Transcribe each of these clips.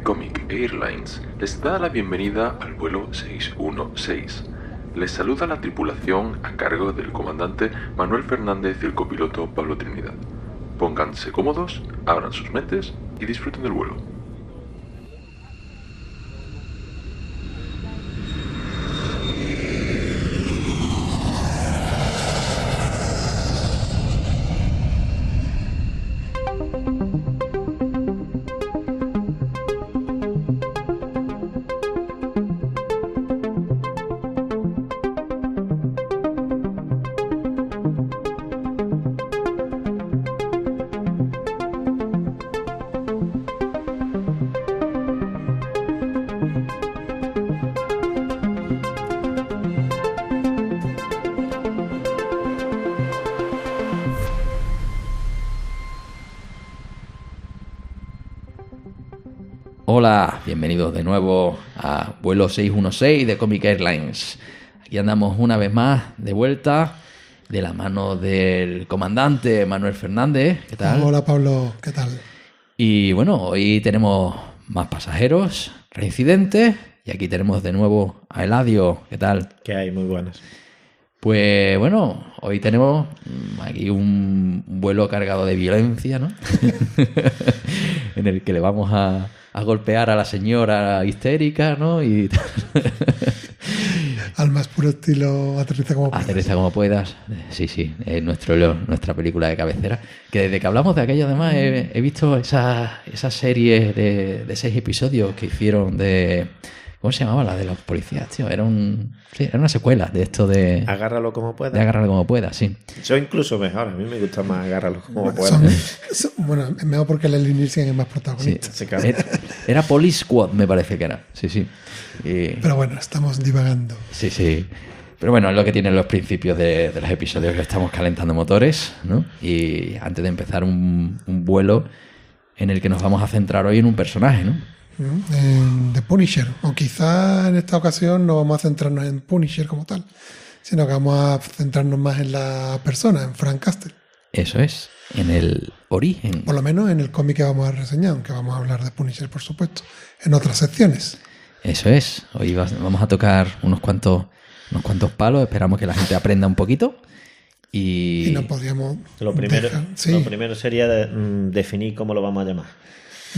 Comic Airlines les da la bienvenida al vuelo 616. Les saluda la tripulación a cargo del comandante Manuel Fernández y el copiloto Pablo Trinidad. Pónganse cómodos, abran sus mentes y disfruten del vuelo. Hola, bienvenidos de nuevo a vuelo 616 de Comic Airlines. Aquí andamos una vez más de vuelta de la mano del comandante Manuel Fernández. ¿Qué tal? Hola Pablo, ¿qué tal? Y bueno, hoy tenemos más pasajeros, reincidentes, y aquí tenemos de nuevo a Eladio. ¿Qué tal? ¿Qué hay? Muy buenas. Pues bueno, hoy tenemos aquí un vuelo cargado de violencia, ¿no? En el que le vamos a golpear a la señora histérica, ¿no? Y al más puro estilo Aterriza como puedas. Aterriza como puedas. Sí, es nuestra película de cabecera. Que desde que hablamos de aquello, además, he visto esa serie de 6 episodios que hicieron de... ¿Cómo se llamaba? La de los policías, tío. Era una secuela de esto de... Agárralo como puedas. De Agárralo como puedas, sí. Eso incluso mejor. A mí me gusta más Agárralo como puedas. Bueno, es mejor porque Leslie Nielsen es más protagonista. Sí. Era Police Squad, me parece que era. Sí. Pero bueno, estamos divagando. Sí. Pero bueno, es lo que tienen los principios de los episodios, que estamos calentando motores, ¿no? Y antes de empezar un vuelo en el que nos vamos a centrar hoy en un personaje, ¿no? En The Punisher. O quizá en esta ocasión no vamos a centrarnos en Punisher como tal, sino que vamos a centrarnos más en la persona, en Frank Castle. Eso es, en el origen. Por lo menos en el cómic que vamos a reseñar, aunque vamos a hablar de Punisher, por supuesto, en otras secciones. Eso es. Hoy vamos a tocar unos cuantos palos. Esperamos que la gente aprenda un poquito. Y no podíamos... Lo primero sería definir cómo lo vamos a llamar.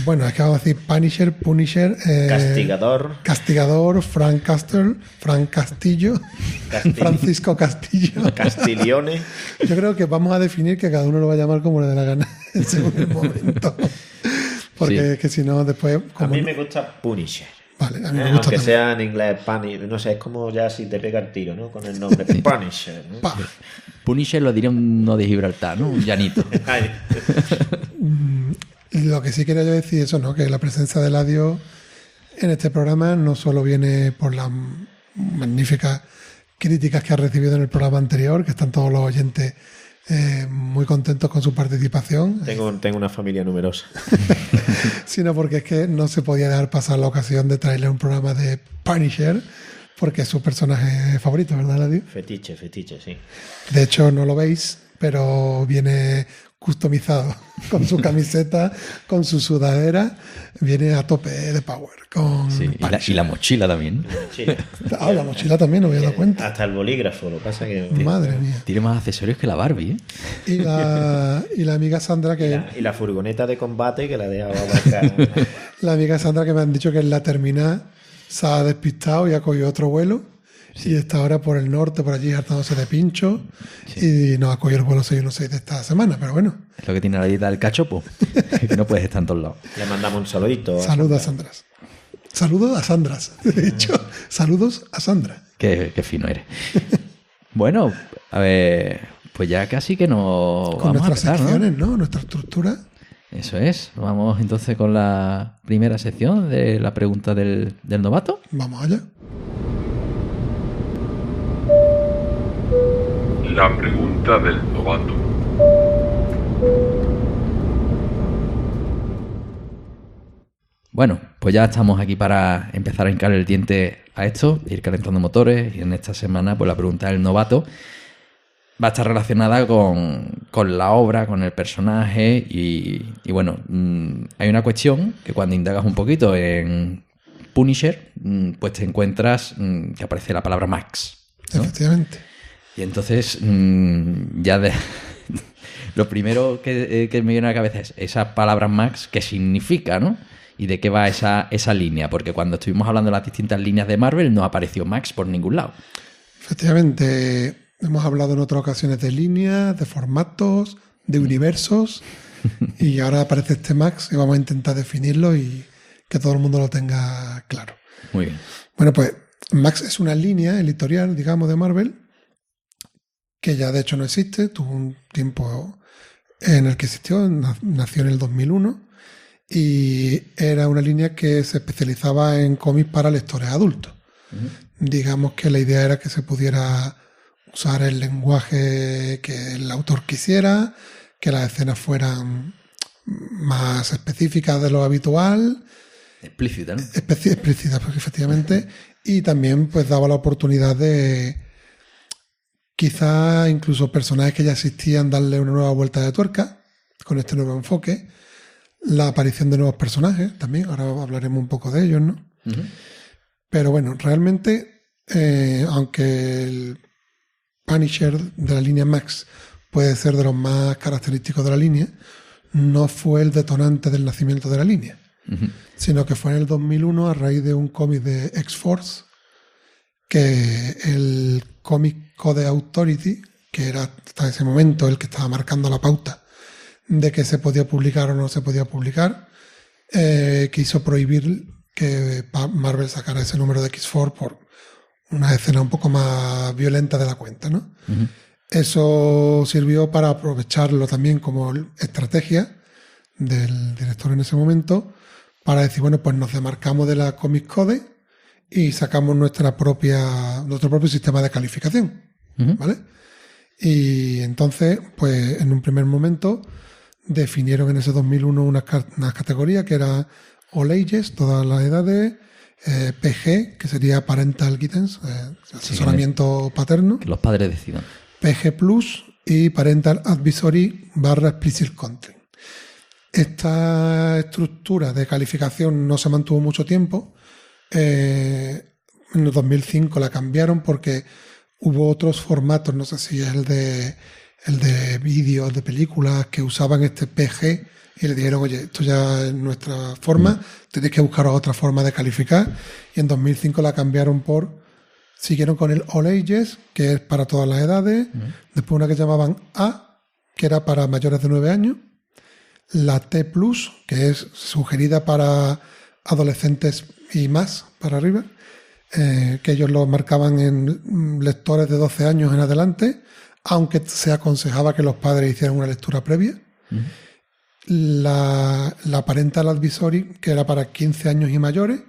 Bueno, es que vamos a decir Punisher, Castigador, Frank Castle, Frank Castillo, Francisco Castillo. Castiglione. Yo creo que vamos a definir que cada uno lo va a llamar como le dé la gana según el momento. Porque es que si no, después... A mí me gusta Punisher. Vale, a mí me gusta aunque también. sea en inglés, no sé, es como ya si te pega el tiro, ¿no? Con el nombre Punisher, ¿no? Punisher lo diría uno de Gibraltar, ¿no? Un llanito. Lo que sí quería yo decir eso, ¿no? Que la presencia de Eladio en este programa no solo viene por las magníficas críticas que ha recibido en el programa anterior, que están todos los oyentes muy contentos con su participación. Tengo una familia numerosa. Sino porque es que no se podía dejar pasar la ocasión de traerle un programa de Punisher, porque es su personaje favorito, ¿verdad, Eladio? Fetiche, sí. De hecho, no lo veis, pero viene customizado con su camiseta, con su sudadera, viene a tope de power. Y la mochila también. La mochila también, no me había dado cuenta. Hasta el bolígrafo, lo que pasa que... Madre mía. Tiene más accesorios que la Barbie, ¿eh? Y la amiga Sandra que... Y la furgoneta de combate que la dejaba abarcar. La amiga Sandra que me han dicho que en la terminal se ha despistado y ha cogido otro vuelo. Sí. Y está ahora por el norte, por allí, hartándose de pincho. Sí. Y no ha cogido el vuelo 616 de esta semana, pero bueno. Es lo que tiene la dieta del cachopo, que no puedes estar en todos lados. Le mandamos un saludito. Saludos a Sandras. Saludos a Sandras. De hecho, saludos a Sandra. Qué fino eres. Bueno, a ver, pues ya casi que nos con vamos a empezar, secciones, ¿no? Nuestra estructura. Eso es. Vamos entonces con la primera sección de la pregunta del novato. Vamos allá. La pregunta del novato. Bueno, pues ya estamos aquí para empezar a hincar el diente a esto, ir calentando motores, y en esta semana pues la pregunta del novato va a estar relacionada con la obra, con el personaje y bueno, hay una cuestión que cuando indagas un poquito en Punisher, pues te encuentras que aparece la palabra Max, ¿no? Efectivamente. Y entonces lo primero que me viene a la cabeza es esa palabra Max, ¿qué significa, no? ¿Y de qué va esa línea? Porque cuando estuvimos hablando de las distintas líneas de Marvel no apareció Max por ningún lado. Efectivamente, hemos hablado en otras ocasiones de líneas, de formatos, de universos, y ahora aparece este Max y vamos a intentar definirlo y que todo el mundo lo tenga claro. Muy bien. Bueno, pues Max es una línea editorial, digamos, de Marvel, que ya de hecho no existe, tuvo un tiempo en el que existió, nació en el 2001, y era una línea que se especializaba en cómics para lectores adultos. Digamos que la idea era que se pudiera usar el lenguaje que el autor quisiera, que las escenas fueran más específicas de lo habitual. Explícita, ¿no? Explícitas, porque efectivamente. Y también pues daba la oportunidad de quizá incluso personajes que ya existían darle una nueva vuelta de tuerca con este nuevo enfoque. La aparición de nuevos personajes también, ahora hablaremos un poco de ellos, ¿no? Uh-huh. Pero bueno, realmente, aunque el Punisher de la línea Max puede ser de los más característicos de la línea, no fue el detonante del nacimiento de la línea, sino que fue en el 2001 a raíz de un cómic de X-Force, que el Comic Code Authority, que era hasta ese momento el que estaba marcando la pauta de que se podía publicar o no se podía publicar, quiso prohibir que Marvel sacara ese número de X-Force por una escena un poco más violenta de la cuenta, ¿no? Uh-huh. Eso sirvió para aprovecharlo también como estrategia del director en ese momento para decir, bueno, pues nos demarcamos de la Comic Code y sacamos nuestro propio sistema de calificación, uh-huh. ¿Vale? Y entonces, pues en un primer momento definieron en ese 2001 una categoría que era All Ages, todas las edades, PG, que sería Parental Guidance, asesoramiento paterno. Que los padres decidan. PG Plus y Parental Advisory / Explicit Content. Esta estructura de calificación no se mantuvo mucho tiempo. En el 2005 la cambiaron porque hubo otros formatos, no sé si es el de vídeos, de películas, que usaban este PG y le dijeron, oye, esto ya es nuestra forma, tenéis que buscar otra forma de calificar. Y en 2005 la cambiaron siguieron con el All Ages, que es para todas las edades, después una que llamaban A, que era para mayores de 9 años, la T+, que es sugerida para adolescentes y más, para arriba, que ellos lo marcaban en lectores de 12 años en adelante, aunque se aconsejaba que los padres hicieran una lectura previa. La Parental Advisory, que era para 15 años y mayores,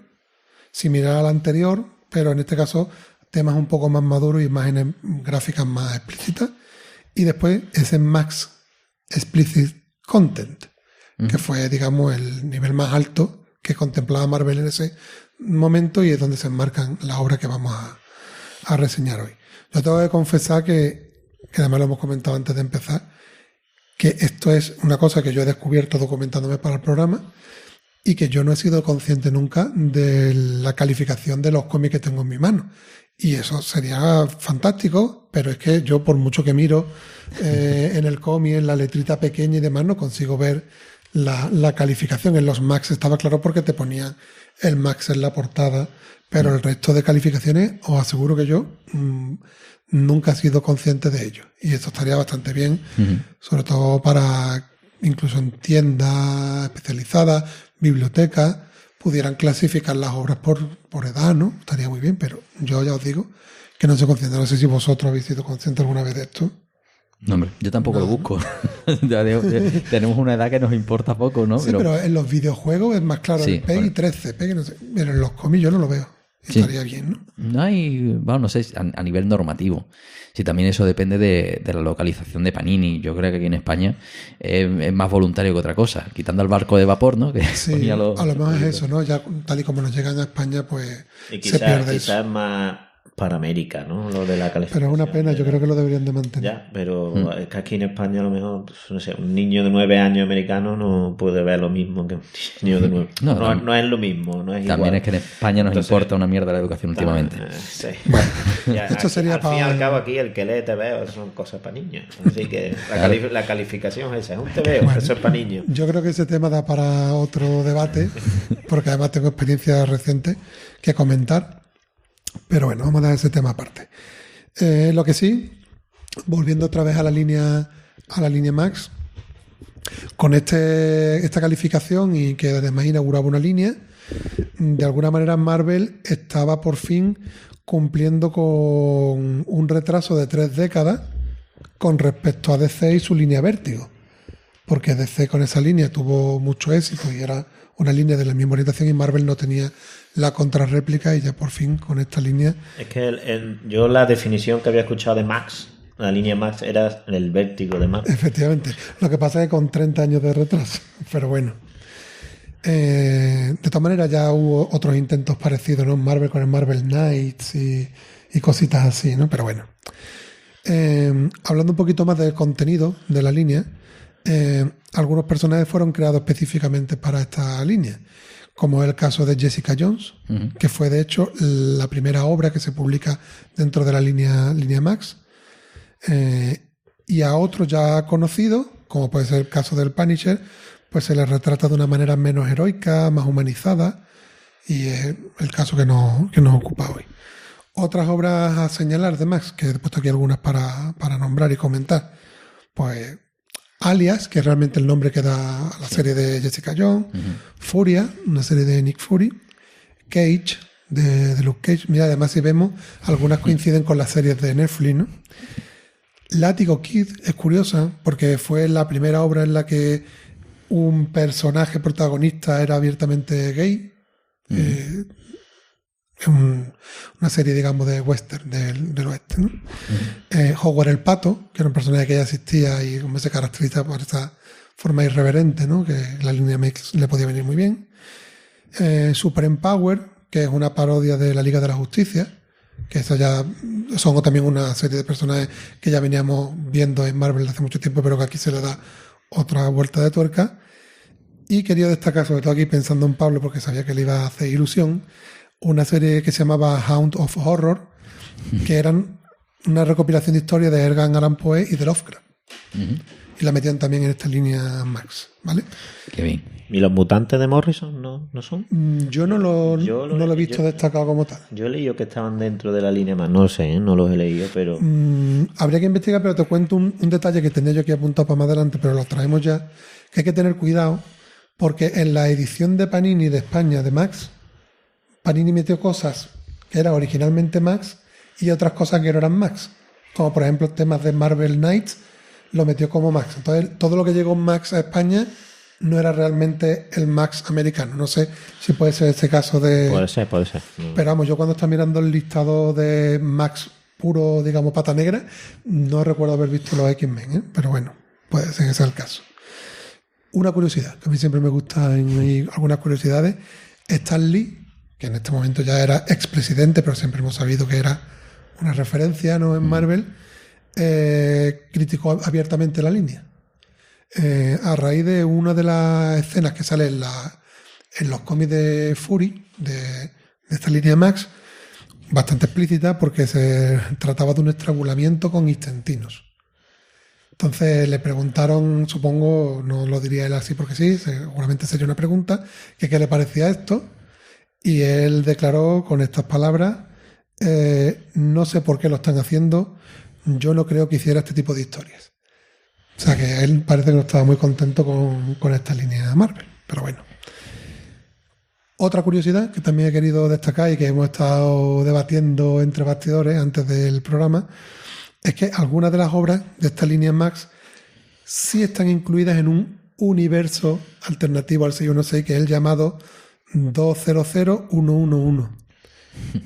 similar a la anterior, pero en este caso temas un poco más maduros y imágenes gráficas más explícitas. Y después ese Max Explicit Content, que fue, digamos, el nivel más alto que contemplaba Marvel en ese momento y es donde se enmarcan las obras que vamos a reseñar hoy. Yo tengo que confesar que además lo hemos comentado antes de empezar, que esto es una cosa que yo he descubierto documentándome para el programa y que yo no he sido consciente nunca de la calificación de los cómics que tengo en mi mano. Y eso sería fantástico, pero es que yo, por mucho que miro en el cómic, en la letrita pequeña y demás, no consigo ver la calificación. En los Max estaba claro porque te ponían el Max en la portada, pero el resto de calificaciones, os aseguro que yo nunca he sido consciente de ello. Y esto estaría bastante bien, sobre todo para incluso en tiendas especializadas, bibliotecas, pudieran clasificar las obras por edad, ¿no? Estaría muy bien, pero yo ya os digo que no soy consciente. No sé si vosotros habéis sido conscientes alguna vez de esto. No, hombre, yo tampoco lo busco. Tenemos una edad que nos importa poco, ¿no? Sí, pero en los videojuegos es más claro. Sí, el PEGI 13, PEGI no sé. Pero en los cómics yo no lo veo. estaría bien, ¿no? No hay, bueno, no sé, a nivel normativo. Si también eso depende de la localización de Panini. Yo creo que aquí en España es más voluntario que otra cosa. Quitando el barco de vapor, ¿no? Que Sí, ponía a lo mejor es eso, ¿no? Ya tal y como nos llegan a España, pues Y se pierde eso. quizás más para América, ¿no? Lo de la calificación. Pero es una pena, yo creo que lo deberían de mantener. Ya, pero es que aquí en España a lo mejor, pues, no sé, un niño de 9 años americano no puede ver lo mismo que un niño de 9. No es lo mismo, no es También igual. es que en España nos Entonces, importa una mierda la educación últimamente. Sí. Bueno, Ya, esto sería al fin y al para... cabo aquí el que lee TVO son cosas para niños. Así que la calificación es esa, es un TVO, Bueno, eso es para niños. Yo creo que ese tema da para otro debate, porque además tengo experiencias recientes que comentar. Pero bueno, vamos a dar ese tema aparte. Lo que sí, volviendo otra vez a la línea Max, con esta calificación y que además inauguraba una línea, de alguna manera Marvel estaba por fin cumpliendo con un retraso de 3 décadas con respecto a DC y su línea Vértigo. Porque DC con esa línea tuvo mucho éxito y era una línea de la misma orientación y Marvel no tenía la contrarréplica y ya por fin con esta línea... Es que yo la definición que había escuchado de Max, la línea Max, era el vértigo de Max. Efectivamente. Lo que pasa es que con 30 años de retraso, pero bueno. De todas maneras ya hubo otros intentos parecidos, ¿no? Marvel con el Marvel Knights y cositas así, ¿no? Pero bueno. Hablando un poquito más del contenido de la línea, algunos personajes fueron creados específicamente para esta línea, como es el caso de Jessica Jones, que fue de hecho la primera obra que se publica dentro de la línea Max, y a otros ya conocidos, como puede ser el caso del Punisher, pues se les retrata de una manera menos heroica, más humanizada, y es el caso que nos ocupa hoy. Otras obras a señalar de Max, que he puesto aquí algunas para nombrar y comentar, pues Alias, que es realmente el nombre que da a la serie de Jessica Jones, Furia, una serie de Nick Fury, Cage, de Luke Cage. Mira, además si vemos, algunas coinciden con las series de Netflix, ¿no? Látigo Kid es curiosa porque fue la primera obra en la que un personaje protagonista era abiertamente gay. Una serie, digamos, de western del oeste, ¿no? Howard el Pato, que era un personaje que ya existía y como se caracteriza por esta forma irreverente, ¿no? Que la línea Mix le podía venir muy bien. Supreme Power, que es una parodia de la Liga de la Justicia, que eso ya son también una serie de personajes que ya veníamos viendo en Marvel hace mucho tiempo, pero que aquí se le da otra vuelta de tuerca. Y quería destacar, sobre todo aquí pensando en Pablo, porque sabía que le iba a hacer ilusión, una serie que se llamaba Hound of Horror, que eran una recopilación de historias de Edgar Allan Poe y de Lovecraft. Y la metían también en esta línea Max, ¿vale? Qué bien. ¿Y los mutantes de Morrison no son? Yo no lo he visto destacado como tal. Yo he leído que estaban dentro de la línea Max. No sé, no los he leído, pero... Habría que investigar, pero te cuento un detalle que tenía yo aquí apuntado para más adelante, pero lo traemos ya, que hay que tener cuidado, porque en la edición de Panini de España de Max, Panini metió cosas que eran originalmente Max y otras cosas que no eran Max. Como por ejemplo temas de Marvel Knights, lo metió como Max. Entonces todo lo que llegó Max a España no era realmente el Max americano. No sé si puede ser este caso de... Puede ser. Pero vamos, yo cuando estaba mirando el listado de Max puro, digamos, pata negra, no recuerdo haber visto los X-Men, ¿eh? Pero bueno, puede ser que sea el caso. Una curiosidad, que a mí siempre me gusta en algunas curiosidades, Stan Lee, que en este momento ya era expresidente, pero siempre hemos sabido que era una referencia, ¿no?, en Marvel, criticó abiertamente la línea. A raíz de una de las escenas que sale en los cómics de Fury, de esta línea Max, bastante explícita, porque se trataba de un estrangulamiento con intestinos. Entonces le preguntaron, supongo, no lo diría él así porque sí, seguramente sería una pregunta, que qué le parecía esto. Y él declaró con estas palabras, no sé por qué lo están haciendo, yo no creo que hiciera este tipo de historias. O sea que él parece que no estaba muy contento con esta línea de Marvel, pero bueno. Otra curiosidad que también he querido destacar y que hemos estado debatiendo entre bastidores antes del programa, es que algunas de las obras de esta línea Max sí están incluidas en un universo alternativo al 616, que es el llamado 200111,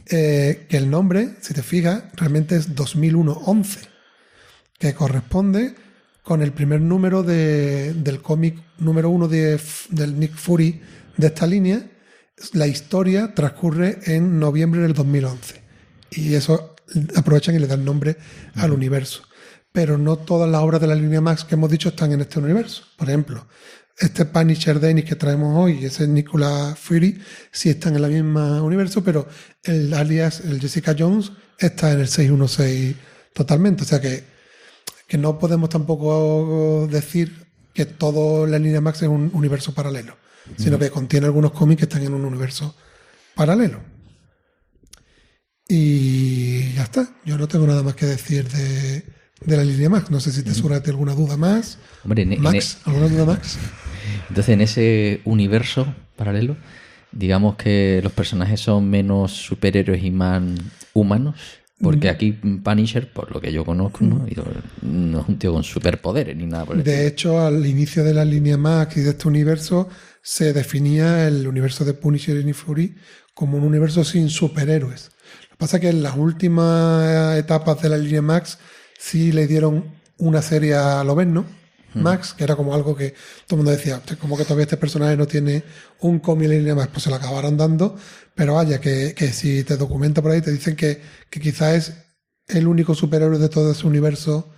que el nombre, si te fijas, realmente es 2001-11, que corresponde con el primer número del cómic número 1 del Nick Fury de esta línea. La historia transcurre en noviembre del 2011 y eso aprovechan y le dan nombre al universo. Pero no todas las obras de la línea Max que hemos dicho están en este universo. Por ejemplo, este Punisher Dennis que traemos hoy, ese Nicolas Fury, sí están en el mismo universo, pero el alias, el Jessica Jones, está en el 616 totalmente. O sea que no podemos tampoco decir que todo la línea Max es un universo paralelo, sino que contiene algunos cómics que están en un universo paralelo. Y ya está. Yo no tengo nada más que decir de la línea Max. No sé si te surge alguna duda más. Hombre, Max, ¿alguna duda más? Entonces, en ese universo paralelo, digamos que los personajes son menos superhéroes y más humanos. Porque aquí Punisher, por lo que yo conozco, no es un tío con superpoderes ni nada por el estilo. De hecho, al inicio de la línea Max y de este universo, se definía el universo de Punisher y Nick Fury como un universo sin superhéroes. Lo que pasa es que en las últimas etapas de la línea Max sí le dieron una serie a Lobezno, Max, que era como algo que todo el mundo decía, como que todavía este personaje no tiene un cómic en la línea Max, pues se lo acabaron dando, pero vaya, que si te documenta por ahí te dicen que quizás es el único superhéroe de todo ese universo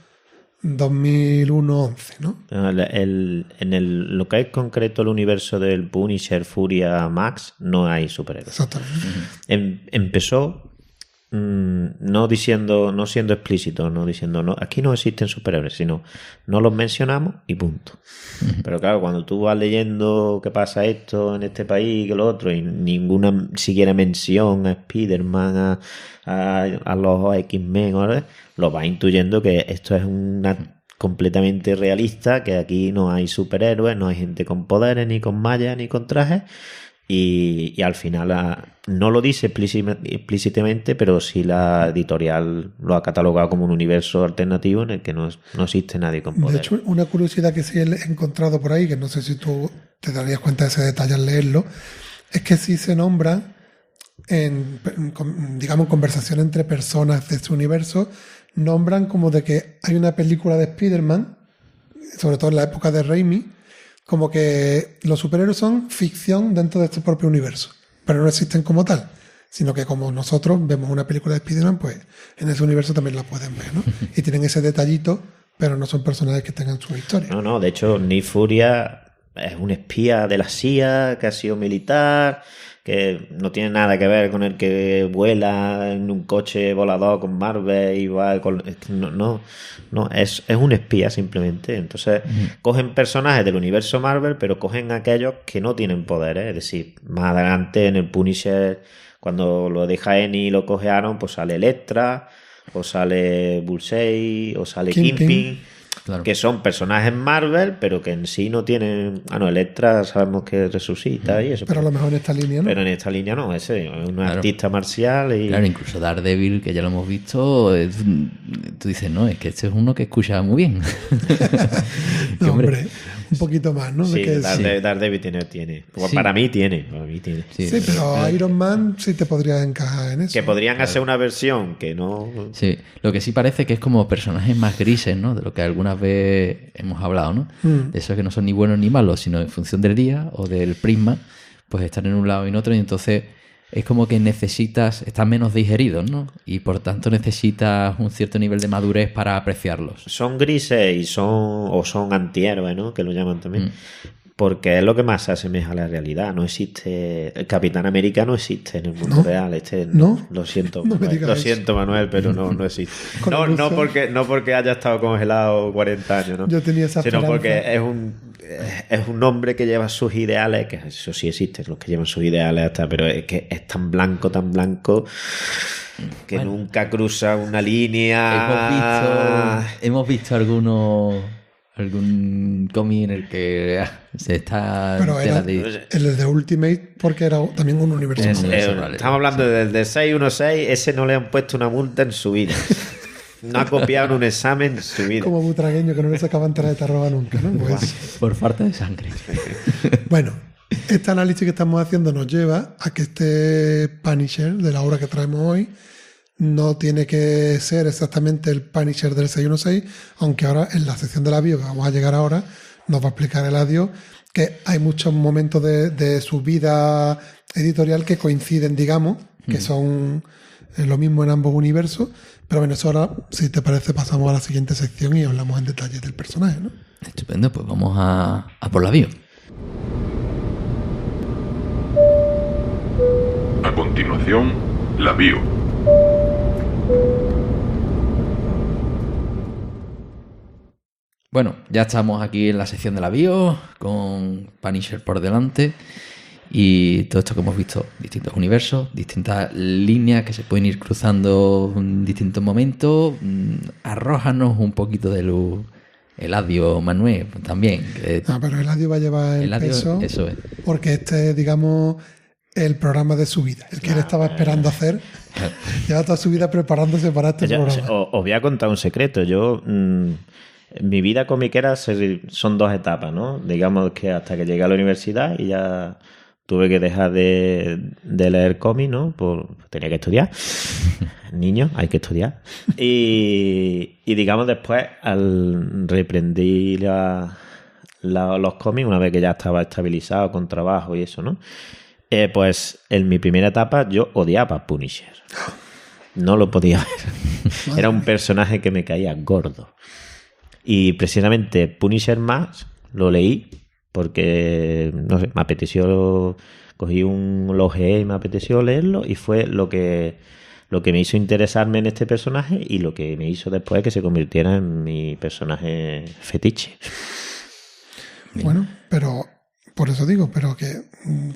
2001-11, ¿no? En lo que es concreto el universo del Punisher, Furia, Max, no hay superhéroes. Exactamente. Empezó no siendo explícito, no diciendo aquí no existen superhéroes, sino no los mencionamos y punto. Pero claro, cuando tú vas leyendo que pasa esto en este país que lo otro y ninguna siquiera mención a Spider-Man, a los X-Men, ¿vale? Lo vas intuyendo que esto es una completamente realista, que aquí no hay superhéroes, no hay gente con poderes, ni con mallas, ni con trajes. Y al final no lo dice explícitamente, pero sí la editorial lo ha catalogado como un universo alternativo en el que no existe nadie con poder. De hecho, una curiosidad que sí he encontrado por ahí, que no sé si tú te darías cuenta de ese detalle al leerlo, es que sí se nombra en conversación entre personas de este universo, nombran como de que hay una película de Spider-Man, sobre todo en la época de Raimi, como que los superhéroes son ficción dentro de este propio universo, pero no existen como tal, sino que como nosotros vemos una película de Spider-Man, pues en ese universo también la pueden ver, ¿no? Y tienen ese detallito, pero no son personajes que tengan su historia. No, de hecho, Nick Furia es un espía de la CIA que ha sido militar, que no tiene nada que ver con el que vuela en un coche volador con Marvel y va con... No, es un espía simplemente. Entonces cogen personajes del universo Marvel, pero cogen aquellos que no tienen poderes. Es decir, más adelante en el Punisher, cuando lo deja Eni y lo coge Aaron, pues sale Elektra, o sale Bullseye, o sale Kingpin. Claro. Que son personajes Marvel, pero que en sí no tienen... Elektra sabemos que resucita y eso. Pero a lo mejor en esta línea no. Pero en esta línea no, ese es un artista marcial y... Claro, incluso Daredevil, que ya lo hemos visto, tú dices, no, es que este es uno que escucha muy bien. No, hombre, un poquito más, ¿no? Sí, Daredevil tiene. Sí. Para mí tiene. Sí, pero Iron Man sí te podría encajar en eso. Que podrían hacer una versión que no... Sí, lo que sí parece que es como personajes más grises, ¿no? De lo que algunas veces hemos hablado, ¿no? De esos que no son ni buenos ni malos, sino en función del día o del prisma, pues están en un lado y en otro, y entonces es como que están menos digeridos, ¿no? Y por tanto necesitas un cierto nivel de madurez para apreciarlos. Son grises y son antihéroes, ¿no? Que lo llaman también. Porque es lo que más se asemeja a la realidad. No existe... El Capitán América no existe en el mundo real. ¿No? Lo siento, Manuel, pero no existe. No porque haya estado congelado 40 años, ¿no? Yo tenía esa sino esperanza. Porque es un hombre que lleva sus ideales, que eso sí existe, los que llevan sus ideales hasta, pero es que es tan blanco, que nunca cruza una línea. Hemos visto algún cómic en el que se está... Pero era el de Ultimate porque era también un universo. Estamos hablando del de 616, ese no le han puesto una multa en su vida. No ha copiado en un examen en su vida. Como butragueño que no le sacaban tarjeta roja nunca, ¿no? Pues... Por falta de sangre. Bueno, Este análisis que estamos haciendo nos lleva a que este Punisher de la obra que traemos hoy no tiene que ser exactamente el Punisher del 616, aunque ahora en la sección de la bio que vamos a llegar ahora nos va a explicar Eladio que hay muchos momentos de su vida editorial que coinciden, digamos, que son lo mismo en ambos universos. Pero bueno, eso ahora, si te parece, pasamos a la siguiente sección y hablamos en detalle del personaje, ¿no? Estupendo, pues vamos a por la bio. A continuación, la bio. Bueno, ya estamos aquí en la sección de la bio, con Punisher por delante. Y todo esto que hemos visto, distintos universos, distintas líneas que se pueden ir cruzando en distintos momentos. Arrójanos un poquito de luz. Eladio, Manuel, también. Pero Eladio va a llevar el peso, eso es. Porque este es, digamos, el programa de su vida. El que él estaba esperando hacer. Lleva toda su vida preparándose para este programa. Os voy a contar un secreto. Yo... mi vida comiquera son 2 etapas, ¿no? Digamos que hasta que llegué a la universidad y ya tuve que dejar de leer cómics, ¿no? Tenía que estudiar. Niños, hay que estudiar. Y digamos después, reprendí los cómics una vez que ya estaba estabilizado con trabajo y eso, ¿no? Pues en mi primera etapa yo odiaba a Punisher. No lo podía ver. Era un personaje que me caía gordo. Y precisamente Punisher más lo leí porque, no sé, me apeteció, cogí lo ojeé y me apeteció leerlo y fue lo que me hizo interesarme en este personaje y lo que me hizo después que se convirtiera en mi personaje fetiche. Bueno, pero por eso digo, pero que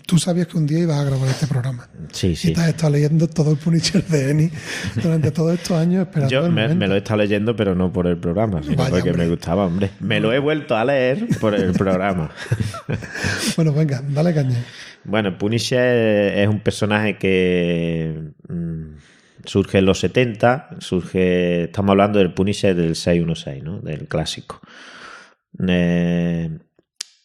tú sabías que un día ibas a grabar este programa. Sí, sí. Y te has estado leyendo todo el Punisher de Eni durante todos estos años esperando. Yo me lo he estado leyendo, pero no por el programa, sino porque me gustaba, hombre. Me lo he vuelto a leer por el programa. Bueno, venga, dale caña. Bueno, Punisher es un personaje que surge en los 70. Estamos hablando del Punisher del 616, ¿no? Del clásico.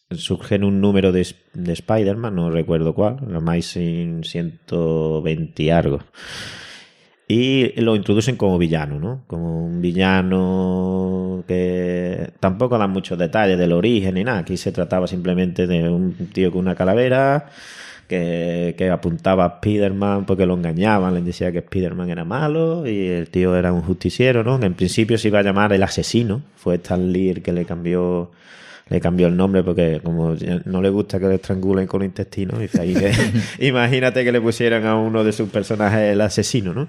Surge en un número de Spider-Man, no recuerdo cuál, la Amazing 120 y algo. Y lo introducen como villano, ¿no? Como un villano que tampoco dan muchos detalles del origen ni nada. Aquí se trataba simplemente de un tío con una calavera que apuntaba a Spider-Man porque lo engañaban, les decía que Spider-Man era malo y el tío era un justiciero, ¿no? En principio se iba a llamar el asesino. Fue Stan Lee el que le cambió el nombre porque como no le gusta que le estrangulen con los intestinos, dice ahí que imagínate que le pusieran a uno de sus personajes el asesino, ¿no?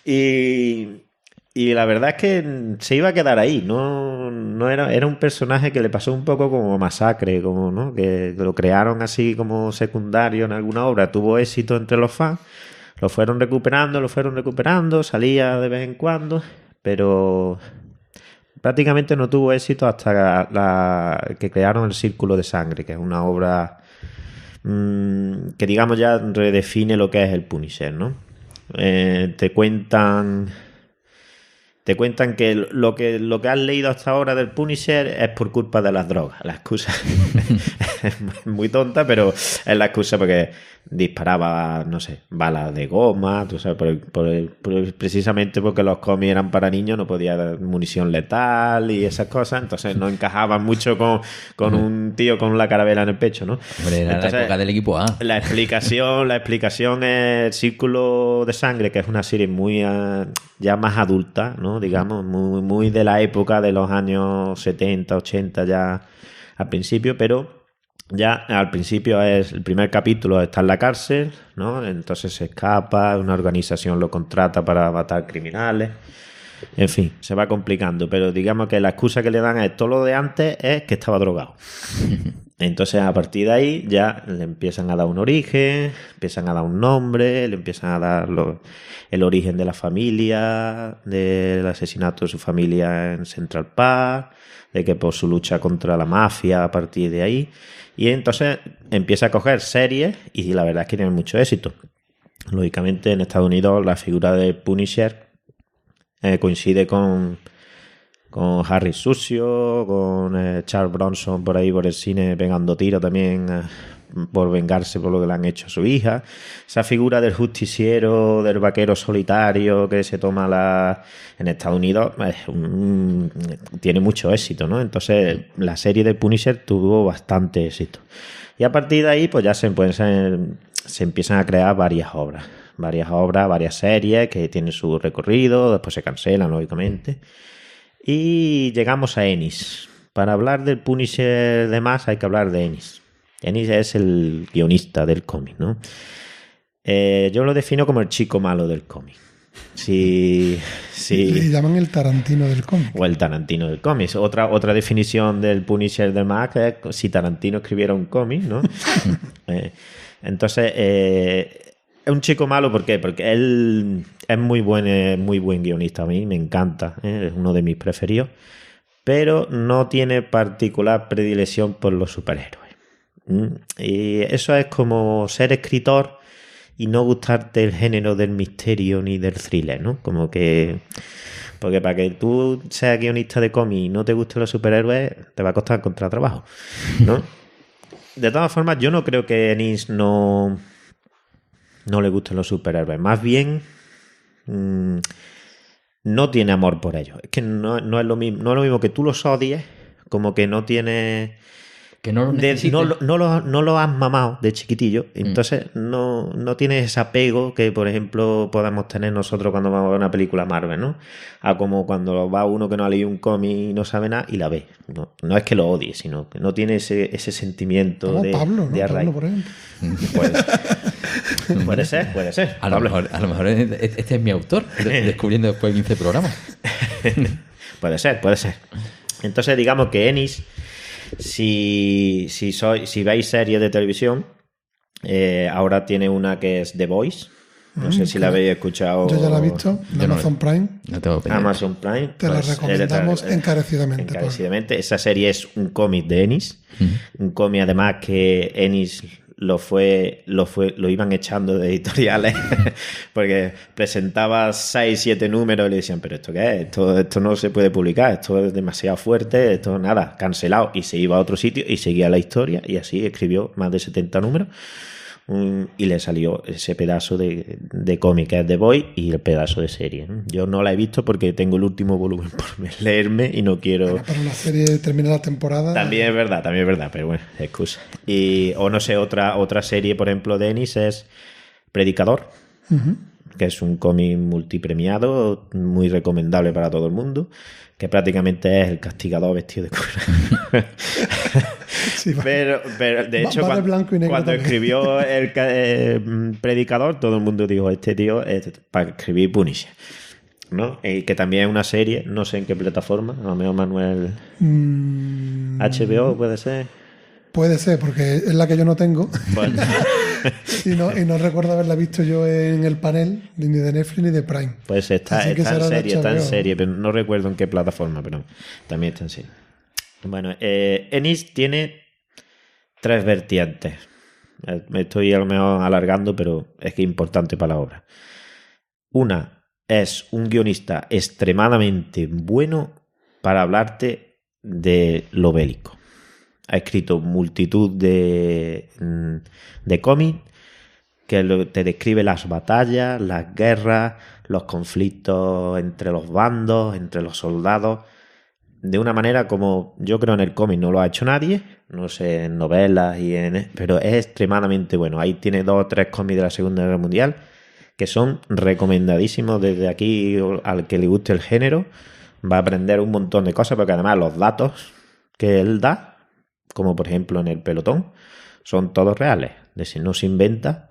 Y la verdad es que se iba a quedar ahí, no era un personaje que le pasó un poco como Masacre, como, ¿no? Que lo crearon así como secundario en alguna obra, tuvo éxito entre los fans, lo fueron recuperando, salía de vez en cuando, pero prácticamente no tuvo éxito hasta que crearon el Círculo de Sangre, que es una obra que digamos ya redefine lo que es el Punisher, ¿no? Te cuentan que lo que has leído hasta ahora del Punisher es por culpa de las drogas. La excusa es muy tonta, pero es la excusa porque disparaba, no sé, balas de goma, tú sabes, precisamente porque los cómics eran para niños, no podía dar munición letal y esas cosas, entonces no encajaban mucho con un tío con la calavera en el pecho, ¿no? Hombre, era entonces, la época del equipo A. La explicación es el Círculo de Sangre, que es una serie muy ya más adulta, ¿no? Digamos, muy, muy de la época de los años 70, 80 ya al principio, pero ya al principio el primer capítulo está en la cárcel, ¿no? Entonces se escapa, una organización lo contrata para matar criminales, en fin, se va complicando, pero digamos que la excusa que le dan a todo lo de antes es que estaba drogado. Entonces a partir de ahí ya le empiezan a dar un origen, empiezan a dar un nombre, le empiezan a dar el origen de la familia, del asesinato de su familia en Central Park, de que por su lucha contra la mafia a partir de ahí. Y entonces empieza a coger series y la verdad es que tiene mucho éxito. Lógicamente en Estados Unidos la figura de Punisher coincide con Harry Sucio, con Charles Bronson por ahí por el cine pegando tiro también por vengarse por lo que le han hecho a su hija. Esa figura del justiciero, del vaquero solitario que se toma en Estados Unidos, tiene mucho éxito, ¿no? Entonces, la serie de Punisher tuvo bastante éxito. Y a partir de ahí, pues ya se empiezan a crear varias obras, varias series que tienen su recorrido, después se cancelan, lógicamente. Y llegamos a Ennis. Para hablar del Punisher de más hay que hablar de Ennis. Ennis es el guionista del cómic, ¿no? Yo lo defino como el chico malo del cómic. Sí. Le llaman el Tarantino del cómic. O el Tarantino del cómic. Otra definición del Punisher de Max es si Tarantino escribiera un cómic, ¿no? Entonces, es un chico malo, ¿por qué? Porque él es muy buen guionista. A mí me encanta, es uno de mis preferidos. Pero no tiene particular predilección por los superhéroes. Y eso es como ser escritor y no gustarte el género del misterio ni del thriller, ¿no? Como que... Porque para que tú seas guionista de cómic y no te gusten los superhéroes, te va a costar encontrar trabajo, ¿no? De todas formas, yo no creo que a Ennis no le gusten los superhéroes. Más bien... no tiene amor por ellos. Es que no es lo mismo que tú los odies, como que no tiene... Que no lo necesites. No lo has mamado de chiquitillo, entonces no tienes ese apego que, por ejemplo, podamos tener nosotros cuando vamos a ver una película Marvel, ¿no? A como cuando va uno que no ha leído un cómic y no sabe nada y la ve. No es que lo odie, sino que no tiene ese sentimiento como de Pablo, ¿no? de arraigo. Pablo, por ejemplo. Puede ser. A lo mejor este es mi autor, descubriendo después de 15 programas. Puede ser. Entonces, digamos que Ennis, si veis series de televisión, ahora tiene una que es The Voice. No sé si la habéis escuchado. Yo ya la he visto en Amazon Prime. No tengo pendiente. Amazon Prime. Te la recomendamos encarecidamente. Encarecidamente. Esa serie es un cómic de Ennis. Un cómic, además, que Ennis lo iban echando de editoriales porque presentaba 6-7 números y le decían, pero ¿esto qué es? Esto no se puede publicar, esto es demasiado fuerte, esto nada, cancelado, y se iba a otro sitio y seguía la historia y así escribió más de 70 números y le salió ese pedazo de cómic que es The Boy y el pedazo de serie. Yo no la he visto porque tengo el último volumen por leerme y no quiero... Bueno, para una serie termina la temporada... También es verdad, pero bueno, excusa. O no sé, otra serie, por ejemplo, de Ennis es Predicador, que es un cómic multipremiado, muy recomendable para todo el mundo, que prácticamente es el castigador vestido de cuero. Sí, pero de hecho, cuando escribió el Predicador, todo el mundo dijo, este tío es para escribir Punisher, ¿no? Que también es una serie, no sé en qué plataforma, a lo mejor Manuel... HBO, ¿puede ser? Puede ser, porque es la que yo no tengo. Bueno. y no recuerdo haberla visto yo en el panel, ni de Netflix ni de Prime. Pues está en serie, pero no recuerdo en qué plataforma, pero también está en serie. Bueno, Ennis tiene 3 vertientes. Me estoy a lo mejor alargando, pero es que es importante para la obra. Una, es un guionista extremadamente bueno para hablarte de lo bélico. Ha escrito multitud de cómics que te describe las batallas, las guerras, los conflictos entre los bandos, entre los soldados, de una manera como yo creo en el cómic no lo ha hecho nadie, no sé, en novelas, pero es extremadamente bueno. Ahí tiene 2 o 3 cómics de la Segunda Guerra Mundial que son recomendadísimos desde aquí. Al que le guste el género va a aprender un montón de cosas, porque además los datos que él da, como por ejemplo en El Pelotón, son todos reales. No se inventa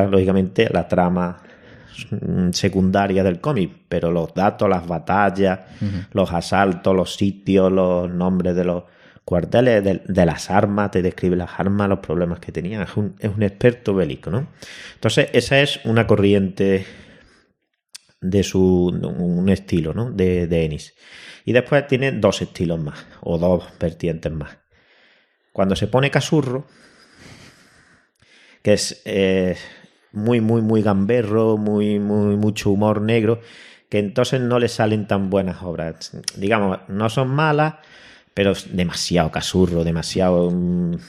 lógicamente la trama secundaria del cómic, pero los datos, las batallas, los asaltos, los sitios, los nombres de los cuarteles, de las armas, te describe las armas, los problemas que tenían. Es un experto bélico, ¿no? Entonces esa es una corriente de un estilo, ¿no? de Ennis. Y después tiene 2 estilos más, o 2 vertientes más. Cuando se pone casurro, que es muy, muy, muy gamberro, mucho humor negro, que entonces no le salen tan buenas obras. Digamos, no son malas, pero demasiado casurro, demasiado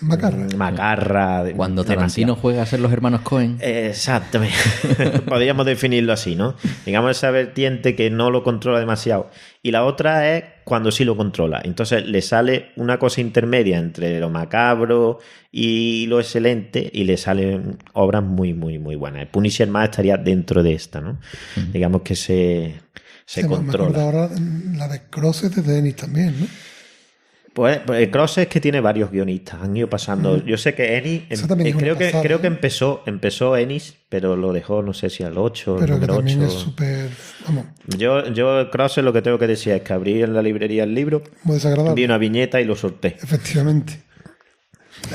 macarra. Cuando Tarantino juega a ser los hermanos Coen. Exactamente. Podríamos definirlo así, ¿no? Digamos esa vertiente que no lo controla demasiado. Y la otra es cuando sí lo controla. Entonces le sale una cosa intermedia entre lo macabro y lo excelente y le salen obras muy, muy, muy buenas. El Punisher más estaría dentro de esta, ¿no? Digamos que se controla. Me acuerdo ahora la de Crosses de Denis también, ¿no? Pues el Cross es que tiene varios guionistas, han ido pasando. Yo sé que Ennis, creo que empezó Ennis, pero lo dejó, no sé si al 8, pero número que también 8. es súper... Vamos. Yo el Cross lo que tengo que decir es que abrí en la librería el libro, muy desagradable. Vi una viñeta y lo sorteé. Efectivamente.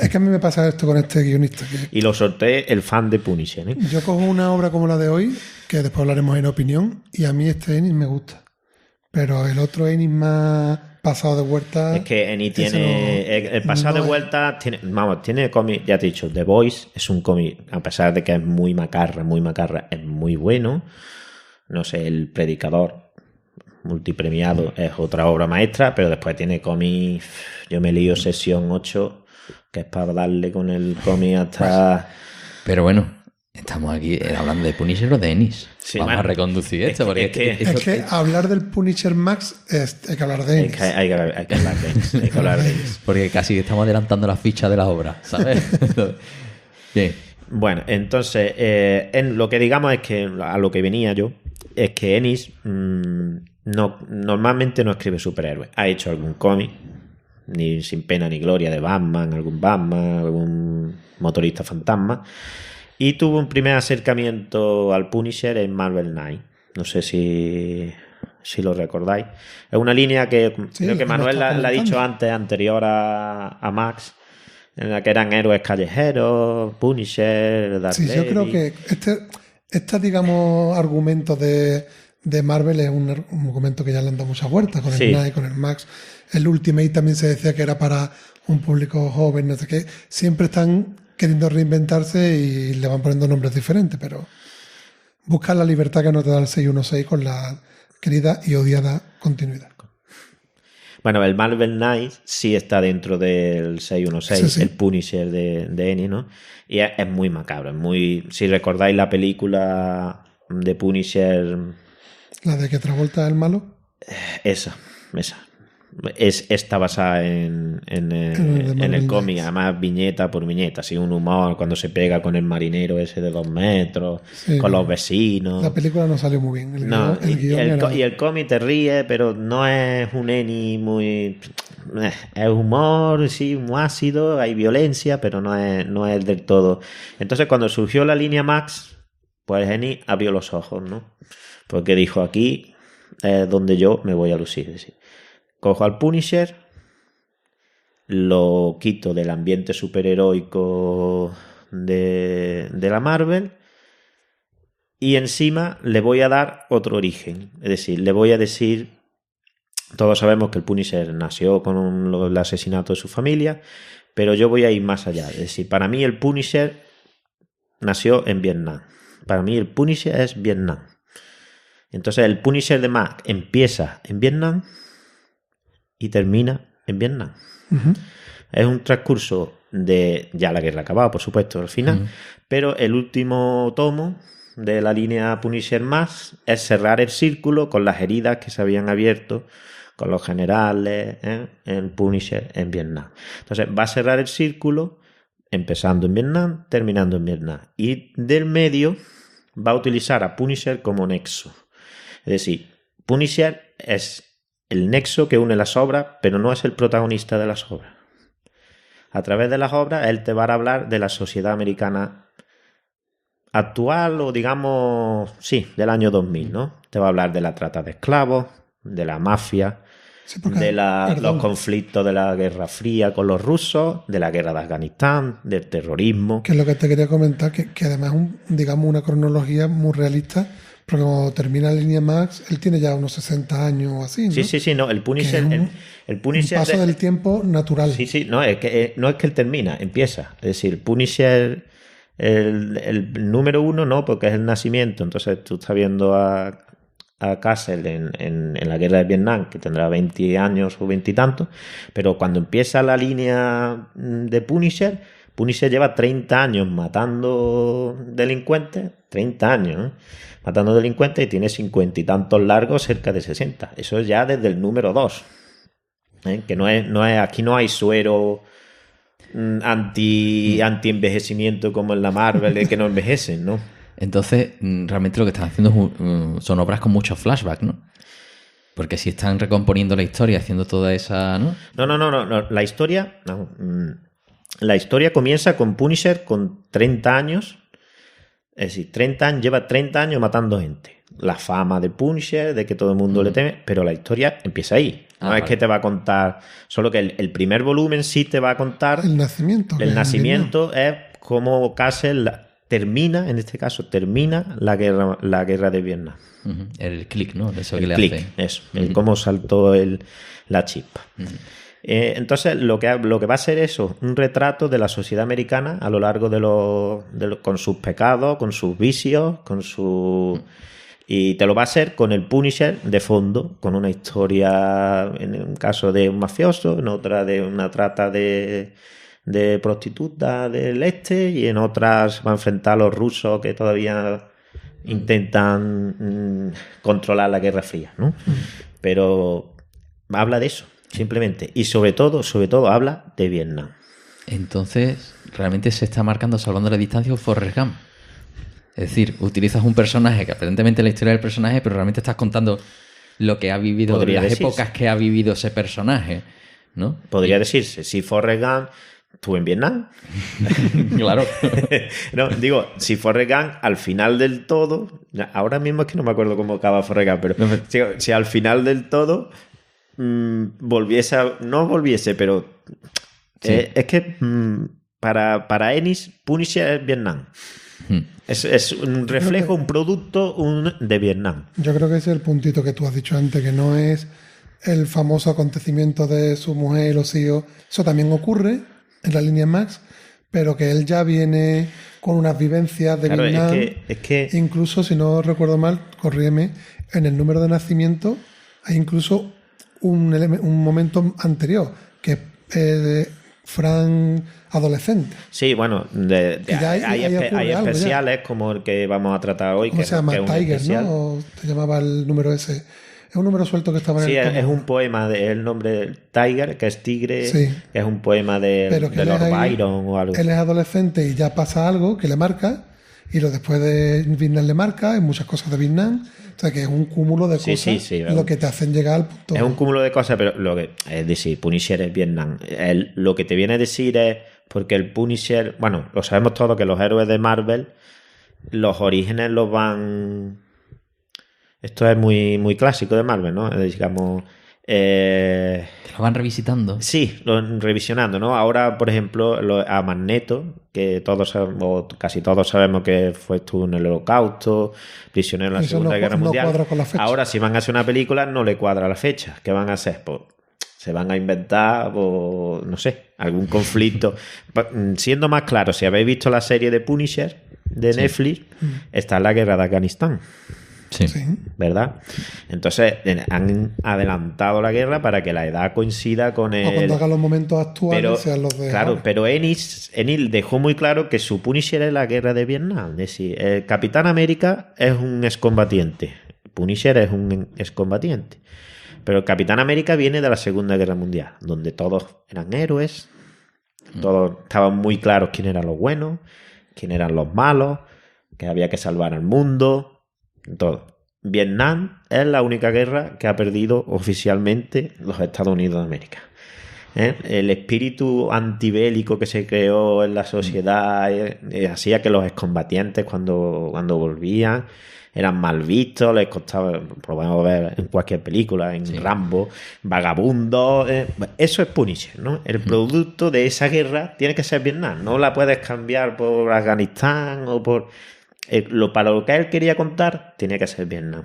Es que a mí me pasa esto con este guionista. Y lo sorteé el fan de Punisher, ¿eh? Yo cojo una obra como la de hoy, que después hablaremos en opinión, y a mí este Ennis me gusta. Pero el otro Ennis más... pasado de vuelta. Es que Ennis tiene. El pasado de vuelta tiene cómic, ya te he dicho, The Voice es un cómic, a pesar de que es muy macarra, es muy bueno. No sé, El Predicador, multipremiado, es otra obra maestra, pero después tiene cómic. Yo me lío Sesión 8, que es para darle con el cómic hasta. Pero bueno. Estamos aquí hablando de Punisher o de Ennis. Sí, vamos a reconducir esto. Porque es que hablar del Punisher Max hay que hablar de Ennis. Hay que hablar de Ennis. Porque casi estamos adelantando la ficha de la obra, ¿sabes? Bien. Bueno, entonces, lo que digamos es que a lo que venía yo es que Ennis normalmente no escribe superhéroes. Ha hecho algún cómic, ni Sin Pena ni Gloria, de Batman, algún motorista fantasma. Y tuvo un primer acercamiento al Punisher en Marvel Knight. No sé si lo recordáis. Es una línea que creo que Manuel la ha dicho anterior a Max, en la que eran héroes callejeros, Punisher, Dark Lady. Yo creo que este digamos, argumento de Marvel es un argumento que ya le han dado muchas vueltas con el Knight, con el Max. El Ultimate también se decía que era para un público joven, no sé qué. Siempre están queriendo reinventarse y le van poniendo nombres diferentes, pero buscar la libertad que nos da el 616 con la querida y odiada continuidad. Bueno, el Marvel Knight sí está dentro del 616, sí. El Punisher de Ennis, ¿no? Y es muy macabro, es muy... Si recordáis la película de Punisher... ¿La de que Travolta es el malo? Esa. Está basada en el cómic, además viñeta por viñeta, así un humor cuando se pega con el marinero ese de 2 metros, con los vecinos. La película no salió muy bien. Y el cómic te ríe, pero no es un Ennis muy... Es humor, sí, muy ácido, hay violencia, pero no es del todo. Entonces cuando surgió la línea Max, pues Ennis abrió los ojos, ¿no? Porque dijo, aquí es donde yo me voy a lucir, es decir, cojo al Punisher, lo quito del ambiente superheroico de la Marvel y encima le voy a dar otro origen. Es decir, le voy a decir... Todos sabemos que el Punisher nació con el asesinato de su familia, pero yo voy a ir más allá. Es decir, para mí el Punisher nació en Vietnam. Para mí el Punisher es Vietnam. Entonces el Punisher de Mac empieza en Vietnam y termina en Vietnam. Uh-huh. Es un transcurso de ya la guerra acabada, por supuesto, al final, uh-huh. Pero el último tomo de la línea Punisher más es cerrar el círculo con las heridas que se habían abierto con los generales, en Punisher en Vietnam. Entonces va a cerrar el círculo empezando en Vietnam, terminando en Vietnam. Y del medio va a utilizar a Punisher como nexo. Es decir, Punisher es el nexo que une las obras, pero no es el protagonista de las obras. A través de las obras, él te va a hablar de la sociedad americana actual, o digamos, sí, del año 2000, ¿no? Te va a hablar de la trata de esclavos, de la mafia, sí, de los conflictos de la Guerra Fría con los rusos, de la guerra de Afganistán, del terrorismo. Que es lo que te quería comentar, que además es digamos, una cronología muy realista. Porque cuando termina la línea Max, él tiene ya unos 60 años o así, ¿no? Sí, no, el Punisher... El Punisher un paso del tiempo natural. Sí, no es que él termina, empieza. Es decir, el Punisher, el número 1 no, porque es el nacimiento. Entonces tú estás viendo a a Castle en la guerra de Vietnam, que tendrá 20 años o 20 y tantos, pero cuando empieza la línea de Punisher lleva 30 años matando delincuentes, 30 años, matando delincuentes, y tiene 50 y tantos largos, cerca de 60. Eso es ya desde el número 2. Que no es, aquí no hay suero anti-envejecimiento como en la Marvel, de que no envejecen, ¿no? Entonces, realmente lo que están haciendo son obras con muchos flashbacks, ¿no? Porque si están recomponiendo la historia, haciendo toda esa, ¿no? No. La historia... No, la historia comienza con Punisher con 30 años. Es decir, lleva 30 años matando gente. La fama de Punisher, de que todo el mundo le teme, pero la historia empieza ahí. No es que te va a contar... Solo que el primer volumen sí te va a contar... El nacimiento. El nacimiento es cómo Castle termina, en este caso, termina la guerra de Vietnam. Uh-huh. El click, ¿no? Eso el que click, le hace. eso. El cómo saltó la chispa. Uh-huh. Entonces, lo que va a ser eso, un retrato de la sociedad americana a lo largo con sus pecados, con sus vicios, y te lo va a hacer con el Punisher de fondo, con una historia, en un caso de un mafioso, en otra de una trata de prostitutas del este, y en otras va a enfrentar a los rusos que todavía intentan controlar la Guerra Fría, ¿no? Pero habla de eso, simplemente. Y sobre todo habla de Vietnam. Entonces, realmente se está marcando, salvando la distancia, un Forrest Gump. Es decir, utilizas un personaje que aparentemente es la historia del personaje, pero realmente estás contando lo que ha vivido, las épocas que ha vivido ese personaje, ¿no? Podría decirse, si Forrest Gump estuvo en Vietnam. Claro. No, digo, si Forrest Gump al final del todo, ahora mismo es que no me acuerdo cómo acaba Forrest Gump, pero si al final del todo no volviese, pero sí. Es que para Ennis, Punisher es Vietnam. Es un reflejo, un producto de Vietnam. Yo creo que ese es el puntito que tú has dicho antes, que no es el famoso acontecimiento de su mujer y los hijos. Eso también ocurre en la línea Max, pero que él ya viene con unas vivencias de Vietnam. Es que incluso, si no recuerdo mal, corrígeme, en el número de nacimiento hay incluso un momento anterior, que es Frank adolescente. Sí, bueno, hay especiales como el que vamos a tratar hoy. ¿Cómo se llama? Tiger, ¿no? ¿O te llamaba el número ese? Es un número suelto que estaba en el Sí, es un poema el nombre del Tiger, que es tigre, sí. Que es un poema de Lord Byron o algo. Él es adolescente y ya pasa algo que le marca, y después de Vietnam le marca, en muchas cosas de Vietnam. O sea, que es un cúmulo de cosas lo que te hacen llegar al punto. Es un cúmulo de cosas, pero es decir, Punisher es Vietnam. Lo que te viene a decir es, porque el Punisher, bueno, lo sabemos todos, que los héroes de Marvel, los orígenes los van... Esto es muy, muy clásico de Marvel, ¿no? Digamos... Lo van revisitando. Sí, revisionando, ¿no? Ahora, por ejemplo, a Magneto, que todos sabemos, casi todos sabemos que estuvo en el Holocausto, prisionero en la Segunda Guerra Mundial. Cuadra con la fecha. Ahora, si van a hacer una película, no le cuadra la fecha. ¿Qué van a hacer? Pues se van a inventar, no sé, algún conflicto. Siendo más claro, si habéis visto la serie de Punisher de Netflix, está en la guerra de Afganistán. Sí. ¿Verdad? Entonces han adelantado la guerra para que la edad coincida con el... O cuando hagan los momentos actuales sean los de... Claro, ahora. pero Ennis dejó muy claro que su Punisher es la guerra de Vietnam. Es decir, el Capitán América es un excombatiente. Punisher es un excombatiente. Pero el Capitán América viene de la Segunda Guerra Mundial, donde todos eran héroes, todos estaban muy claros quién eran los buenos, quién eran los malos, que había que salvar al mundo... Todo. Vietnam es la única guerra que ha perdido oficialmente los Estados Unidos de América. El espíritu antibélico que se creó en la sociedad hacía que los excombatientes cuando volvían eran mal vistos, les costaba, podemos ver en cualquier película, en Rambo, vagabundos. Eso es Punisher, ¿no? El producto de esa guerra tiene que ser Vietnam. No la puedes cambiar por Afganistán o por... para lo que él quería contar tenía que ser Vietnam.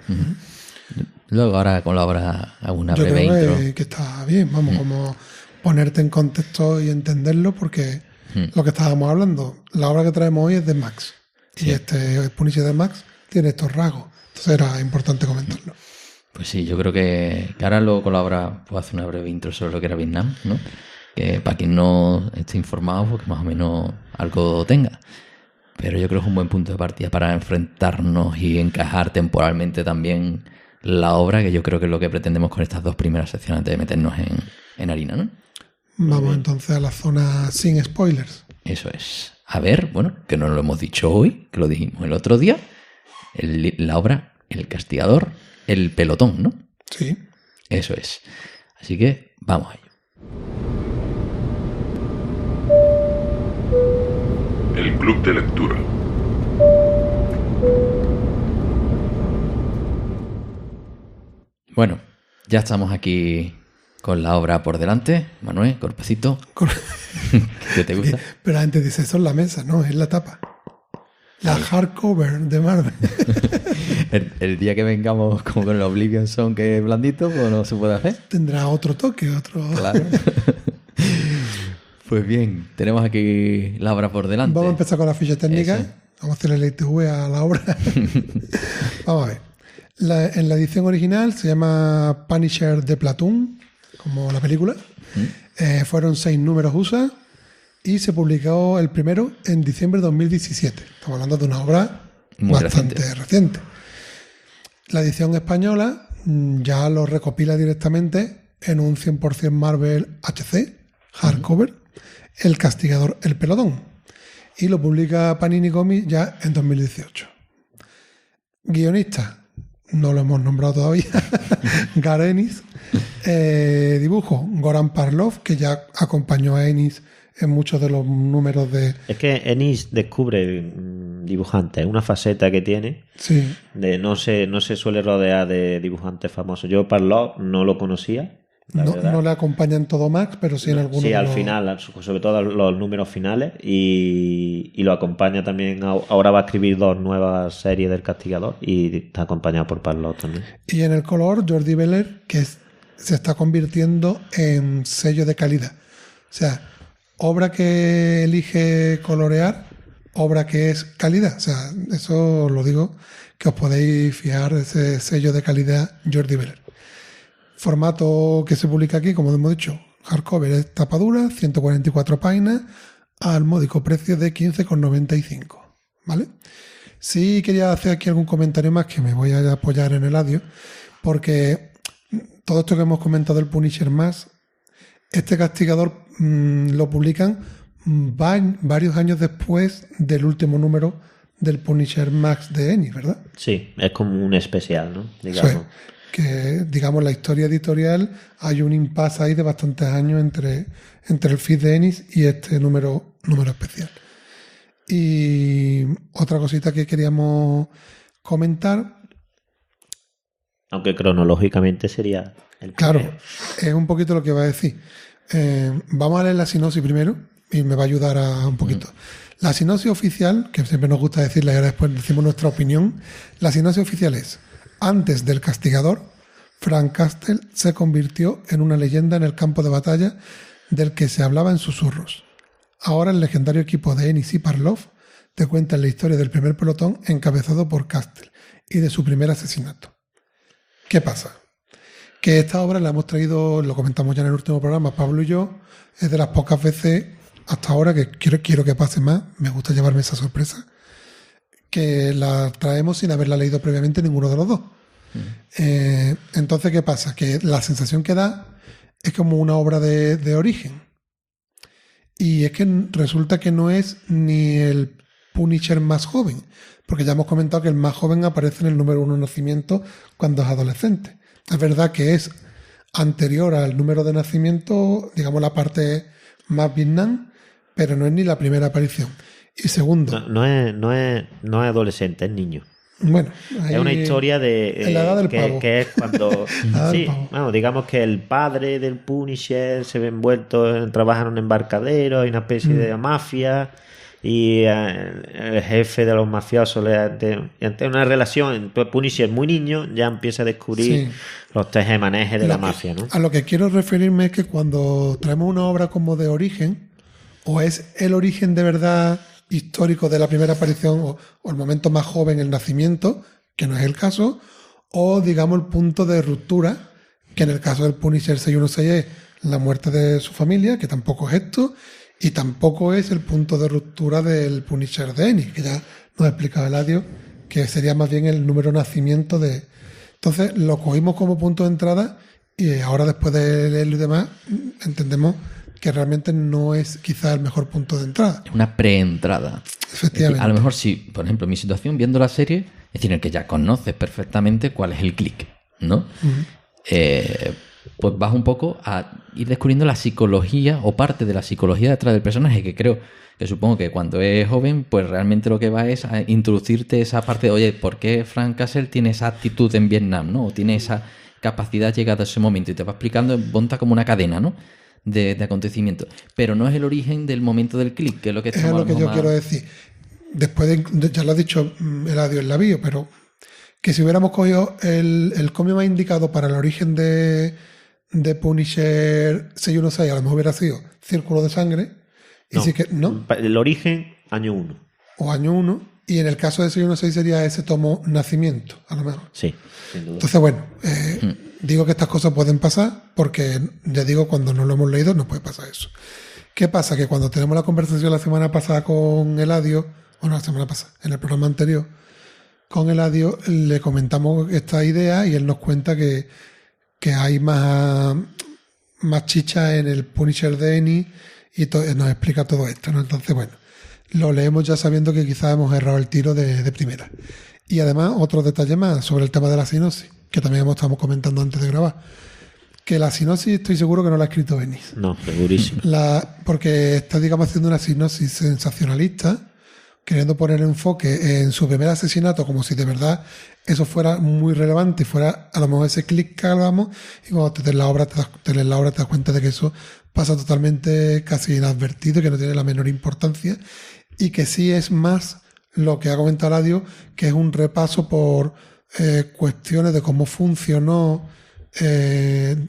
Luego ahora con la obra hago una breve intro. Yo creo que está bien, vamos, como ponerte en contexto y entenderlo, porque lo que estábamos hablando, la obra que traemos hoy es de Max, y el Punisher de Max tiene estos rasgos, Entonces era importante comentarlo. Pues sí, yo creo que ahora luego con la obra puedo hacer una breve intro sobre lo que era Vietnam, ¿no? Que para quien no esté informado, pues que más o menos algo tenga. Pero yo creo que es un buen punto de partida para enfrentarnos y encajar temporalmente también la obra, que yo creo que es lo que pretendemos con estas 2 primeras secciones antes de meternos en harina, ¿no? Vamos entonces a la zona sin spoilers. Eso es. A ver, bueno, que no lo hemos dicho hoy, que lo dijimos el otro día, la obra El Castigador, el pelotón, ¿no? Sí. Eso es. Así que vamos a ello. El Club de Lectura. Bueno, ya estamos aquí con la obra por delante. Manuel, cuerpecito. ¿Qué te gusta? Pero antes dice, eso es la mesa, no, es la tapa. La hardcover de Marvel. El día que vengamos como con el Oblivion Song, que es blandito, pues no se puede hacer. Tendrá otro toque, otro... Claro. Pues bien, tenemos aquí la obra por delante. Vamos a empezar con la ficha técnica. Eso. Vamos a hacer el ITV a la obra. Vamos a ver. En la edición original se llama Punisher de Platoon, como la película. Fueron 6 números USA y se publicó el primero en diciembre de 2017. Estamos hablando de una obra muy bastante reciente. La edición española ya lo recopila directamente en un 100% Marvel HC, hardcover, El Castigador, el pelotón. Y lo publica Panini Comics ya en 2018. Guionista, no lo hemos nombrado todavía, Garth Ennis. Dibujo, Goran Parlov, que ya acompañó a Ennis en muchos de los números de... Es que Ennis descubre dibujantes, una faceta que tiene. Sí. No se suele rodear de dibujantes famosos. Yo Parlov no lo conocía. No le acompaña en todo Max, pero sí en algunos. Sí, al final, sobre todo los números finales. Y lo acompaña también. Ahora va a escribir 2 nuevas series del Castigador y está acompañado por Parlov también. Y en el color, Jordi Beller, que se está convirtiendo en sello de calidad. O sea, obra que elige colorear, obra que es calidad. O sea, eso lo digo, que os podéis fijar, ese sello de calidad Jordi Beller. Formato que se publica aquí, como hemos dicho, hardcover es tapadura, 144 páginas, al módico precio de 15,95. ¿Vale? Sí quería hacer aquí algún comentario más, que me voy a apoyar en Eladio, porque todo esto que hemos comentado del Punisher más, este Castigador lo publican varios años después del último número del Punisher Max de Ennis, ¿verdad? Sí, es como un especial, ¿no? Digamos. Sí, que, digamos, la historia editorial, hay un impasse ahí de bastantes años entre el feed de Ennis y este número especial. Y otra cosita que queríamos comentar. Aunque cronológicamente sería el Claro, primero. es un poquito lo que va a decir. Vamos a leer la sinopsis primero y me va a ayudar a un poquito. La sinopsis oficial, que siempre nos gusta decirla y ahora después decimos nuestra opinión, la sinopsis oficial es: antes del Castigador, Frank Castle se convirtió en una leyenda en el campo de batalla del que se hablaba en susurros. Ahora el legendario equipo de Ennis y Parlov te cuentan la historia del primer pelotón encabezado por Castle y de su primer asesinato. ¿Qué pasa? Que esta obra la hemos traído, lo comentamos ya en el último programa, Pablo y yo, es de las pocas veces hasta ahora que quiero que pase más, me gusta llevarme esa sorpresa, que la traemos sin haberla leído previamente ninguno de los dos. Entonces, ¿qué pasa? Que la sensación que da es como una obra de origen. Y es que resulta que no es ni el Punisher más joven, porque ya hemos comentado que el más joven aparece en el número 1 de nacimiento cuando es adolescente. Es verdad que es anterior al número de nacimiento, digamos la parte más Vietnam, pero no es ni la primera aparición. Y segundo... No es adolescente, es niño. Bueno, es una historia de en la edad del pavo. Que es cuando sí, bueno, digamos que el padre del Punisher se ve envuelto, trabaja en un embarcadero, hay una especie de mafia y el jefe de los mafiosos ante una relación entre Punisher muy niño ya empieza a descubrir los tejemanejes de la mafia, ¿no? A lo que quiero referirme es que cuando traemos una obra como de origen, o es el origen de verdad histórico de la primera aparición o el momento más joven, el nacimiento, que no es el caso, o digamos el punto de ruptura, que en el caso del Punisher 616 es la muerte de su familia, que tampoco es esto, y tampoco es el punto de ruptura del Punisher de Ennis, que ya nos ha explicado Eladio, que sería más bien el número de nacimiento de... Entonces lo cogimos como punto de entrada y ahora después de leerlo y demás entendemos que realmente no es quizás el mejor punto de entrada. Es una preentrada. Efectivamente. A lo mejor sí, por ejemplo, mi situación viendo la serie, es decir, en el que ya conoces perfectamente cuál es el click, ¿no? Pues vas un poco a ir descubriendo la psicología o parte de la psicología detrás del personaje, que supongo que cuando es joven, pues realmente lo que va es a introducirte esa parte de, oye, ¿por qué Frank Castle tiene esa actitud en Vietnam, ¿no? O tiene esa capacidad llegada a ese momento, y te va explicando, monta como una cadena, ¿no? De acontecimientos. Pero no es el origen del momento del click, que es lo que estamos... Es lo que yo quiero decir. Después ya lo ha dicho Eladio en la bio, pero que si hubiéramos cogido el cómic más indicado para el origen de Punisher 616, a lo mejor hubiera sido Círculo de Sangre. Y No, sí que, ¿no? El origen, año 1. O año 1. Y en el caso de 616 sería ese tomo Nacimiento, a lo mejor. Sí, sin duda. Entonces, bueno, digo que estas cosas pueden pasar porque, ya digo, cuando no lo hemos leído no puede pasar eso. ¿Qué pasa? Que cuando tenemos la conversación la semana pasada con Eladio, la semana pasada, en el programa anterior, con Eladio le comentamos esta idea y él nos cuenta que hay más chicha en el Punisher de Ennis y nos explica todo esto, ¿no? Entonces, bueno, lo leemos ya sabiendo que quizás hemos errado el tiro de primera. Y además, otro detalle más sobre el tema de la sinopsis, que también estamos comentando antes de grabar. Que la sinopsis estoy seguro que no la ha escrito Ennis. No, segurísimo. Porque está, digamos, haciendo una sinopsis sensacionalista, queriendo poner enfoque en su primer asesinato como si de verdad eso fuera muy relevante y fuera a lo mejor ese clic que hablamos, y cuando te lees la obra te das cuenta de que eso pasa totalmente casi inadvertido, que no tiene la menor importancia, y que sí es más lo que ha comentado Eladio, que es un repaso por cuestiones de cómo funcionó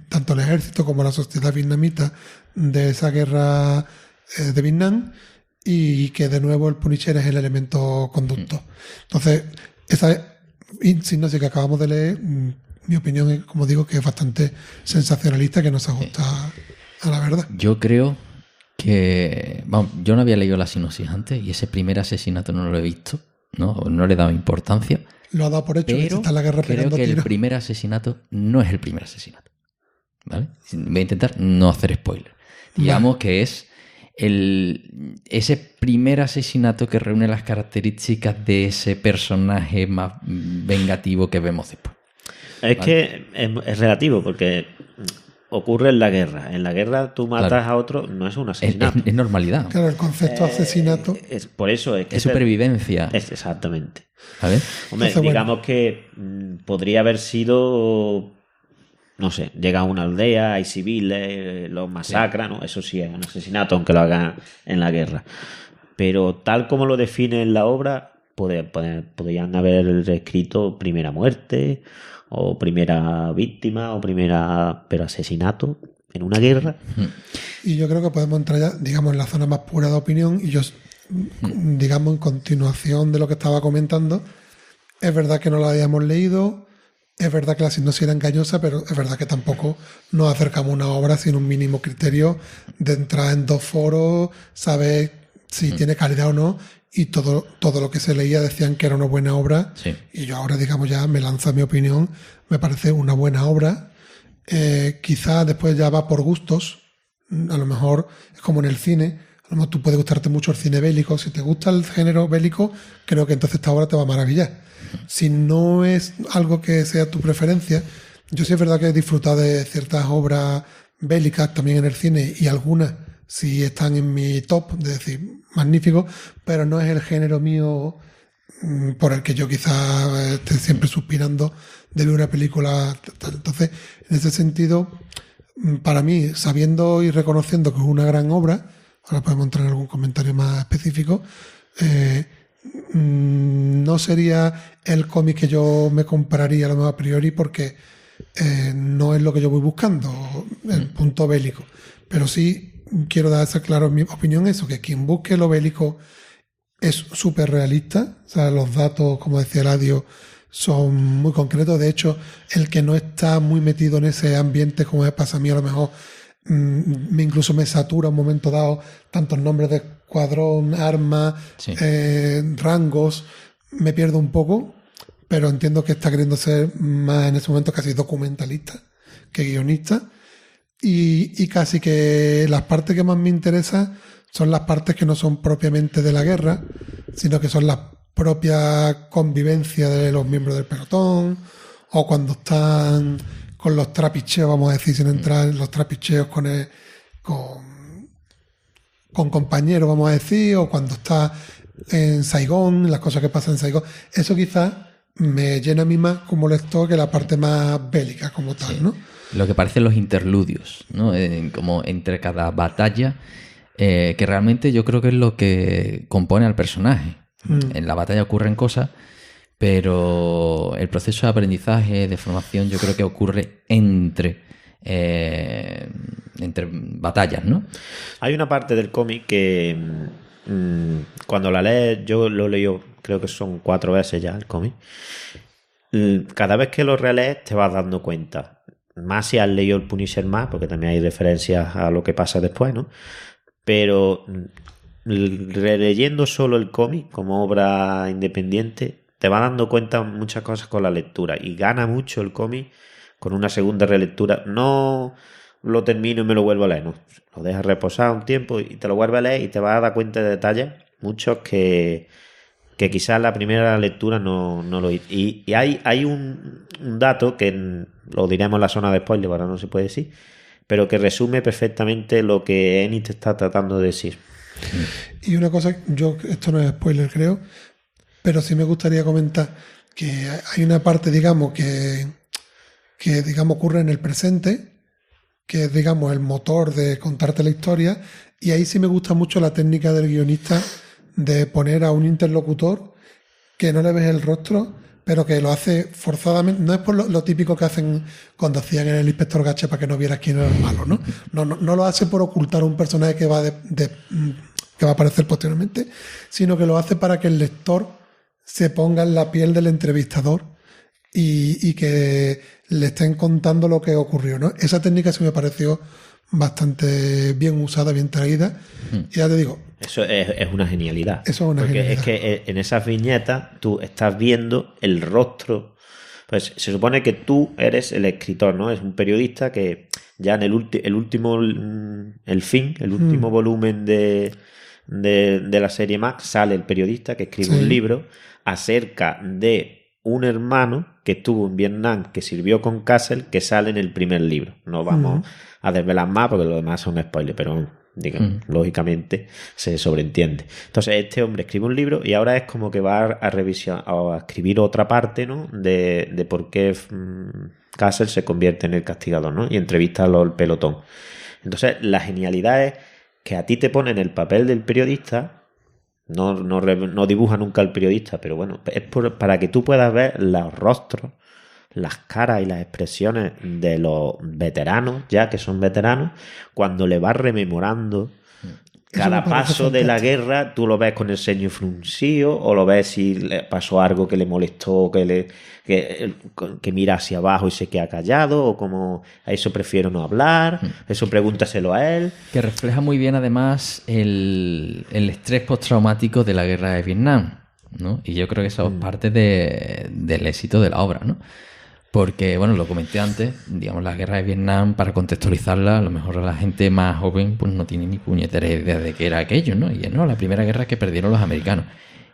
tanto el ejército como la sociedad vietnamita de esa guerra de Vietnam, y que de nuevo el Punisher es el elemento conductor. Entonces, esa sinopsis que acabamos de leer, mi opinión es, como digo, que es bastante sensacionalista, que no se ajusta a la verdad. Yo creo que... Vamos, yo no había leído la sinopsis antes y ese primer asesinato no lo he visto, no le he dado importancia. Lo ha dado por hecho, pero está en la guerra pegando creo que tiros. el primer asesinato no es el primer asesinato, ¿vale? Voy a intentar no hacer spoiler. Digamos que es ese primer asesinato que reúne las características de ese personaje más vengativo que vemos después. Es que es relativo, porque ocurre en la guerra. En la guerra tú matas a otro, no es un asesinato. Es normalidad. Claro, el concepto de asesinato... Por eso es que... Es supervivencia. Exactamente. ¿Sabes? Hombre, Entonces, digamos que podría haber sido... No sé, llega a una aldea, hay civiles, los masacran, ¿no? Eso sí es un asesinato, aunque lo hagan en la guerra. Pero tal como lo define en la obra, podrían haber escrito primera muerte, o primera víctima, o pero asesinato en una guerra. Y yo creo que podemos entrar ya, digamos, en la zona más pura de opinión, y yo, digamos, en continuación de lo que estaba comentando, es verdad que no la habíamos leído. Es verdad que la sinopsis era engañosa, pero es verdad que tampoco nos acercamos a una obra sin un mínimo criterio de entrar en 2 foros, saber si tiene calidad o no, y todo lo que se leía decían que era una buena obra. Sí. Y yo ahora, digamos, ya me lanzo mi opinión, me parece una buena obra. Quizá después ya va por gustos, a lo mejor es como en el cine, a lo mejor tú puede gustarte mucho el cine bélico, si te gusta el género bélico, creo que entonces esta obra te va a maravillar. Si no es algo que sea tu preferencia, yo sí es verdad que he disfrutado de ciertas obras bélicas también en el cine, y algunas sí están en mi top, de decir, magnífico, pero no es el género mío por el que yo quizás esté siempre suspirando de ver una película tal. Entonces, en ese sentido, para mí, sabiendo y reconociendo que es una gran obra, ahora podemos entrar en algún comentario más específico, no sería el cómic que yo me compraría a lo mejor a priori, porque no es lo que yo voy buscando, el punto bélico. Pero sí quiero dar claro en mi opinión eso, que quien busque lo bélico es súper realista. O sea, los datos, como decía Eladio, son muy concretos. De hecho, el que no está muy metido en ese ambiente, como me pasa a mí, a lo mejor incluso me satura un momento dado tantos nombres de escuadrón, armas, Sí. rangos, me pierdo un poco, pero entiendo que está queriendo ser más en ese momento casi documentalista que guionista. Y casi que las partes que más me interesan son las partes que no son propiamente de la guerra, sino que son la propia convivencia de los miembros del pelotón, o cuando están con los trapicheos, vamos a decir, sin entrar en los trapicheos con compañeros, vamos a decir, o cuando está en Saigón, las cosas que pasan en Saigón. Eso quizás me llena a mí más como lector que la parte más bélica como tal, Sí. ¿no? Lo que parecen los interludios, ¿no? Como entre cada batalla, que realmente yo creo que es lo que compone al personaje. En la batalla ocurren cosas, pero el proceso de aprendizaje, de formación, yo creo que ocurre entre batallas, ¿no? Hay una parte del cómic que cuando la lees, yo lo he leído, creo que son 4 veces ya el cómic. Cada vez que lo relees te vas dando cuenta. Más si has leído el Punisher más, porque también hay referencias a lo que pasa después, ¿no? Pero releyendo solo el cómic como obra independiente, te vas dando cuenta muchas cosas con la lectura. Y gana mucho el cómic con una segunda relectura. No lo termino y me lo vuelvo a leer, no. Lo dejas reposar un tiempo y te lo vuelves a leer y te vas a dar cuenta de detalles, muchos que quizás la primera lectura no lo... Y hay un dato que lo diremos en la zona de spoiler, ahora no se puede decir, pero que resume perfectamente lo que Ennis te está tratando de decir. Y una cosa, esto no es spoiler creo, pero sí me gustaría comentar que hay una parte, digamos, que digamos ocurre en el presente, que es, digamos, el motor de contarte la historia, y ahí sí me gusta mucho la técnica del guionista de poner a un interlocutor que no le ves el rostro, pero que lo hace forzadamente. No es por lo típico que hacen cuando hacían en el Inspector Gache para que no vieras quién era el malo, ¿no? No lo hace por ocultar a un personaje que va que va a aparecer posteriormente, sino que lo hace para que el lector se ponga en la piel del entrevistador y que le estén contando lo que ocurrió, ¿no? Esa técnica sí me pareció bastante bien usada, bien traída. Y ya te digo, Eso es una genialidad. Eso es una porque genialidad. es que en esas viñetas tú estás viendo el rostro. Pues se supone que tú eres el escritor, ¿no? Es un periodista que ya en el último volumen de la serie Max sale el periodista que escribe un libro acerca de un hermano que estuvo en Vietnam, que sirvió con Castle, que sale en el primer libro. No vamos a desvelar más porque lo demás son spoilers, pero digamos, lógicamente se sobreentiende. Entonces este hombre escribe un libro y ahora es como que va a revisar o a escribir otra parte, ¿no? de por qué Castle se convierte en el castigador, ¿no? Y entrevista al pelotón. Entonces la genialidad es que a ti te ponen el papel del periodista. No dibuja nunca al periodista, pero bueno, es para que tú puedas ver los rostros, las caras y las expresiones de los veteranos, ya que son veteranos, cuando le vas rememorando cada paso de la guerra, tú lo ves con el ceño fruncido, o lo ves si le pasó algo que le molestó, que mira hacia abajo y se queda callado, o como a eso prefiero no hablar, eso pregúntaselo a él. Que refleja muy bien además el estrés postraumático de la guerra de Vietnam, ¿no? Y yo creo que eso es parte del éxito de la obra, ¿no? Porque, bueno, lo comenté antes, digamos, la guerra de Vietnam, para contextualizarla, a lo mejor la gente más joven pues no tiene ni puñetera idea de qué era aquello, ¿no? Y no, la primera guerra que perdieron los americanos.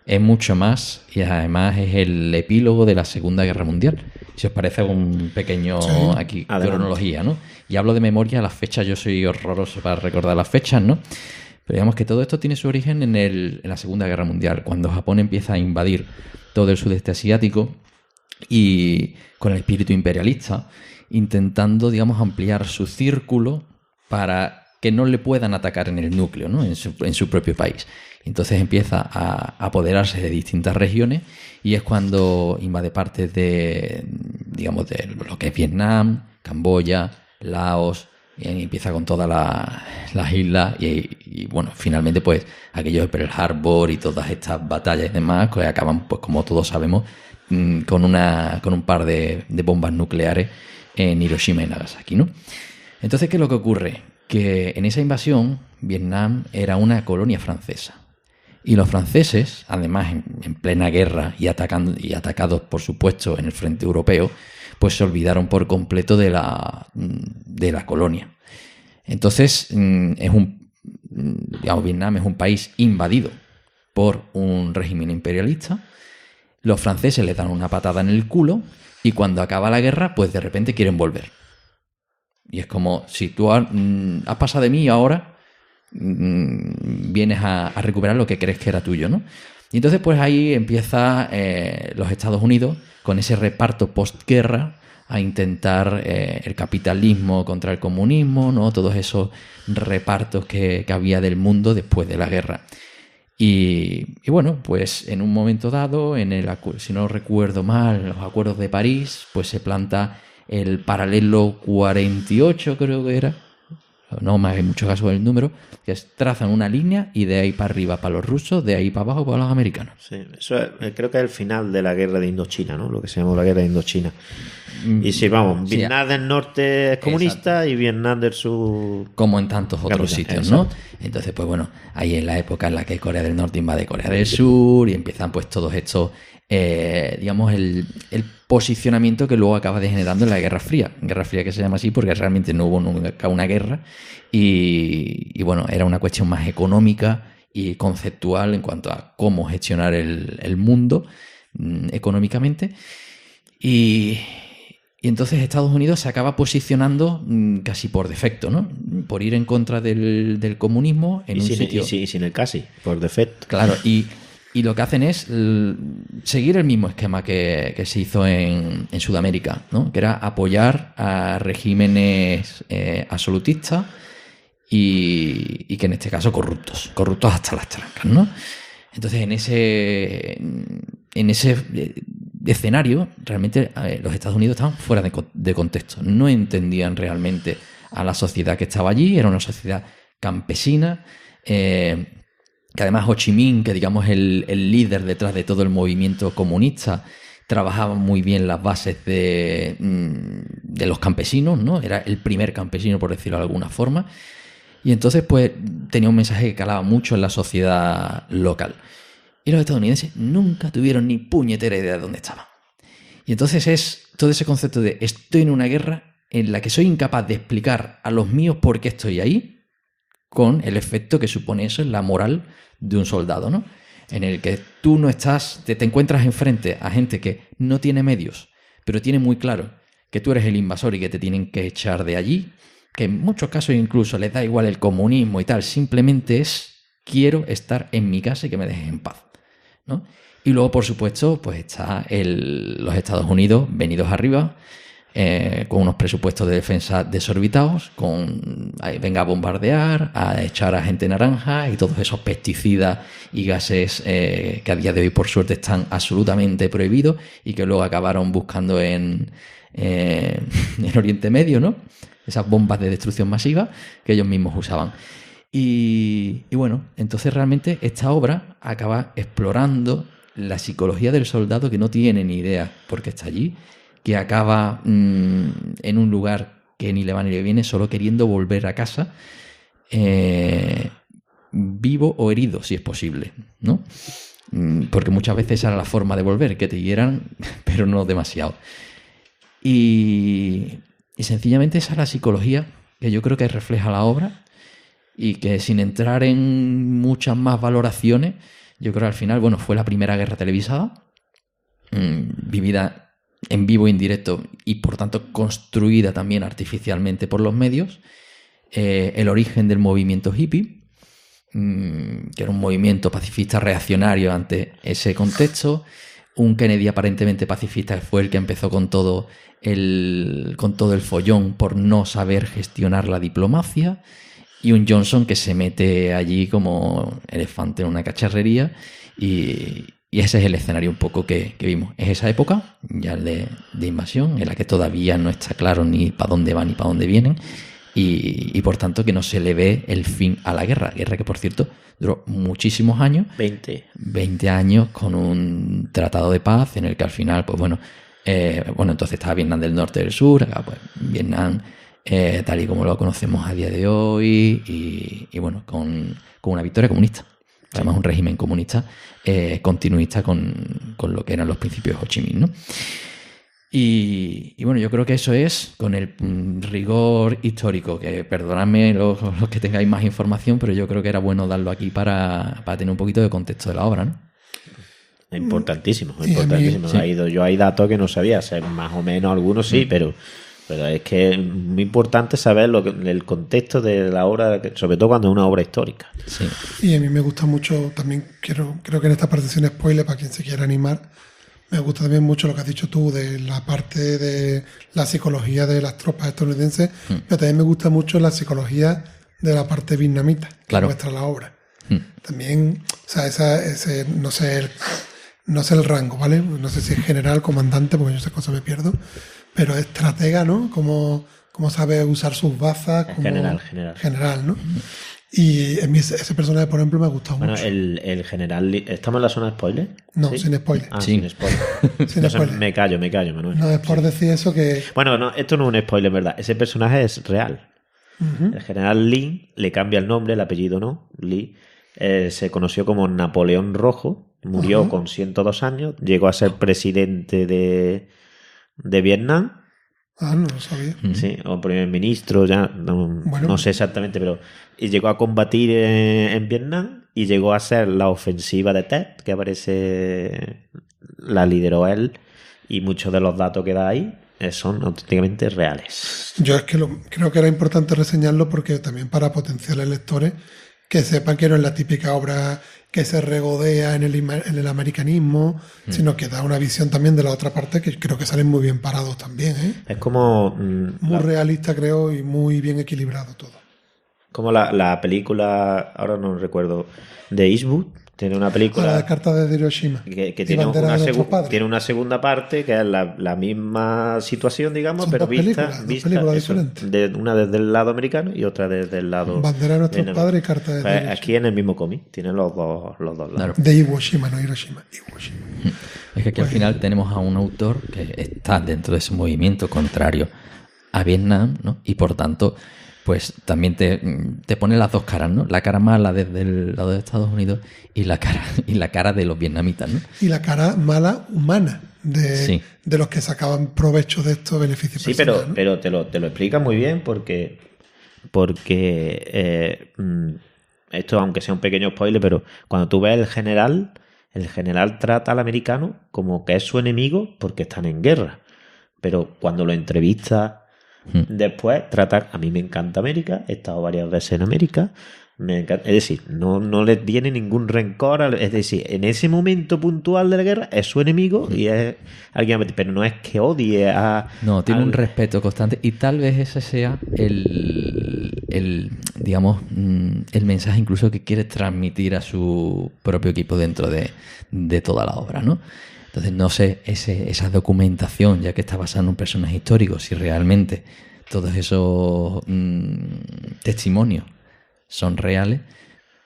Es mucho más, y además es el epílogo de la Segunda Guerra Mundial. Si os parece, un pequeño aquí cronología, ¿no? Y hablo de memoria, las fechas, yo soy horroroso para recordar las fechas, ¿no? Pero digamos que todo esto tiene su origen en la Segunda Guerra Mundial, cuando Japón empieza a invadir todo el sudeste asiático y con el espíritu imperialista, intentando, digamos, ampliar su círculo para que no le puedan atacar en el núcleo, ¿no? En su propio país. Entonces empieza a apoderarse de distintas regiones y es cuando invade partes de, digamos, de lo que es Vietnam, Camboya, Laos, y empieza con todas las islas y bueno, finalmente pues aquello de Pearl Harbor y todas estas batallas y demás que acaban, pues como todos sabemos, con un par de bombas nucleares en Hiroshima y Nagasaki, ¿no? Entonces, ¿qué es lo que ocurre? Que en esa invasión Vietnam era una colonia francesa. Y los franceses, además en plena guerra y atacados, por supuesto, en el frente europeo, pues se olvidaron por completo de la colonia. Entonces, Vietnam es un país invadido por un régimen imperialista. Los franceses les dan una patada en el culo y cuando acaba la guerra, pues de repente quieren volver. Y es como, si tú has pasado de mí ahora, vienes a recuperar lo que crees que era tuyo, ¿no? Y entonces pues ahí empieza los Estados Unidos con ese reparto postguerra a intentar el capitalismo contra el comunismo, ¿no? Todos esos repartos que había del mundo después de la guerra. Y bueno, pues en un momento dado, si no recuerdo mal, los acuerdos de París, pues se planta el paralelo 48, creo que era. No me hagáis mucho caso del número, que trazan una línea y de ahí para arriba para los rusos, de ahí para abajo para los americanos. Sí, eso creo que es el final de la guerra de Indochina, ¿no? Lo que se llamó la guerra de Indochina. Y sí, vamos, Vietnam del norte es comunista. Exacto. Y Vietnam del sur... como en tantos otros sitios, ¿no? Entonces, pues bueno, ahí es la época en la que Corea del Norte invade Corea del Sur y empiezan pues todos estos, digamos, el posicionamiento que luego acaba degenerando en la Guerra Fría. Guerra Fría que se llama así porque realmente no hubo nunca una guerra y bueno, era una cuestión más económica y conceptual en cuanto a cómo gestionar el mundo económicamente. Y entonces Estados Unidos se acaba posicionando casi por defecto, ¿no? Por ir en contra del comunismo en un sitio... Y sin el casi, por defecto. Claro, y lo que hacen es seguir el mismo esquema que se hizo en Sudamérica, ¿no? Que era apoyar a regímenes absolutistas y que en este caso corruptos hasta las trancas, ¿no? Entonces en ese escenario realmente los Estados Unidos estaban fuera de contexto, no entendían realmente a la sociedad que estaba allí, era una sociedad campesina, que además Ho Chi Minh, que digamos el líder detrás de todo el movimiento comunista, trabajaba muy bien las bases de los campesinos, ¿no? Era el primer campesino, por decirlo de alguna forma. Y entonces, pues, tenía un mensaje que calaba mucho en la sociedad local. Y los estadounidenses nunca tuvieron ni puñetera idea de dónde estaban. Y entonces es todo ese concepto de estoy en una guerra en la que soy incapaz de explicar a los míos por qué estoy ahí, con el efecto que supone eso en la moral de un soldado, ¿no? En el que tú no estás, te encuentras enfrente a gente que no tiene medios, pero tiene muy claro que tú eres el invasor y que te tienen que echar de allí, que en muchos casos incluso les da igual el comunismo y tal, simplemente es quiero estar en mi casa y que me dejes en paz, ¿no? Y luego, por supuesto, pues está los Estados Unidos venidos arriba, con unos presupuestos de defensa desorbitados, venga a bombardear, a echar a gente naranja y todos esos pesticidas y gases que a día de hoy, por suerte, están absolutamente prohibidos y que luego acabaron buscando en Oriente Medio, ¿no? Esas bombas de destrucción masiva que ellos mismos usaban. Y bueno, entonces realmente esta obra acaba explorando la psicología del soldado que no tiene ni idea por qué está allí, que acaba en un lugar que ni le va ni le viene, solo queriendo volver a casa, vivo o herido, si es posible, ¿no? Porque muchas veces era la forma de volver, que te hieran, pero no demasiado. Y sencillamente esa es la psicología que yo creo que refleja la obra y que, sin entrar en muchas más valoraciones, yo creo que al final, bueno, fue la primera guerra televisada, vivida en vivo e indirecto y por tanto construida también artificialmente por los medios, el origen del movimiento hippie, que era un movimiento pacifista reaccionario ante ese contexto, un Kennedy aparentemente pacifista que fue el que empezó con todo el follón por no saber gestionar la diplomacia, y un Johnson que se mete allí como elefante en una cacharrería y ese es el escenario un poco que vimos. Es esa época ya de invasión en la que todavía no está claro ni para dónde van ni para dónde vienen, y por tanto que no se le ve el fin a la guerra que por cierto duró muchísimos años, 20 años, con un tratado de paz en el que al final, pues bueno, entonces estaba Vietnam del Norte y del Sur, acá pues Vietnam tal y como lo conocemos a día de hoy, y bueno, con una victoria comunista. Además, un régimen comunista continuista con lo que eran los principios de Ho Chi Minh, ¿no? Y bueno, yo creo que eso es con el rigor histórico, que perdonadme los que tengáis más información, pero yo creo que era bueno darlo aquí para tener un poquito de contexto de la obra, ¿no? Importantísimo, importantísimo. Sí. Yo hay datos que no sabía, más o menos algunos sí, pero es que es muy importante saber el contexto de la obra, sobre todo cuando es una obra histórica. Sí. Y a mí me gusta mucho, también creo que en esta parte sin spoiler, para quien se quiera animar, me gusta también mucho lo que has dicho tú de la parte de la psicología de las tropas estadounidenses, pero también me gusta mucho la psicología de la parte vietnamita que muestra la obra. También, o sea, ese no sé el rango, ¿vale? No sé si es general, comandante, porque yo esas cosas me pierdo, pero es estratega, ¿no? Cómo sabe usar sus bazas. General, ¿no? Y a mí ese personaje, por ejemplo, me ha gustado mucho. Bueno, el general... ¿Estamos en la zona de spoiler? No, ¿sí? Sin spoiler. Sin spoiler. Sin spoiler. Me callo, Manuel. No, es por decir eso que... Bueno, no, esto no es un spoiler, ¿verdad? Ese personaje es real. El general Lee le cambia el nombre, el apellido no. Lee se conoció como Napoleón Rojo, murió con 102 años, llegó a ser presidente de Vietnam. No lo sabía. Sí, o primer ministro, ya no sé exactamente, pero y llegó a combatir en Vietnam y llegó a ser la ofensiva de Tet, que la lideró él, y muchos de los datos que da ahí son auténticamente reales. Yo es que creo que era importante reseñarlo porque también para potenciar lectores que sepan que no es la típica obra que se regodea en el americanismo, sino que da una visión también de la otra parte que creo que salen muy bien parados también, ¿eh? Es como... muy realista, creo, y muy bien equilibrado todo. Como la película, ahora no recuerdo, de Eastwood, tiene una película... La carta de Hiroshima. Que tiene una segunda parte que es la misma situación, digamos, son pero dos películas diferentes. Una desde el lado americano y otra desde el lado... Bandera de nuestros padres y carta de Hiroshima. Aquí en el mismo cómic, tiene los dos lados. Claro. De Iwo Jima, no Hiroshima. Iwo Jima. Es que aquí al final tenemos a un autor que está dentro de ese movimiento contrario a Vietnam, ¿no? Y por tanto... pues también te pone las dos caras, ¿no? La cara mala desde el lado de Estados Unidos y la cara de los vietnamitas, ¿no? Y la cara mala humana de los que sacaban provecho de estos beneficios personales. Sí, pero te lo explica muy bien porque esto, aunque sea un pequeño spoiler, pero cuando tú ves el general trata al americano como que es su enemigo porque están en guerra. Pero cuando lo entrevista... después a mí me encanta América, he estado varias veces en América, es decir, no le tiene ningún rencor, es decir, en ese momento puntual de la guerra es su enemigo y es alguien, pero no es que odie a... No, tiene un respeto constante y tal vez ese sea digamos, el mensaje incluso que quiere transmitir a su propio equipo dentro de toda la obra, ¿no? Entonces, no sé, esa documentación, ya que está basada en un personaje histórico, si realmente todos esos testimonios son reales,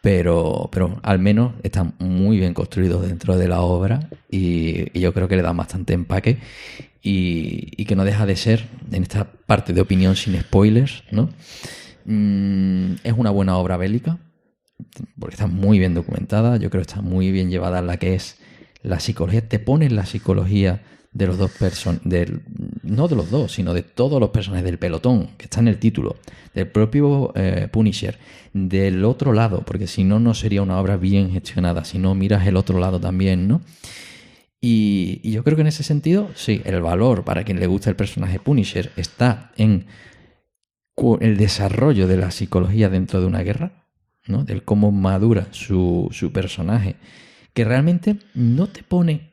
pero al menos están muy bien construidos dentro de la obra y yo creo que le dan bastante empaque y que no deja de ser, en esta parte de opinión sin spoilers, ¿no? Es una buena obra bélica, porque está muy bien documentada, yo creo que está muy bien llevada a la que es la psicología, te pones la psicología de los dos no de los dos, sino de todos los personajes del pelotón, que está en el título, del propio Punisher, del otro lado, porque si no, no sería una obra bien gestionada, si no miras el otro lado también, ¿no? Y yo creo que en ese sentido, sí, el valor para quien le gusta el personaje Punisher está en el desarrollo de la psicología dentro de una guerra, ¿no? Del cómo madura su personaje, que realmente no te pone,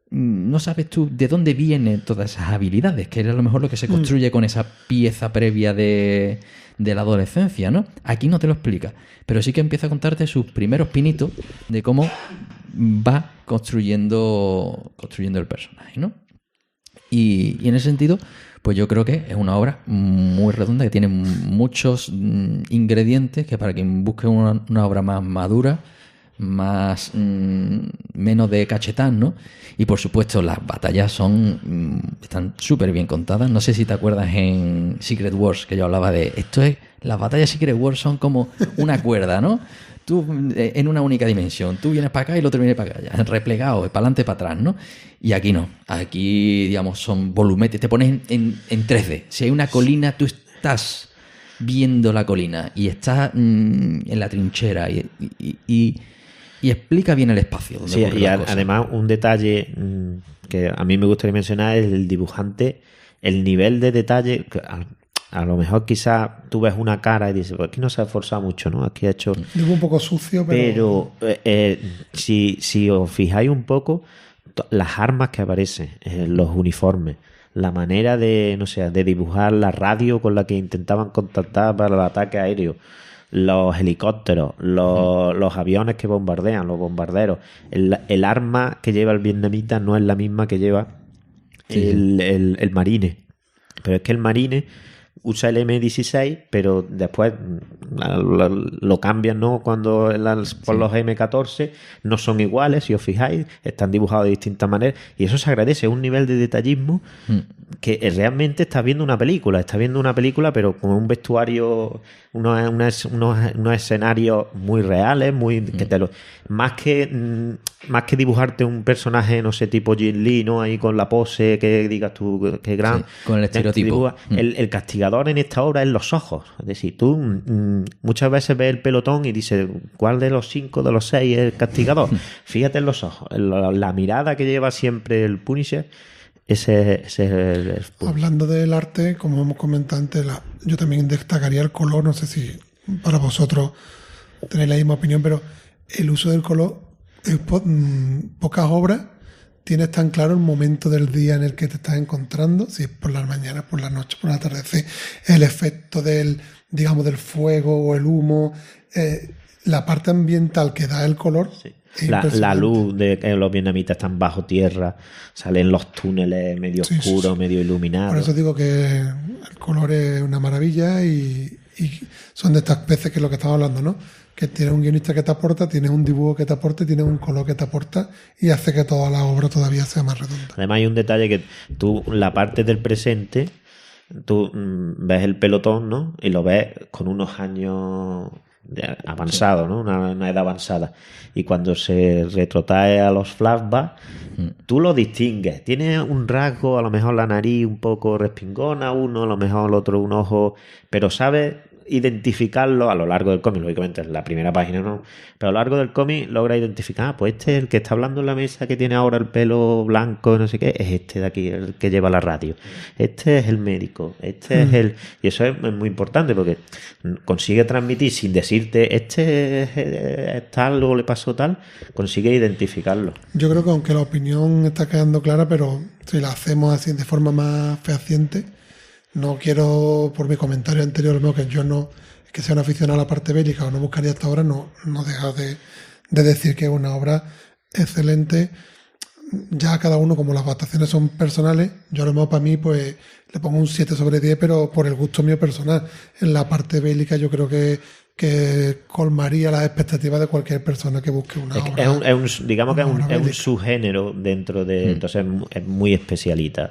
no sabes tú de dónde vienen todas esas habilidades, que es a lo mejor lo que se construye con esa pieza previa de la adolescencia, ¿no? Aquí no te lo explica, pero sí que empieza a contarte sus primeros pinitos de cómo va construyendo el personaje, ¿no? Y en ese sentido, pues yo creo que es una obra muy redonda, que tiene muchos ingredientes que para quien busque una obra más madura, más menos de cachetán, ¿no? Y por supuesto las batallas están súper bien contadas. No sé si te acuerdas en Secret Wars, que yo hablaba de las batallas Secret Wars son como una cuerda, ¿no? Tú en una única dimensión, tú vienes para acá y el otro viene para acá, ya, replegado, para adelante, para atrás, ¿no? Y aquí no, aquí digamos son volumetes, te pones en 3D. Si hay una colina, tú estás viendo la colina y estás en la trinchera y explica bien el espacio. Donde sí, y además un detalle que a mí me gustaría mencionar es el dibujante, el nivel de detalle. A lo mejor quizás tú ves una cara y dices, pues aquí no se ha esforzado mucho, ¿no? Aquí ha hecho... Digo un poco sucio, pero... si os fijáis un poco, las armas que aparecen, los uniformes, la manera de, no sé, de dibujar la radio con la que intentaban contactar para el ataque aéreo, los helicópteros, los aviones que bombardean, los bombarderos, el arma que lleva el vietnamita no es la misma que lleva el marine. Pero es que el marine usa el M16, pero después lo cambian, ¿no? Cuando por los M14 no son iguales, si os fijáis, están dibujados de distintas maneras, y eso se agradece, es un nivel de detallismo que realmente estás viendo una película, pero con un vestuario, unos escenarios muy reales, más que dibujarte un personaje, no sé, tipo Jin Lee, ¿no? Ahí con la pose que digas tú, que gran... Sí, con el estereotipo. El castigador en esta obra es los ojos. Es decir, tú muchas veces ves el pelotón y dices, ¿cuál de los 5, de los 6 es el castigador? Fíjate en los ojos. La mirada que lleva siempre el Punisher, ese es el Hablando del arte, como hemos comentado antes, yo también destacaría el color. No sé si para vosotros tenéis la misma opinión, pero el uso del color, pocas obras tienes tan claro el momento del día en el que te estás encontrando, si es por las mañanas, por la noche, por el atardecer, el efecto del fuego o el humo, la parte ambiental que da el color. Sí. La luz de que los vietnamitas están bajo tierra, salen los túneles medio oscuros, medio iluminados. Por eso digo que el color es una maravilla y son de estas veces que es lo que estamos hablando, ¿no? Que tienes un guionista que te aporta, tienes un dibujo que te aporta, tienes un color que te aporta y hace que toda la obra todavía sea más redonda. Además hay un detalle que tú, la parte del presente, tú ves el pelotón, ¿no? Y lo ves con unos años avanzados, ¿no? Una edad avanzada. Y cuando se retrotrae a los flashbacks, tú lo distingues. Tiene un rasgo, a lo mejor la nariz un poco respingona, uno, a lo mejor el otro un ojo, pero sabes identificarlo a lo largo del cómic, lógicamente en la primera página no, pero a lo largo del cómic logra identificar, pues este es el que está hablando en la mesa, que tiene ahora el pelo blanco, no sé qué, es este de aquí, el que lleva la radio, este es el médico, este es el... Y eso es muy importante porque consigue transmitir sin decirte este es tal o le pasó tal, consigue identificarlo. Yo creo que aunque la opinión está quedando clara, pero si la hacemos así de forma más fehaciente, no quiero, por mi comentario anterior, que yo no es que sea un aficionado a la parte bélica o no buscaría hasta ahora, no deja de decir que es una obra excelente. Ya cada uno, como las votaciones son personales, yo a lo mejor para mí pues le pongo un 7 sobre 10, pero por el gusto mío personal. En la parte bélica yo creo que colmaría las expectativas de cualquier persona que busque una obra. Digamos que es un subgénero dentro de... Entonces es muy especialita.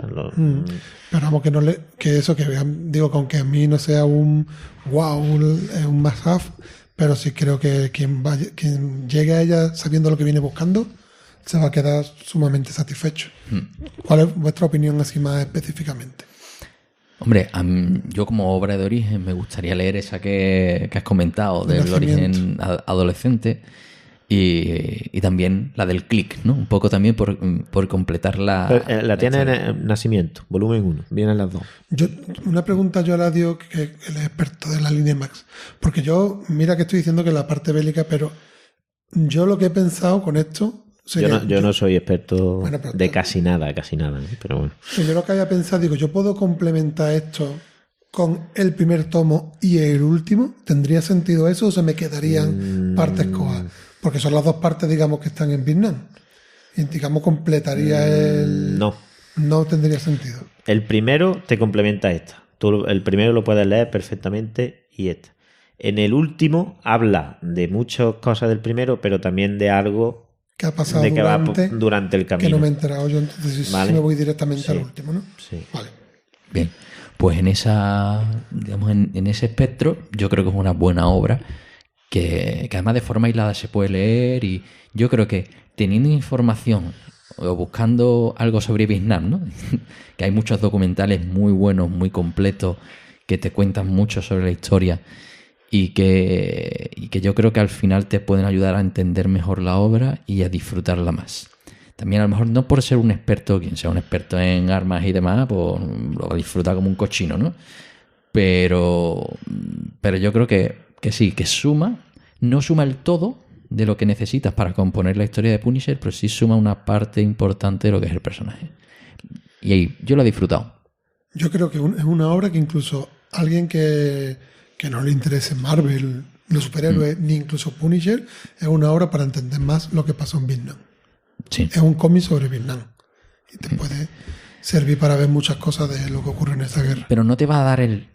Pero vamos, digo que aunque a mí no sea un wow, un must-have, pero sí creo que quien llegue a ella sabiendo lo que viene buscando se va a quedar sumamente satisfecho. ¿Cuál es vuestra opinión así más específicamente? Hombre, yo como obra de origen me gustaría leer esa que has comentado, del origen adolescente, y también la del click, ¿no? Un poco también por completar la tiene en Nacimiento, volumen 1, vienen las dos. Una pregunta yo a Ladio, que él es experto de la línea Max, porque yo, mira que estoy diciendo que la parte bélica, pero yo lo que he pensado con esto... Yo no soy experto de casi nada, pero bueno. Yo lo que había pensado, digo, yo puedo complementar esto con el primer tomo y el último. ¿Tendría sentido eso o se me quedarían partes cojas? Porque son las dos partes, digamos, que están en Vietnam. Y, digamos, completaría el... No. No tendría sentido. El primero te complementa esta. Tú el primero lo puedes leer perfectamente y esta. En el último habla de muchas cosas del primero, pero también de algo Que ha pasado de que va durante el camino. Que no me he enterado yo, entonces Vale. me voy directamente Sí. al último, ¿no? Sí. Vale. Bien, pues en esa, digamos, en ese espectro, yo creo que es una buena obra que además de forma aislada se puede leer, y yo creo que teniendo información o buscando algo sobre Vietnam, ¿no? Que hay muchos documentales muy buenos, muy completos, que te cuentan mucho sobre la historia y que yo creo que al final te pueden ayudar a entender mejor la obra y a disfrutarla más. También a lo mejor no por ser un experto, quien sea un experto en armas y demás, pues lo disfruta como un cochino, ¿no? Pero yo creo que sí, que suma, no suma el todo de lo que necesitas para componer la historia de Punisher, pero sí suma una parte importante de lo que es el personaje. Y ahí yo lo he disfrutado. Yo creo que es una obra que incluso alguien que no le interese Marvel, los superhéroes, ni incluso Punisher, es una obra para entender más lo que pasó en Vietnam. Sí. Es un cómic sobre Vietnam. Y te puede servir para ver muchas cosas de lo que ocurre en esta guerra. Pero no te va a dar el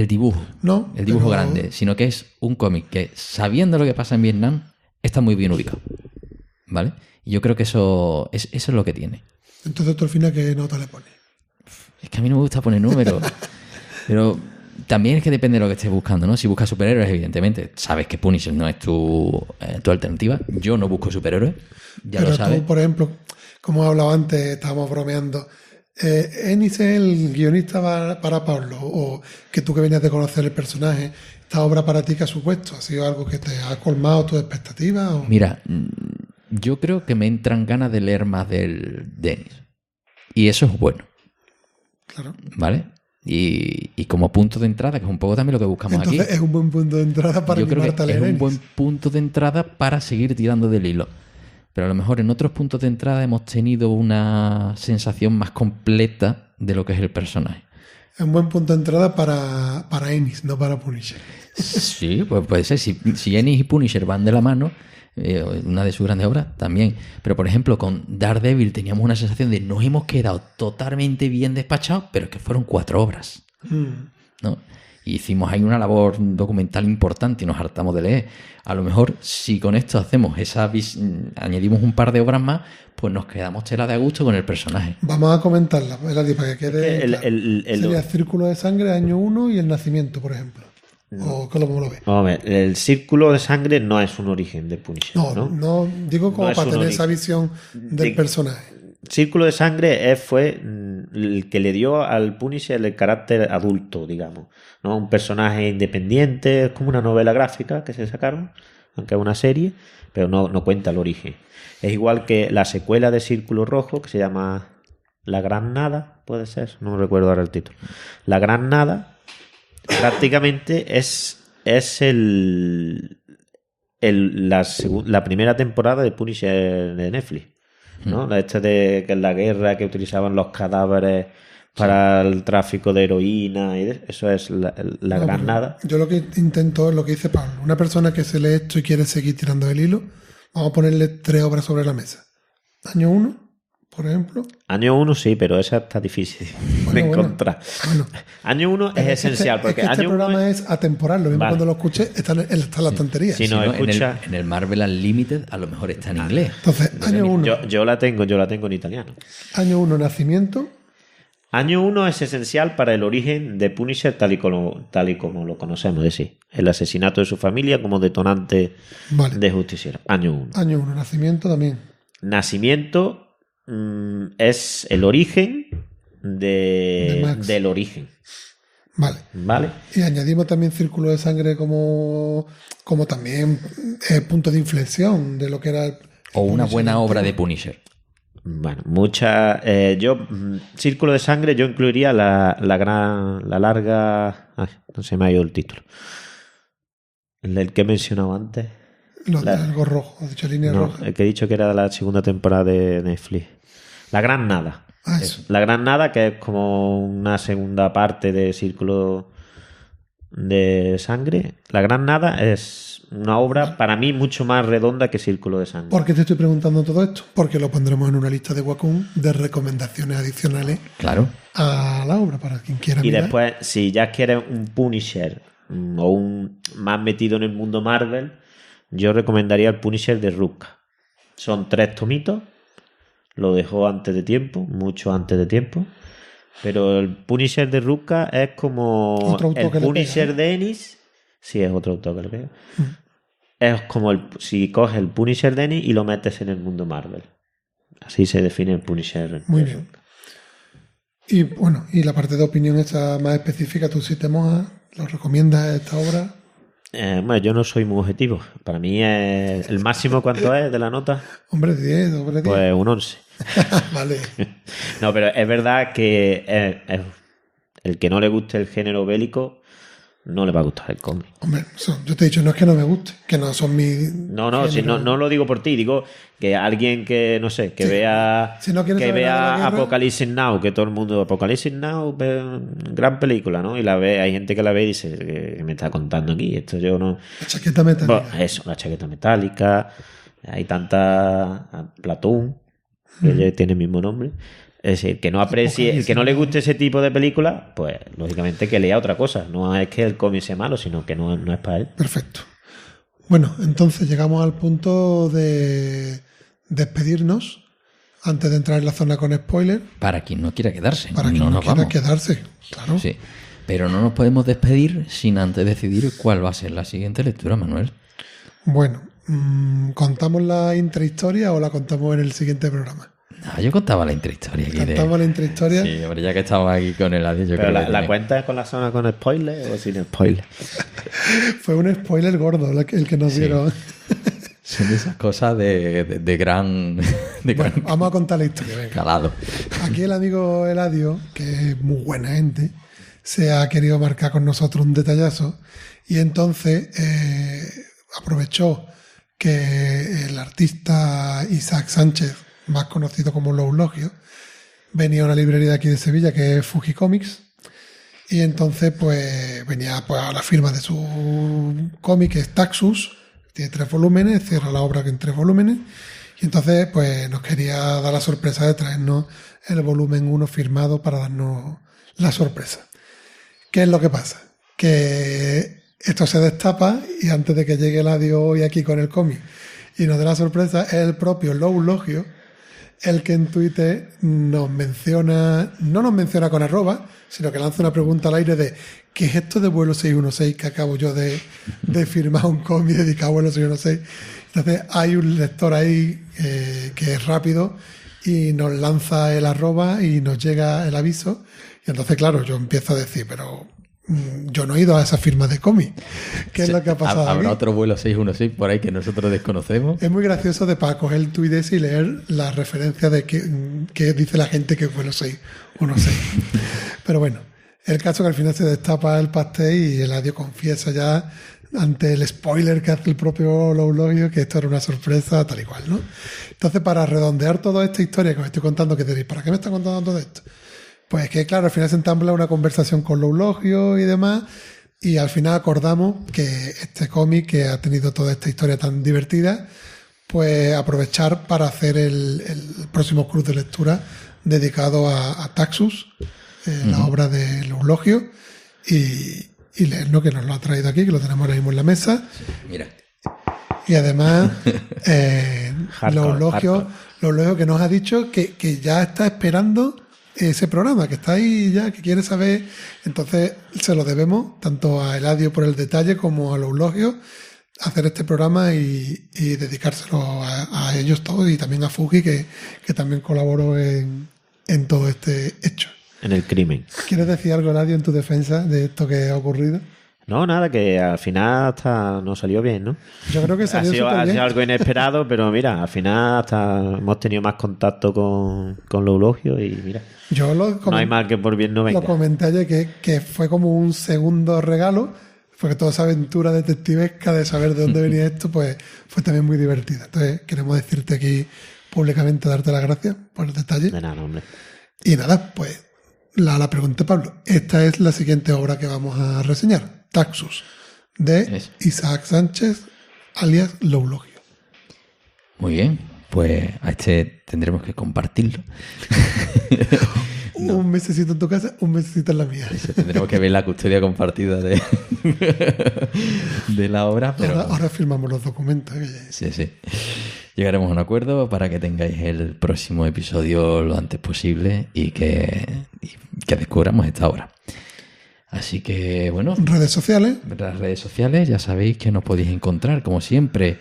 dibujo, No, el dibujo pero- grande, sino que es un cómic que, sabiendo lo que pasa en Vietnam, está muy bien ubicado. ¿Vale? Y yo creo que eso es lo que tiene. Entonces tú al final, ¿qué nota le pones? Es que a mí no me gusta poner números. Pero también es que depende de lo que estés buscando, ¿no? Si buscas superhéroes, evidentemente, sabes que Punisher no es tu alternativa. Yo no busco superhéroes, ya Pero lo sabes. tú, por ejemplo, como he hablado antes, estábamos bromeando. Ennis es el guionista para Pablo, o que tú que venías de conocer el personaje, esta obra para ti, ¿qué ha supuesto? ¿Ha sido algo que te ha colmado tus expectativas? O... Mira, yo creo que me entran ganas de leer más del Dennis. Y eso es bueno, Claro. ¿vale? Y como punto de entrada, que es un poco también lo que buscamos Entonces aquí. es un buen punto de entrada para Yo creo animarte a que leer es un Ennis. buen punto de entrada para seguir tirando del hilo. Pero a lo mejor en otros puntos de entrada hemos tenido una sensación más completa de lo que es el personaje. Es un buen punto de entrada para Ennis, no para Punisher. Sí, pues puede ser. Si Ennis y Punisher van de la mano, una de sus grandes obras también. Pero por ejemplo, con Daredevil teníamos una sensación de nos hemos quedado totalmente bien despachados, pero es que fueron 4 obras, ¿no? Y hicimos ahí una labor documental importante y nos hartamos de leer. A lo mejor, si con esto hacemos añadimos un par de obras más, pues nos quedamos tela de a gusto con el personaje. Vamos a comentarla, Eladi, para que quede El- claro. el- el- Sería Círculo de Sangre, año 1 y El Nacimiento, por ejemplo. ¿O cómo lo ves? Vamos a ver, el círculo de sangre no es un origen de Punisher, No, ¿no? no, digo como No es para un tener origen. esa visión del De- personaje. Círculo de sangre fue el que le dio al Punisher el carácter adulto, digamos, ¿no? Un personaje independiente, es como una novela gráfica que se sacaron, aunque es una serie, pero no cuenta el origen. Es igual que la secuela de Círculo Rojo, que se llama La Gran Nada, puede ser, no recuerdo ahora el título. La Gran Nada prácticamente es la primera temporada de Punisher de Netflix, ¿no? La esta de que en la guerra que utilizaban los cadáveres para el tráfico de heroína y eso es la No, Gran pero Nada. Yo lo que intento es lo que dice Pablo. Una persona que se lee esto y quiere seguir tirando el hilo, vamos a ponerle 3 obras sobre la mesa. Año 1, por ejemplo. Año 1 sí, pero esa está difícil de Bueno, encontrar. Bueno, Año 1 es pero esencial porque este año 1 programa es atemporal. Lo mismo Vale. cuando lo escuché, está en la estantería. Sí, no, Si no, escucha. en el Marvel Unlimited a lo mejor está en inglés. Entonces, año 1, Yo la tengo en italiano. año 1, Nacimiento. Año 1 es esencial para el origen de Punisher tal y como lo conocemos, es decir, el asesinato de su familia como detonante Vale. de justiciero. Año 1. Año 1, Nacimiento también. Nacimiento es el origen De Max. del origen, Vale. ¿vale? Y añadimos también Círculo de Sangre como también punto de inflexión de lo que era el O una Punisher buena antiguo. obra de Punisher. Bueno, Círculo de Sangre yo incluiría la larga... Ay, no se me ha ido el título. El que he mencionado antes. Lo de algo rojo, ha dicho línea No, roja. el que he dicho que era la segunda temporada de Netflix. La Gran Nada. Ah, eso. La Gran Nada, que es como una segunda parte de Círculo de Sangre, La Gran Nada es una obra para mí mucho más redonda que Círculo de Sangre. ¿Por qué te estoy preguntando todo esto? Porque lo pondremos en una lista de Wacom de recomendaciones adicionales Claro. a la obra para quien quiera Y mirar. después, si ya quieres un Punisher o un más metido en el mundo Marvel, yo recomendaría el Punisher de Rucka. Son 3 tomitos, lo dejó antes de tiempo, mucho antes de tiempo, pero el Punisher de Rucka es como Otro autor el que le Punisher pega, de Ennis. Sí, es otro autor que le pega. Es como si coges el Punisher de Ennis y lo metes en el mundo Marvel. Así se define el Punisher. Muy de bien. Rucka. Y bueno, y la parte de opinión esta más específica, tú sí te mojas, ¿lo recomiendas esta obra? Bueno, yo no soy muy objetivo. Para mí es el máximo, ¿cuánto es de la nota? Hombre, 10, hombre, 10. Pues un 11. Vale. No, pero es verdad que el que no le guste el género bélico no le va a gustar el cómic. Hombre, yo te he dicho, no es que no me guste, que no son mis... No, si no lo digo por ti, digo que alguien que, no sé, que Sí. vea Si no quieres saber nada de la vea guerra- Apocalypse Now, que todo el mundo, Apocalypse Now, gran película, ¿no? Y la ve, hay gente que la ve y dice, ¿qué me está contando aquí? Esto yo no... La chaqueta metálica. Bueno, eso, la chaqueta metálica, hay tanta... Platoon, que ya tiene el mismo nombre. Es decir, que no aprecie, el que no le guste ese tipo de película, pues lógicamente que lea otra cosa. No es que el cómic sea malo, sino que no es para él. Perfecto. Bueno, entonces llegamos al punto de despedirnos antes de entrar en la zona con spoiler. Para quien no quiera quedarse. Para quien no no nos quiera vamos. quedarse. Claro. Sí. Pero no nos podemos despedir sin antes decidir cuál va a ser la siguiente lectura, Manuel. Bueno, ¿contamos la intrahistoria o la contamos en el siguiente programa? Ah, yo contaba la intrahistoria aquí. ¿Contamos la intrahistoria? Sí, hombre, ya que estamos aquí con el adiós, yo Pero creo que la tiene- cuenta es con la zona con spoiler o sin spoiler. Fue un spoiler gordo el que nos Sí. dieron. Son de esas cosas de gran, de gran Bueno, vamos a contar la historia. Venga. calado. Aquí el amigo Eladio, que es muy buena gente, se ha querido marcar con nosotros un detallazo y entonces aprovechó que el artista Isaac Sánchez, más conocido como Loulogio, venía a una librería de aquí de Sevilla que es Fuji Comics y entonces pues venía pues, a la firma de su cómic, que es Taxus, tiene 3 volúmenes, cierra la obra en 3 volúmenes y entonces pues nos quería dar la sorpresa de traernos el volumen 1 firmado para darnos la sorpresa. ¿Qué es lo que pasa? Que esto se destapa y antes de que llegue Eladio hoy aquí con el cómic y nos dé la sorpresa, es el propio Loulogio el que en Twitter nos menciona, no nos menciona con arroba, sino que lanza una pregunta al aire de ¿qué es esto de vuelo 616 que acabo yo de firmar un cómic dedicado a vuelo 616? Entonces hay un lector ahí que es rápido y nos lanza el arroba y nos llega el aviso y entonces claro, yo empiezo a decir, pero yo no he ido a esa firma de cómic. ¿Qué es lo que ha pasado ¿Habrá aquí? otro vuelo 616 por ahí que nosotros desconocemos? Es muy gracioso de para coger el tuit ese y leer la referencia de que dice la gente que fue los 616. Pero bueno, el caso que al final se destapa el pastel y Eladio confiesa ya ante el spoiler que hace el propio Loulogio que esto era una sorpresa tal y cual, ¿no? Entonces, para redondear toda esta historia que os estoy contando, que diréis, ¿para qué me está contando todo esto? Pues que claro, al final se entabla una conversación con Loulogio y demás y al final acordamos que este cómic que ha tenido toda esta historia tan divertida, pues aprovechar para hacer el próximo club de lectura dedicado a Taxus, la obra de Loulogio y leerlo, que nos lo ha traído aquí, que lo tenemos ahora mismo en la mesa. Mira. Y además, Hardcore. Loulogio que nos ha dicho que ya está esperando ese programa, que está ahí ya, que quiere saber. Entonces, se lo debemos tanto a Eladio por el detalle como a Loulogio hacer este programa y dedicárselo a ellos todos y también a Fuji, que también colaboró en todo este hecho. En el crimen. ¿Quieres decir algo, Eladio, en tu defensa de esto que ha ocurrido? No, nada, que al final hasta nos salió bien, ¿no? Yo creo que salió Ha súper bien. sido algo inesperado, pero mira, al final hasta hemos tenido más contacto con Loulogio y mira, Yo no hay mal que por bien no venga. Lo comenté ayer que fue como un segundo regalo, porque toda esa aventura detectivesca de saber de dónde venía esto, pues fue también muy divertida. Entonces queremos decirte aquí públicamente, darte las gracias por el detalle. De nada, hombre. Y nada, pues la pregunta, Pablo. Esta es la siguiente obra que vamos a reseñar. Taxus, de Eso. Isaac Sánchez, alias Loulogio. Muy bien, pues a este tendremos que compartirlo. Un mesecito en tu casa, un mesecito en la mía. Eso, tendremos que ver la custodia compartida de, de la obra. Pero Ahora firmamos los documentos. sí. Llegaremos a un acuerdo para que tengáis el próximo episodio lo antes posible y que descubramos esta obra. Así que, bueno, Redes sociales. las redes sociales ya sabéis que nos podéis encontrar, como siempre,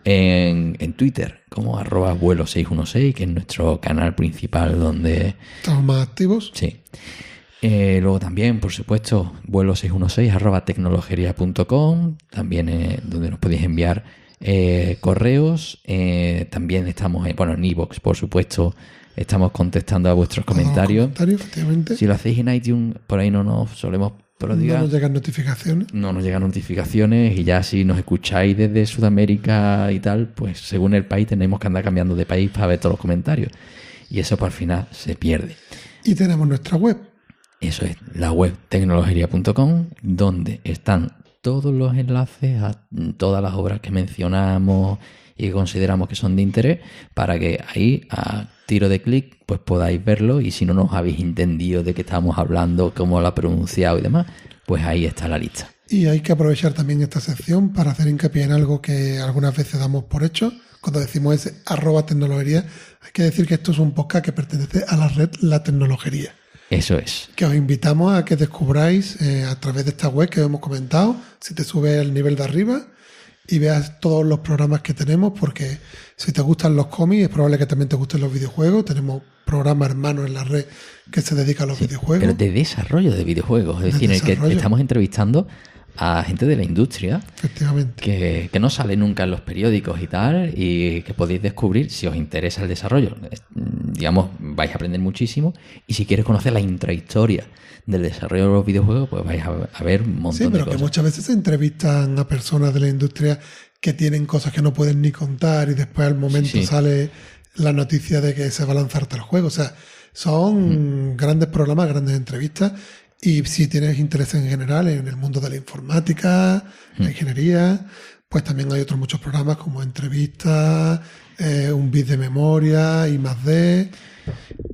en Twitter, como @vuelo616, que es nuestro canal principal donde... Estamos más activos. Sí. Luego también, por supuesto, vuelo616 @tecnologería.com, también donde nos podéis enviar correos. También estamos en iVoox, por supuesto, estamos contestando a vuestros comentarios. Efectivamente. Si lo hacéis en iTunes, por ahí no nos solemos prodigar. No nos llegan notificaciones. No nos llegan notificaciones, y ya si nos escucháis desde Sudamérica y tal, pues según el país tenemos que andar cambiando de país para ver todos los comentarios. Y eso por final se pierde. Y tenemos nuestra web. Eso es la web tecnologería.com, donde están todos los enlaces a todas las obras que mencionamos y que consideramos que son de interés, para que ahí a tiro de clic pues podáis verlo, y si no nos habéis entendido de qué estamos hablando, cómo lo ha pronunciado y demás, pues ahí está la lista. Y hay que aprovechar también esta sección para hacer hincapié en algo que algunas veces damos por hecho. Cuando decimos ese @tecnologería, hay que decir que esto es un podcast que pertenece a la red La Tecnologería. Eso es. Que os invitamos a que descubráis a través de esta web que hemos comentado, si te subes el nivel de arriba y veas todos los programas que tenemos, porque si te gustan los cómics es probable que también te gusten los videojuegos. Tenemos programas hermanos en la red que se dedican a los videojuegos. Pero de desarrollo de videojuegos, es decir, en el que desarrollo. estamos entrevistando a gente de la industria Efectivamente. que no sale nunca en los periódicos y tal, y que podéis descubrir si os interesa el desarrollo. Digamos, vais a aprender muchísimo, y si quieres conocer la intrahistoria del desarrollo de los videojuegos, pues vais a ver un montón Sí, de pero que cosas. muchas veces se entrevistan a personas de la industria que tienen cosas que no pueden ni contar, y después al momento Sí. sale la noticia de que se va a lanzar tal juego. O sea, son grandes programas, grandes entrevistas. Y si tienes interés en general en el mundo de la informática, la ingeniería, pues también hay otros muchos programas como entrevistas, un bit de memoria, I+D.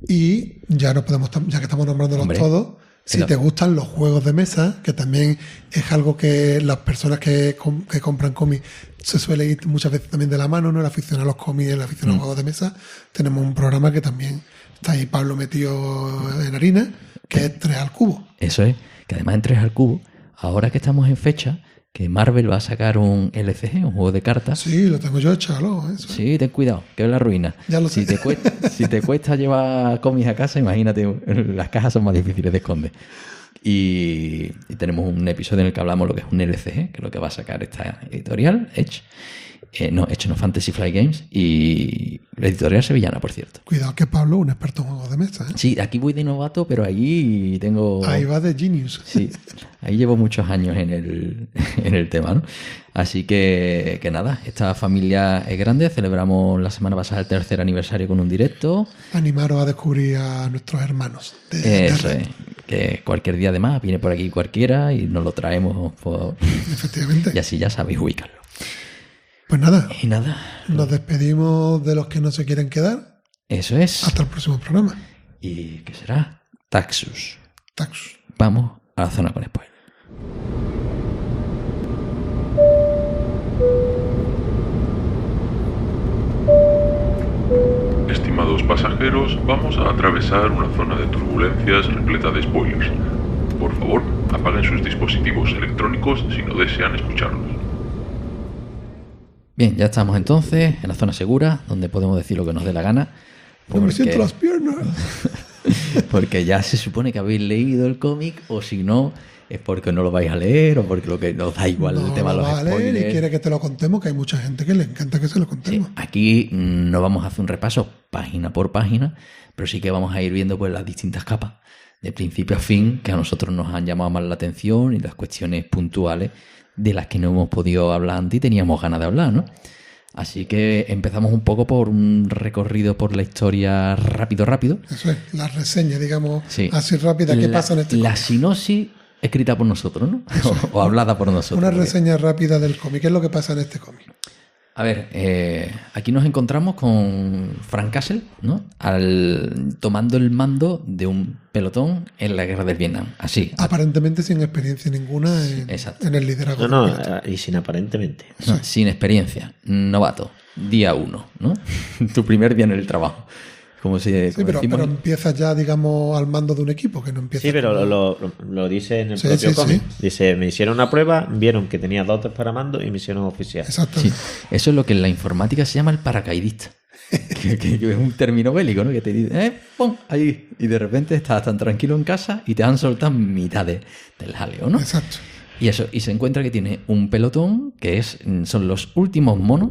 Y ya no podemos, ya que estamos nombrándolos Hombre, todos, si pero- te gustan los juegos de mesa, que también es algo que las personas que compran cómics se suele ir muchas veces también de la mano, ¿no? El aficionado a los cómics, el aficionado a los juegos de mesa. Tenemos un programa que también está ahí Pablo metido en harina, que es 3 al cubo. Eso es, que además en 3 al cubo, ahora que estamos en fecha, que Marvel va a sacar un LCG, un juego de cartas. Sí, lo tengo yo, echalo. Eso. Sí, ten cuidado, que es la ruina. Ya lo si sé. si te cuesta llevar cómics a casa, imagínate, las cajas son más difíciles de esconder. Y tenemos un episodio en el que hablamos lo que es un LCG, que es lo que va a sacar esta editorial, Edge. Edge no, Fantasy Flight Games, y la editorial sevillana, por cierto. Cuidado que Pablo es un experto en juegos de mesa. ¿eh? Sí, aquí voy de novato, pero ahí tengo... Ahí va de Genius. Sí, ahí llevo muchos años en el tema, ¿no? Así que nada, esta familia es grande. Celebramos la semana pasada el 3er aniversario con un directo. Animaros a descubrir a nuestros hermanos. De Eso red. es, que cualquier día además viene por aquí cualquiera y nos lo traemos Efectivamente. y así ya sabéis ubicarlo. Pues nada, Y nada, nos despedimos de los que no se quieren quedar. eso es. Hasta el próximo programa. ¿Y qué será? Taxus. Taxus. Vamos a la zona con spoiler. Estimados pasajeros, vamos a atravesar una zona de turbulencias repleta de spoilers. Por favor, apaguen sus dispositivos electrónicos si no desean escucharlos. Bien, ya estamos entonces en la zona segura, donde podemos decir lo que nos dé la gana. No me siento las piernas. Porque ya se supone que habéis leído el cómic, o si no, es porque no lo vais a leer, o porque lo que nos da igual el No tema de lo los vas a leer spoilers. y quiere que te lo contemos, que hay mucha gente que le encanta que se lo Sí, contemos. aquí no vamos a hacer un repaso página por página, pero sí que vamos a ir viendo pues las distintas capas, de principio a fin, que a nosotros nos han llamado más la atención, y las cuestiones puntuales de las que no hemos podido hablar antes y teníamos ganas de hablar, ¿no? Así que empezamos un poco por un recorrido por la historia rápido. Eso es, la reseña, digamos, Sí. así rápida. ¿Qué pasa en este La cómic? sinopsis escrita por nosotros, ¿no? O hablada por nosotros. Una reseña rápida del cómic. ¿Qué es lo que pasa en este cómic? A ver, aquí nos encontramos con Frank Castle, ¿no? Tomando el mando de un pelotón en la guerra del Vietnam. Así. Aparentemente sin experiencia ninguna exacto. en el liderazgo. No, del pelotón. y sin aparentemente. No, sin experiencia. Novato. Día 1, ¿no? Tu primer día en el trabajo. Como si, Sí, como pero decimos, empiezas ya, digamos, al mando de un equipo, que no empieza. Sí, pero lo dice en el Sí, propio sí, cómic. sí. Dice, me hicieron una prueba, vieron que tenía dotes para mando y me hicieron oficial. Exactamente. sí, eso es lo que en la informática se llama el paracaidista. que es un término bélico, ¿no? Que te dice, ¡pum! Ahí. Y de repente estás tan tranquilo en casa y te han soltado mitad del jaleo, ¿no? Exacto. Y eso, y se encuentra que tiene un pelotón que son los últimos monos,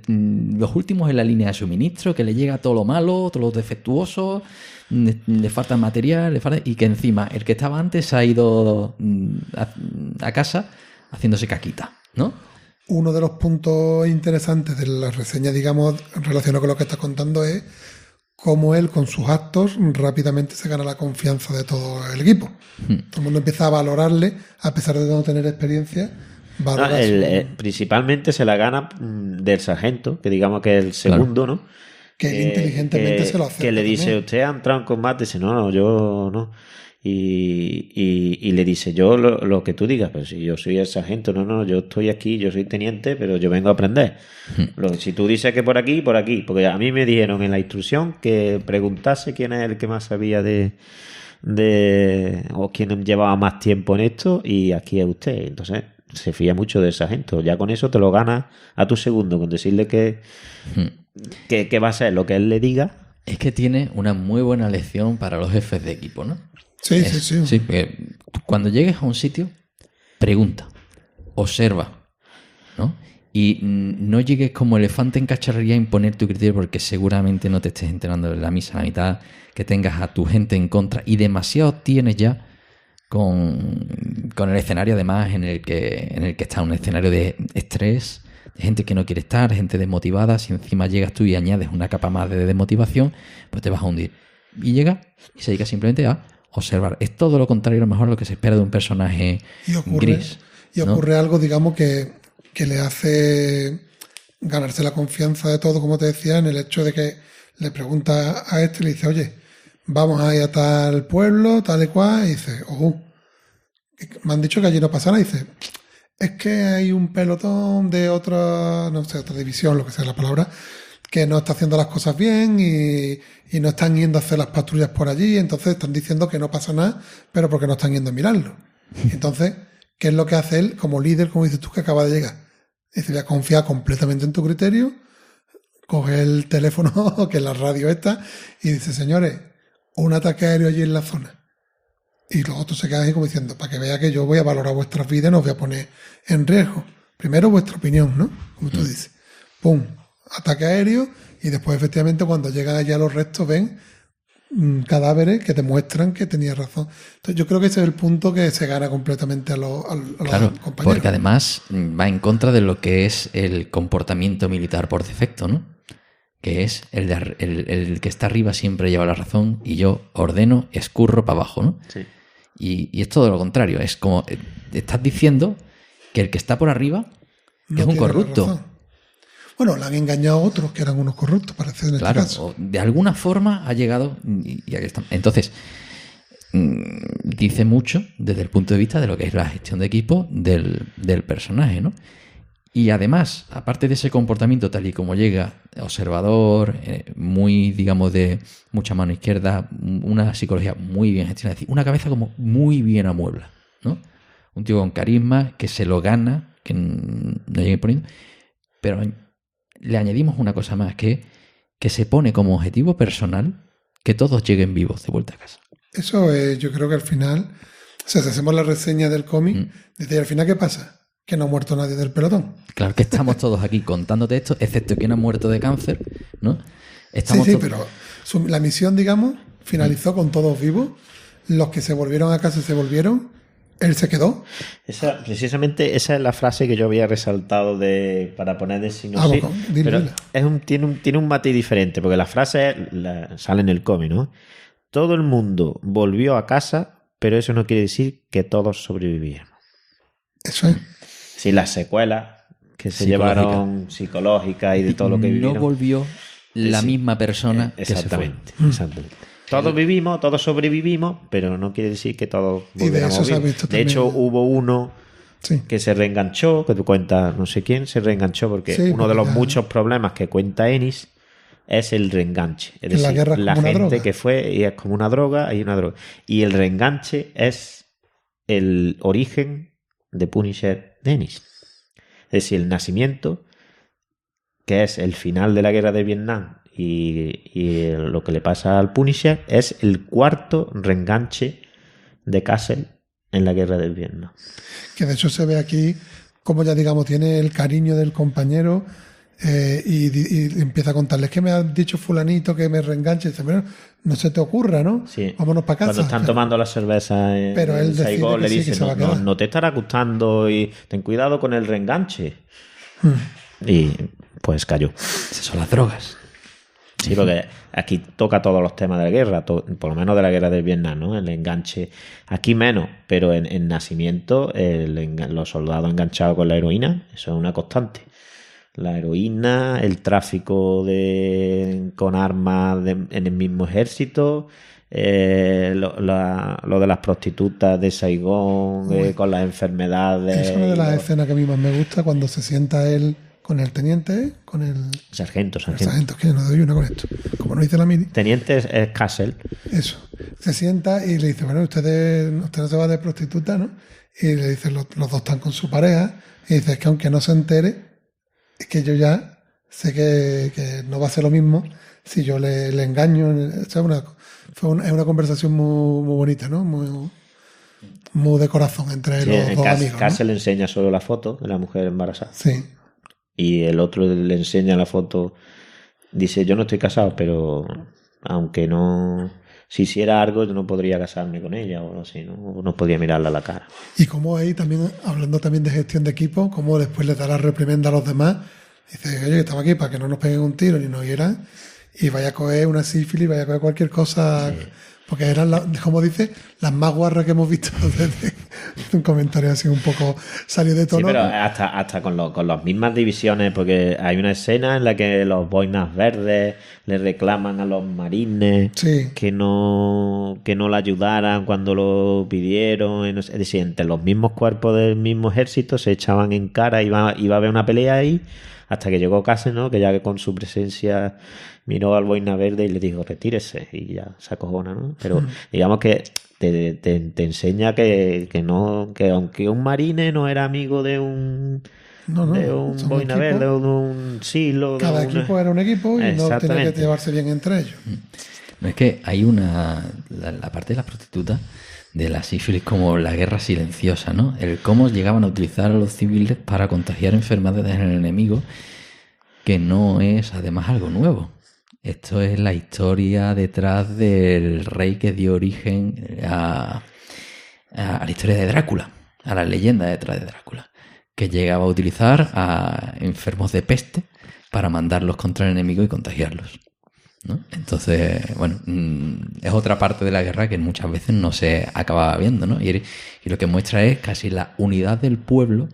los últimos en la línea de suministro, que le llega todo lo malo, todo lo defectuoso, le falta material, y que encima el que estaba antes se ha ido a casa haciéndose caquita, ¿no? Uno de los puntos interesantes de la reseña, digamos, relacionado con lo que estás contando, es cómo él, con sus actos, rápidamente se gana la confianza de todo el equipo. Todo el mundo empieza a valorarle, a pesar de no tener experiencia. Valora Principalmente se la gana del sargento, que digamos que es el segundo, ¿no? que él inteligentemente se lo hace. Que le dice, usted ha entrado en combate, dice, no, yo no. Y le dice, yo lo que tú digas, pero si yo soy el sargento, no, yo estoy aquí, yo soy teniente, pero yo vengo a aprender. Si tú dices que por aquí, porque a mí me dijeron en la instrucción que preguntase quién es el que más sabía o quién llevaba más tiempo en esto, y aquí es usted. Entonces se fía mucho del sargento. Ya con eso te lo ganas a tu segundo, con decirle que va a ser lo que él le diga. Es que tiene una muy buena lección para los jefes de equipo, ¿no? Sí, sí. Sí, porque cuando llegues a un sitio, pregunta, observa, ¿no? Y no llegues como elefante en cacharrería a imponer tu criterio, porque seguramente no te estés enterando de la misa a la mitad, que tengas a tu gente en contra, y demasiado tienes ya con el escenario además en el que está un escenario de estrés, de gente que no quiere estar, gente desmotivada. Si encima llegas tú y añades una capa más de desmotivación, pues te vas a hundir. Y llega y se dedica simplemente a observar. Es todo lo contrario a lo mejor a lo que se espera de un personaje gris. Y ocurre algo, digamos, que le hace ganarse la confianza de todo, como te decía, en el hecho de que le pregunta a este y le dice, oye, vamos a ir a tal pueblo, tal y cual, y dice, me han dicho que allí no pasa nada, y dice, es que hay un pelotón de otra división, lo que sea la palabra, que no está haciendo las cosas bien y no están yendo a hacer las patrullas por allí, entonces están diciendo que no pasa nada, pero porque no están yendo a mirarlo. Entonces, ¿qué es lo que hace él como líder, como dices tú, que acaba de llegar? Dice, voy a confiar completamente en tu criterio, coge el teléfono, que es la radio esta, y dice, señores, un ataque aéreo allí en la zona. Y los otros se quedan ahí como diciendo, para que vea que yo voy a valorar vuestras vidas, no os voy a poner en riesgo. Primero vuestra opinión, ¿no? Como tú dices. ¡Pum! Ataque aéreo, y después efectivamente cuando llegan allá los restos ven cadáveres que demuestran que tenía razón. Entonces yo creo que ese es el punto que se gana completamente a los compañeros. Porque además va en contra de lo que es el comportamiento militar por defecto, ¿no? Que es el que está arriba siempre lleva la razón y yo ordeno, escurro para abajo, ¿no? Sí. Y es todo lo contrario. Es como, estás diciendo que el que está por arriba No es un tiene corrupto. razón. Bueno, le han engañado a otros que eran unos corruptos, parece en este caso. O de alguna forma ha llegado y aquí está. Entonces, dice mucho desde el punto de vista de lo que es la gestión de equipo del personaje, ¿no? Y además, aparte de ese comportamiento tal y como llega, observador, muy, digamos, de mucha mano izquierda, una psicología muy bien gestionada, es decir, una cabeza como muy bien amuebla, ¿no? Un tío con carisma que se lo gana, que no llegue poniendo, pero le añadimos una cosa más, que se pone como objetivo personal que todos lleguen vivos de vuelta a casa. Eso es, yo creo que al final, o sea, si hacemos la reseña del cómic, dice, ¿y al final qué pasa? Que no ha muerto nadie del pelotón. Claro que estamos todos aquí contándote esto, excepto quien ha muerto de cáncer, ¿no? Pero la misión, digamos, finalizó con todos vivos. Los que se volvieron a casa se volvieron, él se quedó. Precisamente esa es la frase que yo había resaltado para poner de sinopsis. Pero tiene un matiz diferente, porque la frase sale en el cómic, ¿no? Todo el mundo volvió a casa, pero eso no quiere decir que todos sobrevivieron. Eso es. Sí, las secuelas que se llevaron psicológicas y de todo lo que vivieron. No volvió la misma persona que se fue. Exactamente. Todos vivimos, todos sobrevivimos, pero no quiere decir que todos volviéramos a vivir. De hecho, hubo uno que se reenganchó, que tú cuentas, no sé quién, se reenganchó porque uno de los muchos problemas que cuenta Ennis es el reenganche. Es decir, la gente que fue y es como una droga, hay una droga. Y el reenganche es el origen de Punisher de Ennis. Es decir, el nacimiento, que es el final de la guerra de Vietnam, y lo que le pasa al Punisher es el cuarto reenganche de Castle en la guerra del Vietnam. Que de hecho se ve aquí como ya digamos tiene el cariño del compañero y empieza a contarles que me ha dicho fulanito que me reenganche y dice, bueno, no se te ocurra, ¿no? Sí. Vámonos para casa. Cuando están tomando la cerveza pero él Saigon le dice, sí, no te estará gustando y ten cuidado con el reenganche. Y pues cayó. Esas son las drogas. Sí, porque aquí toca todos los temas de la guerra, por lo menos de la guerra del Vietnam, ¿no? El enganche, aquí menos, pero en Nacimiento los soldados enganchados con la heroína, eso es una constante. La heroína, el tráfico con armas en el mismo ejército, lo de las prostitutas de Saigón, con las enfermedades. Es una de las escenas que a mí más me gusta, cuando se sienta él con el teniente, con el sargento. El sargento, que no doy una con esto. Como no dice la mini. Teniente es Castle. Eso. Se sienta y le dice, bueno, usted no se va de prostituta, ¿no? Y le dice, los dos están con su pareja. Y dice, es que aunque no se entere, es que yo ya sé que no va a ser lo mismo si yo le engaño. O sea, es una conversación muy bonita, ¿no? Muy de corazón entre los dos amigos. Castle ¿no? le enseña solo la foto de la mujer embarazada. Sí. Y el otro le enseña la foto, dice, yo no estoy casado, pero aunque no, si hiciera algo yo no podría casarme con ella o algo así, no podría mirarla a la cara. Y como ahí también, hablando también de gestión de equipo, como después le da la reprimenda a los demás, dice, oye, que estamos aquí para que no nos peguen un tiro ni nos hieran, y vaya a coger una sífilis, vaya a coger cualquier cosa, sí. Porque eran, como dice, las más guarras que hemos visto desde un comentario así un poco salió de tono. Sí, pero hasta con las mismas divisiones, porque hay una escena en la que los boinas verdes le reclaman a los marines que no la ayudaran cuando lo pidieron. Es decir, entre los mismos cuerpos del mismo ejército se echaban en cara, iba a haber una pelea ahí, hasta que llegó Castle, ¿no? Que ya con su presencia miró al boina verde y le dijo, retírese, y ya se acojona, ¿no? Pero digamos que te enseña que aunque un marine no era amigo de un boina verde o de un silo. Cada equipo era un equipo y no tenía que llevarse bien entre ellos. No, es que hay la parte de las prostitutas, de la sífilis, como la guerra silenciosa, ¿no? El cómo llegaban a utilizar a los civiles para contagiar enfermedades en el enemigo, que no es además algo nuevo. Esto es la historia detrás del rey que dio origen a la historia de Drácula, a la leyenda detrás de Drácula, que llegaba a utilizar a enfermos de peste para mandarlos contra el enemigo y contagiarlos, ¿no? Entonces, bueno, es otra parte de la guerra que muchas veces no se acaba viendo, ¿no? Y lo que muestra es casi la unidad del pueblo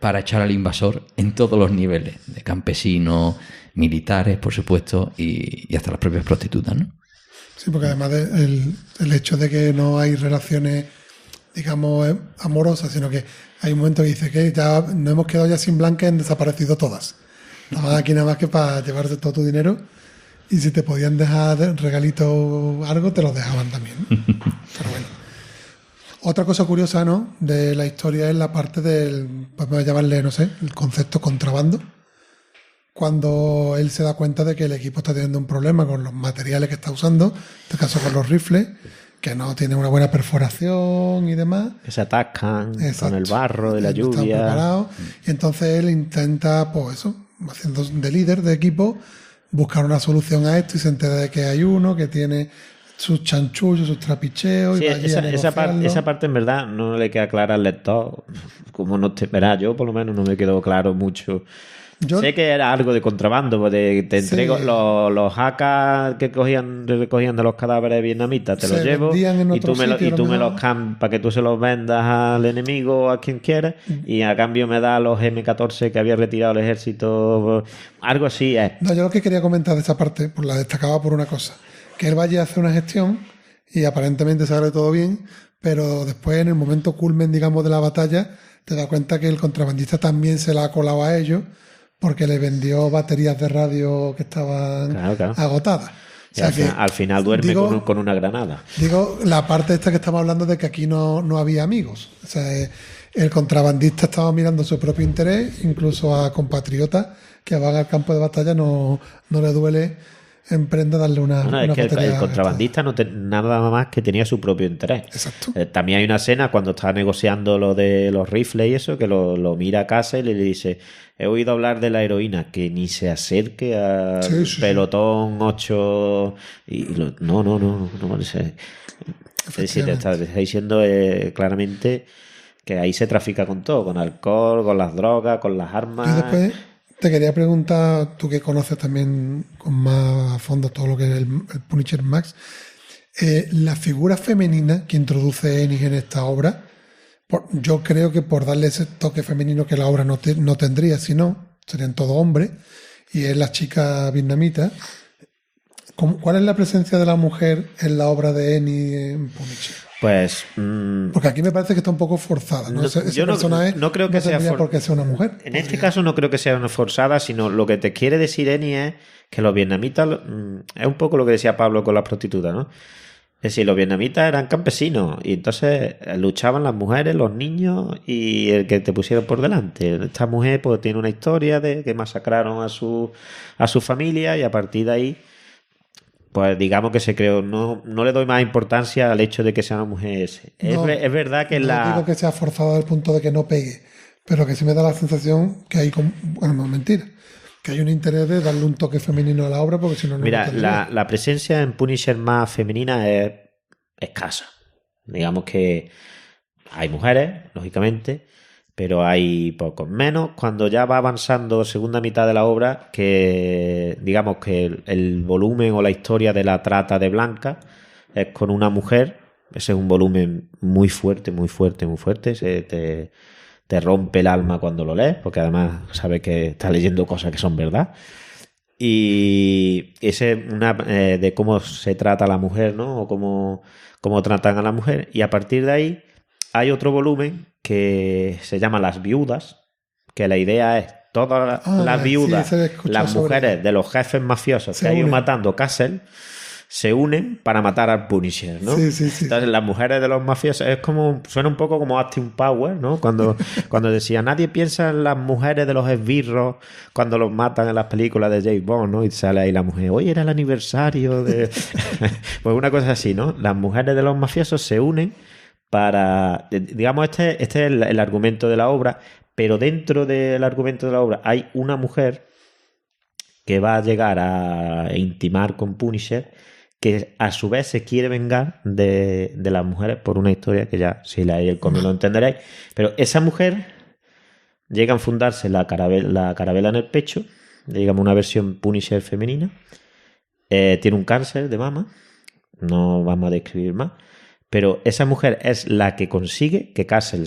para echar al invasor en todos los niveles, de campesinos, militares, por supuesto, y hasta las propias prostitutas, ¿no? Sí, porque además el hecho de que no hay relaciones, digamos, amorosas, sino que hay un momento que dice que ya nos hemos quedado ya sin blanca y han desaparecido todas. Estaban aquí nada más que para llevarte todo tu dinero, y si te podían dejar regalito o algo, te lo dejaban también. Pero bueno. Otra cosa curiosa, ¿no?, de la historia es la parte del, podemos llamarle, no sé, el concepto contrabando. Cuando él se da cuenta de que el equipo está teniendo un problema con los materiales que está usando, en este caso con los rifles, que no tienen una buena perforación y demás. Que se atascan con el barro de la lluvia. Están preparados. Y entonces él intenta, pues eso, haciendo de líder de equipo, buscar una solución a esto, y se entera de que hay uno que tiene sus chanchullos, sus trapicheos. Sí, y va allí a negociarlo. esa parte en verdad no le queda clara al lector. Como no te verá, yo por lo menos no me quedó claro mucho. Sé que era algo de contrabando, porque te entrego los hackas que recogían de los cadáveres vietnamitas, te los llevo y tú me los cambias para que tú se los vendas al enemigo o a quien quieras, y a cambio me da los M14 que había retirado el ejército, algo así es. No, yo lo que quería comentar de esta parte, pues la destacaba por una cosa, que él vaya a hacer una gestión y aparentemente sale todo bien, pero después en el momento culmen, digamos, de la batalla, te das cuenta que el contrabandista también se la ha colado a ellos, porque le vendió baterías de radio que estaban agotadas. O sea que, al final duerme con una granada. Digo, la parte esta que estamos hablando de que aquí no había amigos. O sea, el contrabandista estaba mirando su propio interés, incluso a compatriotas que van al campo de batalla no le duele en prenda darle una es que el contrabandista nada más que tenía su propio interés. Exacto. También hay una escena cuando está negociando lo de los rifles y eso, que lo mira a casa y le dice: he oído hablar de la heroína, que ni se acerque a pelotón 8 no parece. Sí, te está diciendo claramente que ahí se trafica con todo, con alcohol, con las drogas, con las armas. Y después te quería preguntar, tú que conoces también con más a fondo todo lo que es el Punisher Max, la figura femenina que introduce Ennis en esta obra, yo creo que por darle ese toque femenino que la obra no tendría, si no, serían todos hombres, y es la chica vietnamita. ¿Cuál es la presencia de la mujer en la obra de Ennis en Punisher? Pues porque aquí me parece que está un poco forzada, ¿no? Ese personaje no creo que sea porque sea una mujer. En este caso no creo que sea una forzada, sino lo que te quiere decir Ennis es que los vietnamitas es un poco lo que decía Pablo con las prostitutas, ¿no? Es decir, los vietnamitas eran campesinos y entonces luchaban las mujeres, los niños y el que te pusieron por delante. Esta mujer pues tiene una historia de que masacraron a su familia, y a partir de ahí pues digamos que se creó. No le doy más importancia al hecho de que sea una mujer. Es verdad que no digo que sea forzado al punto de que no pegue, pero que sí me da la sensación que hay, bueno, no es mentira, que hay un interés de darle un toque femenino a la obra, porque si no... Mira, la presencia en Punisher más femenina es escasa. Digamos que hay mujeres, lógicamente, pero hay pocos menos. Cuando ya va avanzando segunda mitad de la obra, que digamos que el volumen o la historia de la trata de blancas es con una mujer. Ese es un volumen muy fuerte, muy fuerte, muy fuerte. Te rompe el alma cuando lo lees, porque además sabes que estás leyendo cosas que son verdad. Y ese es de cómo se trata a la mujer, ¿no? O cómo tratan a la mujer. Y a partir de ahí hay otro volumen que se llama Las Viudas, que la idea es todas las viudas, las mujeres de los jefes mafiosos que ha ido matando Castle, se unen para matar al Punisher, ¿no? Sí. Entonces las mujeres de los mafiosos suena un poco como Austin Powers, ¿no? Cuando decía, nadie piensa en las mujeres de los esbirros cuando los matan en las películas de James Bond, ¿no? Y sale ahí la mujer, hoy era el aniversario de... Pues una cosa así, ¿no? Las mujeres de los mafiosos se unen para... Digamos, este es el argumento de la obra, pero dentro del argumento de la obra hay una mujer que va a llegar a intimar con Punisher, que a su vez se quiere vengar de las mujeres por una historia que ya, si leéis el cómic lo entenderéis. Pero esa mujer llega a enfundarse la carabela en el pecho, digamos una versión Punisher femenina, tiene un cáncer de mama, no vamos a describir más, pero esa mujer es la que consigue que Castle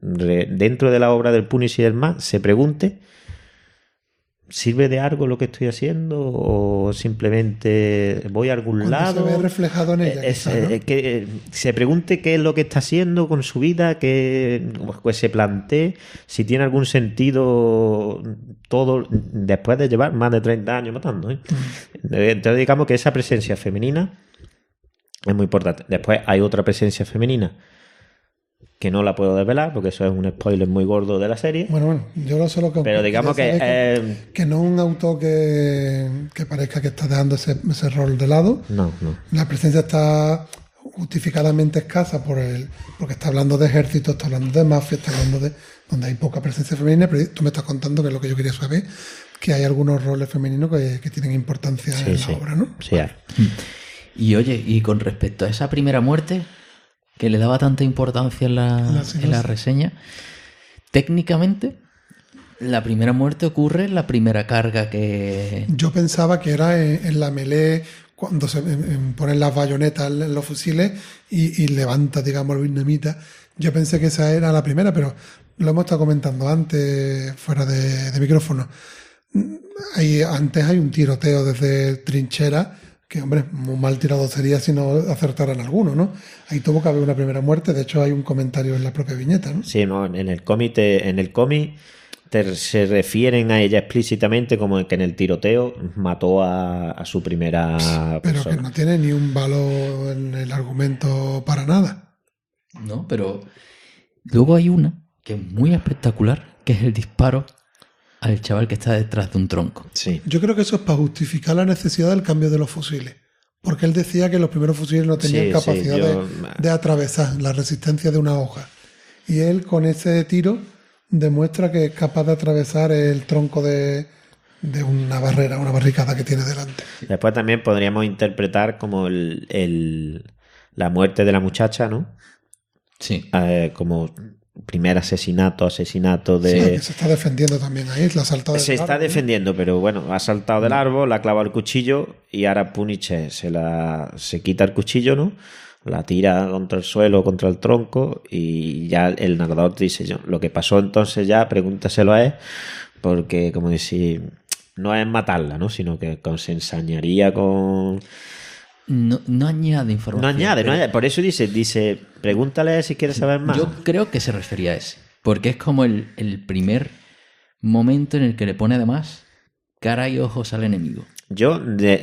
dentro de la obra del Punisher más se pregunte: ¿sirve de algo lo que estoy haciendo o simplemente voy a algún lado? Se ve reflejado en ella. Que se pregunte qué es lo que está haciendo con su vida, que pues, se plantee si tiene algún sentido todo después de llevar más de 30 años matando. Entonces digamos que esa presencia femenina es muy importante. Después hay otra presencia femenina que no la puedo desvelar porque eso es un spoiler muy gordo de la serie. Bueno, yo solo que... Pero digamos que no es un autor que parezca que está dejando ese rol de lado. No. La presencia está justificadamente escasa porque está hablando de ejército, está hablando de mafia, está hablando de donde hay poca presencia femenina, pero tú me estás contando, que es lo que yo quería saber, que hay algunos roles femeninos que tienen importancia en la obra, ¿no? Sí, hay. Y oye, y con respecto a esa primera muerte, que le daba tanta importancia en la reseña, técnicamente, la primera muerte ocurre en la primera carga que... Yo pensaba que era en la melee, cuando se ponen las bayonetas en los fusiles y levanta, digamos, el vietnamita. Yo pensé que esa era la primera, pero lo hemos estado comentando antes, fuera de micrófono. Antes hay un tiroteo desde trinchera, que, hombre, muy mal tirado sería si no acertaran alguno, ¿no? Ahí tuvo que haber una primera muerte. De hecho, hay un comentario en la propia viñeta, ¿no? Sí, no, en el cómic se refieren a ella explícitamente como que en el tiroteo mató a su primera Pero persona. que no tiene ni un valor en el argumento para nada. No, pero luego hay una que es muy espectacular, que es el disparo al chaval que está detrás de un tronco. Sí. Yo creo que eso es para justificar la necesidad del cambio de los fusiles. Porque él decía que los primeros fusiles no tenían capacidad de atravesar la resistencia de una hoja. Y él con ese tiro demuestra que es capaz de atravesar el tronco de una barrera, una barricada que tiene delante. Después también podríamos interpretar como la muerte de la muchacha, ¿no? Sí. Como primer asesinato de... Sí, que se está defendiendo también ahí, la ha saltado del Se está árbol, ¿no? defendiendo, pero bueno, ha saltado del árbol, la ha clavado el cuchillo y ahora Punisher se quita el cuchillo, ¿no? La tira contra el suelo, contra el tronco y ya el narrador dice, lo que pasó entonces ya, pregúntaselo a él, porque como decir, no es matarla, ¿no? Sino que se ensañaría con... No añade información. No añade. Por eso dice, pregúntale si quieres saber más. Yo creo que se refería a ese, porque es como el primer momento en el que le pone además cara y ojos al enemigo. Yo,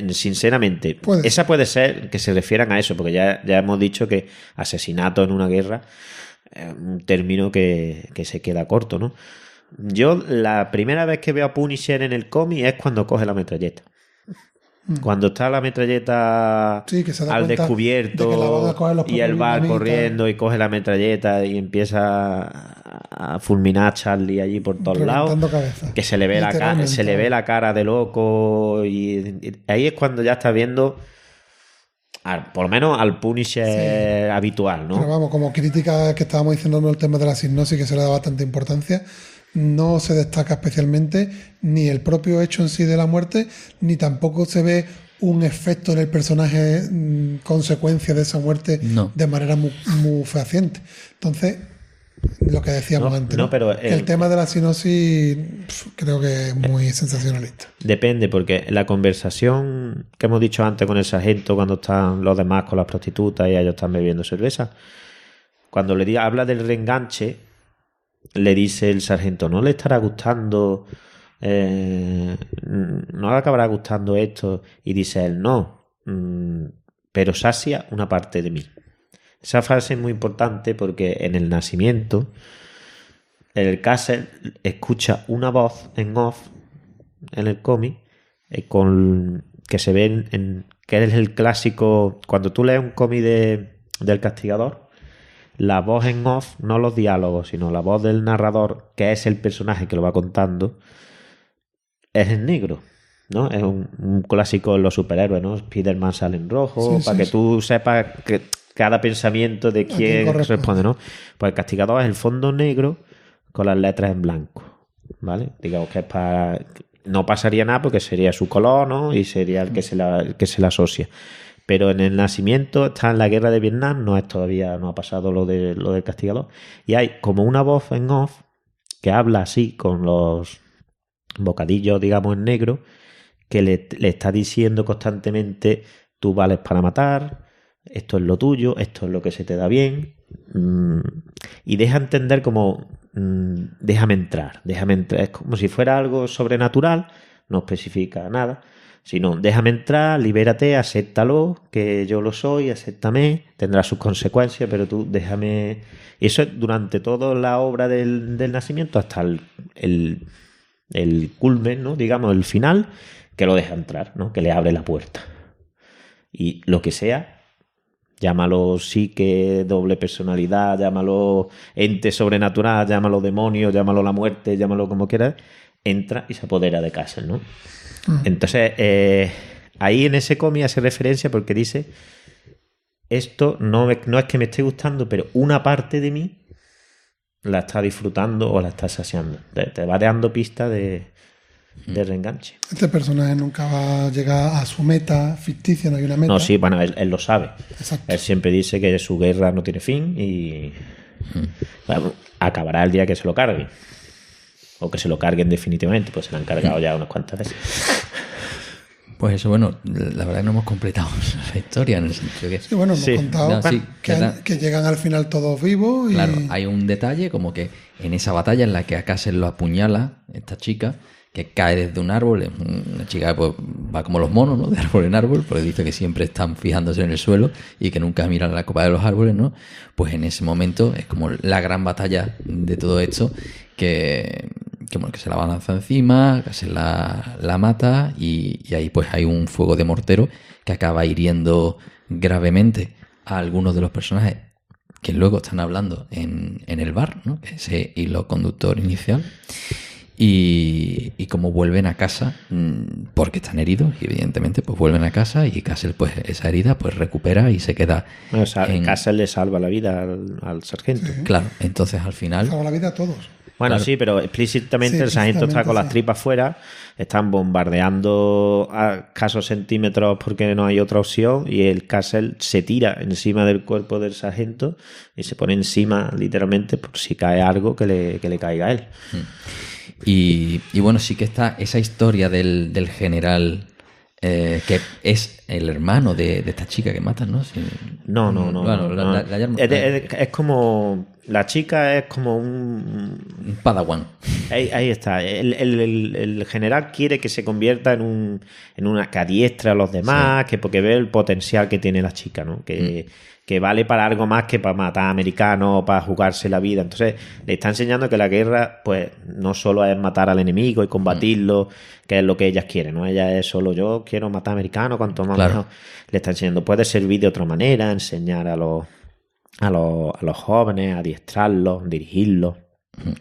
sinceramente, esa puede ser que se refieran a eso, porque ya hemos dicho que asesinato en una guerra es un término que se queda corto, ¿no? Yo, la primera vez que veo a Punisher en el cómic es cuando coge la metralleta. Cuando está la metralleta que se da al cuenta descubierto de que la van a coger los y el va propios corriendo y coge la metralleta y empieza a fulminar a Charlie allí por todos lados, cabeza. que se le ve la cara de loco y ahí es cuando ya está viendo por lo menos al Punisher habitual, ¿no? Pero vamos, como crítica que estábamos diciendo en el tema de la sinopsis, que se le da bastante importancia, no se destaca especialmente ni el propio hecho en sí de la muerte, ni tampoco se ve un efecto en el personaje consecuencia de esa muerte de manera muy fehaciente. Entonces, lo que decíamos antes, ¿no? Pero el tema de la sinopsis creo que es muy sensacionalista. Depende, porque la conversación que hemos dicho antes con el sargento, cuando están los demás con las prostitutas y ellos están bebiendo cerveza, cuando habla del reenganche, le dice el sargento, ¿no le estará gustando? ¿No le acabará gustando esto? Y dice él, no, pero sacia una parte de mí. Esa frase es muy importante porque en el nacimiento el Castle escucha una voz en off en el cómic que se ve que es el clásico. Cuando tú lees un cómic del Castigador, la voz en off, no los diálogos, sino la voz del narrador, que es el personaje que lo va contando, es en negro, ¿no? Es un clásico de los superhéroes, ¿no? Spider-Man sale en rojo, para que tú sepas que cada pensamiento de quién responde, ¿no? Pues el Castigador es el fondo negro con las letras en blanco, ¿vale? Digamos que es para... No pasaría nada porque sería su color, ¿no? Y sería el que se le asocia. Pero en el nacimiento está en la guerra de Vietnam, no ha pasado lo del Castigador. Y hay como una voz en off que habla así con los bocadillos, digamos, en negro, que le está diciendo constantemente: tú vales para matar, esto es lo tuyo, esto es lo que se te da bien. Y deja entender como déjame entrar. Es como si fuera algo sobrenatural, no especifica nada, sino déjame entrar, libérate, acéptalo, que yo lo soy, acéptame, tendrá sus consecuencias, pero tú déjame. Y eso es durante toda la obra del nacimiento hasta el culmen, ¿no? Digamos, el final, que lo deja entrar, ¿no? Que le abre la puerta. Y lo que sea, llámalo psique, doble personalidad, llámalo ente sobrenatural, llámalo demonio, llámalo la muerte, llámalo como quieras, entra y se apodera de Castle, ¿no? Entonces, ahí en ese cómic hace referencia porque dice, esto no es que me esté gustando, pero una parte de mí la está disfrutando o la está saciando. Te va dando pistas de reenganche. Este personaje nunca va a llegar a su meta ficticia, no hay una meta. No, sí, bueno, él lo sabe. Exacto. Él siempre dice que su guerra no tiene fin y bueno, acabará el día que se lo carguen. O que se lo carguen definitivamente, pues se lo han cargado ya unas cuantas veces. Pues eso, bueno, la verdad que no hemos completado la historia en el sentido que... Sí, bueno, hemos contado No, sí, que llegan al final todos vivos y... Claro, hay un detalle como que en esa batalla en la que a Castle lo apuñala esta chica, que cae desde un árbol, es una chica que pues, va como los monos, ¿no? De árbol en árbol, porque dice que siempre están fijándose en el suelo y que nunca miran la copa de los árboles, ¿no? Pues en ese momento es como la gran batalla de todo esto que se la lanza encima, que se la mata y ahí pues hay un fuego de mortero que acaba hiriendo gravemente a algunos de los personajes que luego están hablando en el bar, ¿no? Ese hilo conductor inicial. Y como vuelven a casa, porque están heridos, y evidentemente pues vuelven a casa y Castle pues esa herida pues recupera y se queda... O sea, Castle le salva la vida al sargento. Sí. Claro, entonces al final... Salva la vida a todos. Bueno, Claro. sí, pero explícitamente el sargento está con las tripas fuera, están bombardeando a escasos centímetros porque no hay otra opción y el Castle se tira encima del cuerpo del sargento y se pone encima literalmente por si cae algo que le caiga a él. Y bueno, sí que está esa historia del general que es el hermano de esta chica que matan, ¿no? Sí. No. Bueno, no. Es como... La chica es como un padawan. Ahí está. El general quiere que se convierta en una que adiestre a los demás, que porque ve el potencial que tiene la chica, ¿no? Que vale para algo más que para matar a americanos o para jugarse la vida. Entonces le está enseñando que la guerra pues no solo es matar al enemigo y combatirlo, que es lo que ellas quieren, ¿no? Ella es solo yo quiero matar a americanos, cuanto más mejor. Le está enseñando, puede servir de otra manera, enseñar a los jóvenes, adiestrarlos, dirigirlos.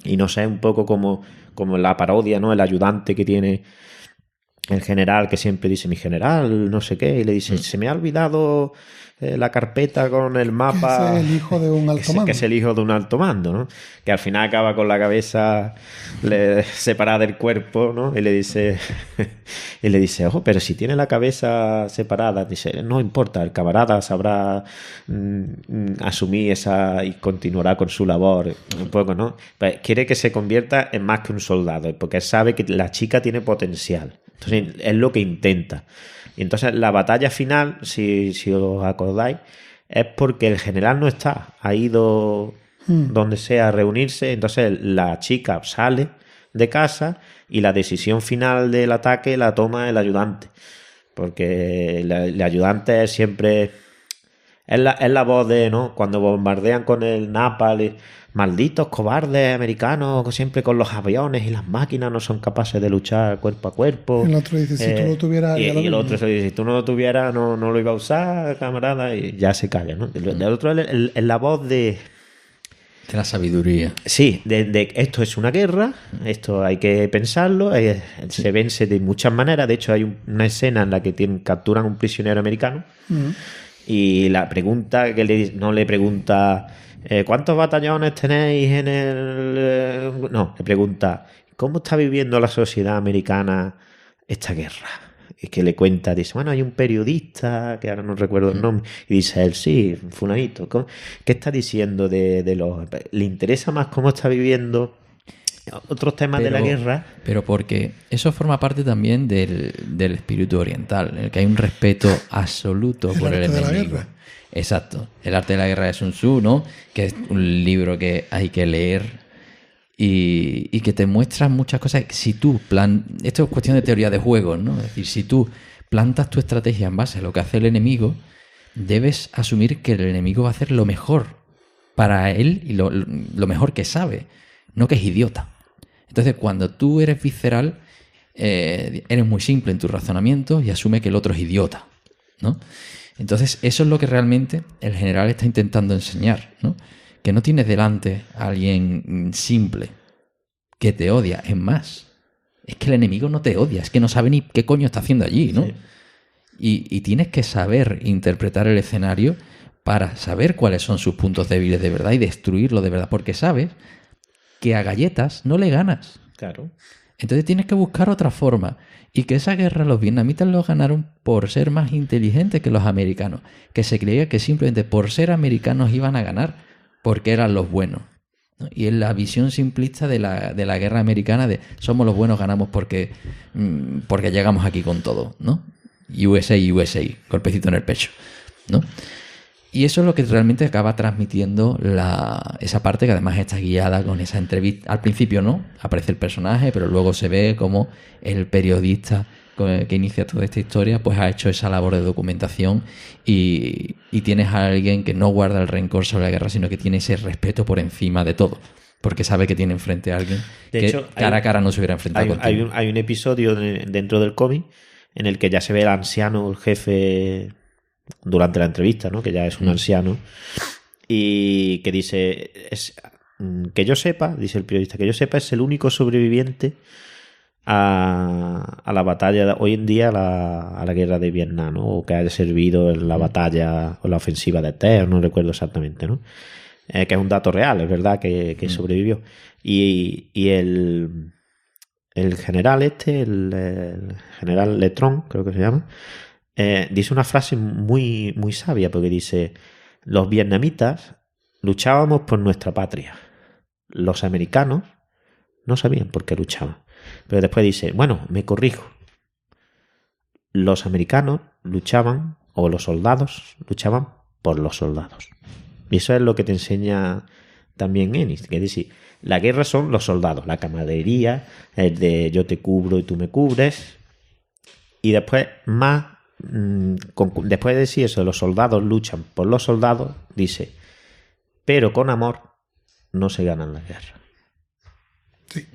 Y no sé, un poco como la parodia, ¿no? El ayudante que tiene el general, que siempre dice mi general, no sé qué, y le dice, se me ha olvidado la carpeta con el mapa. Que es el hijo de un alto mando. Que es el hijo de un alto mando, ¿no? Que al final acaba con la cabeza separada del cuerpo, ¿no? Y le dice, ojo, pero si tiene la cabeza separada, dice, no importa, el camarada sabrá asumir esa y continuará con su labor, un poco, ¿no? Pues quiere que se convierta en más que un soldado, porque sabe que la chica tiene potencial. Entonces, es lo que intenta. Y entonces la batalla final, si os acordáis, es porque el general no está, ha ido donde sea a reunirse, entonces la chica sale de casa y la decisión final del ataque la toma el ayudante, porque el ayudante es siempre... Es la voz de, ¿no? Cuando bombardean con el napalm, malditos cobardes americanos, siempre con los aviones y las máquinas no son capaces de luchar cuerpo a cuerpo. El otro dice, si tú lo tuvieras... Y el otro dice, si tú no lo tuvieras, no lo iba a usar, camarada, y ya se calla, ¿no? El otro es la voz de la sabiduría. Sí, de esto es una guerra, esto hay que pensarlo, se vence de muchas maneras. De hecho, hay una escena en la que capturan a un prisionero americano. Y la pregunta que no le pregunta ¿cuántos batallones tenéis en el...? No, le pregunta ¿cómo está viviendo la sociedad americana esta guerra? Y que le cuenta, dice, bueno, hay un periodista que ahora no recuerdo el nombre, y dice él, sí, fulanito, ¿qué está diciendo de los...? ¿Le interesa más cómo está viviendo otros temas de la guerra? Pero porque eso forma parte también del espíritu oriental, en el que hay un respeto absoluto por el enemigo. Exacto. El arte de la guerra de Sun Tzu, ¿no? Que es un libro que hay que leer y que te muestra muchas cosas. Si tú esto es cuestión de teoría de juegos, ¿no? Es decir, si tú plantas tu estrategia en base a lo que hace el enemigo, debes asumir que el enemigo va a hacer lo mejor para él y lo mejor que sabe, no que es idiota. Entonces, cuando tú eres visceral, eres muy simple en tu razonamiento y asume que el otro es idiota, ¿no? Entonces, eso es lo que realmente el general está intentando enseñar, ¿no? Que no tienes delante a alguien simple que te odia. Es más, es que el enemigo no te odia, es que no sabe ni qué coño está haciendo allí, ¿no? Sí. Y tienes que saber interpretar el escenario para saber cuáles son sus puntos débiles de verdad y destruirlo de verdad, porque sabes que a galletas no le ganas. Claro. Entonces tienes que buscar otra forma. Y que esa guerra los vietnamitas lo ganaron por ser más inteligentes que los americanos. Que se creía que simplemente por ser americanos iban a ganar porque eran los buenos, ¿no? Y es la visión simplista de la guerra americana de somos los buenos, ganamos porque llegamos aquí con todo, ¿no? USA, golpecito en el pecho, ¿no? Y eso es lo que realmente acaba transmitiendo esa parte, que además está guiada con esa entrevista. Al principio no, aparece el personaje, pero luego se ve como el periodista que inicia toda esta historia pues ha hecho esa labor de documentación y tienes a alguien que no guarda el rencor sobre la guerra, sino que tiene ese respeto por encima de todo, porque sabe que tiene enfrente a alguien de que hecho, cara a cara no se hubiera enfrentado contigo. Hay un episodio dentro del cómic en el que ya se ve el anciano, el jefe, durante la entrevista, ¿no? Que ya es un anciano y que dice que yo sepa, dice el periodista, que yo sepa es el único sobreviviente a la batalla hoy en día, a la guerra de Vietnam, ¿no? O que haya servido en la batalla o la ofensiva de Tet, no recuerdo exactamente, ¿no? Que es un dato real, es verdad que sobrevivió. Y el general el general Letron, creo que se llama, dice una frase muy, muy sabia, porque dice: los vietnamitas luchábamos por nuestra patria. Los americanos no sabían por qué luchaban. Pero después dice, bueno, me corrijo. Los americanos luchaban, o los soldados luchaban por los soldados. Y eso es lo que te enseña también Ennis, que es decir, la guerra son los soldados, la camaradería, el de yo te cubro y tú me cubres. Y después después de decir eso, los soldados luchan por los soldados, dice, pero con amor no se ganan las guerras. Sí.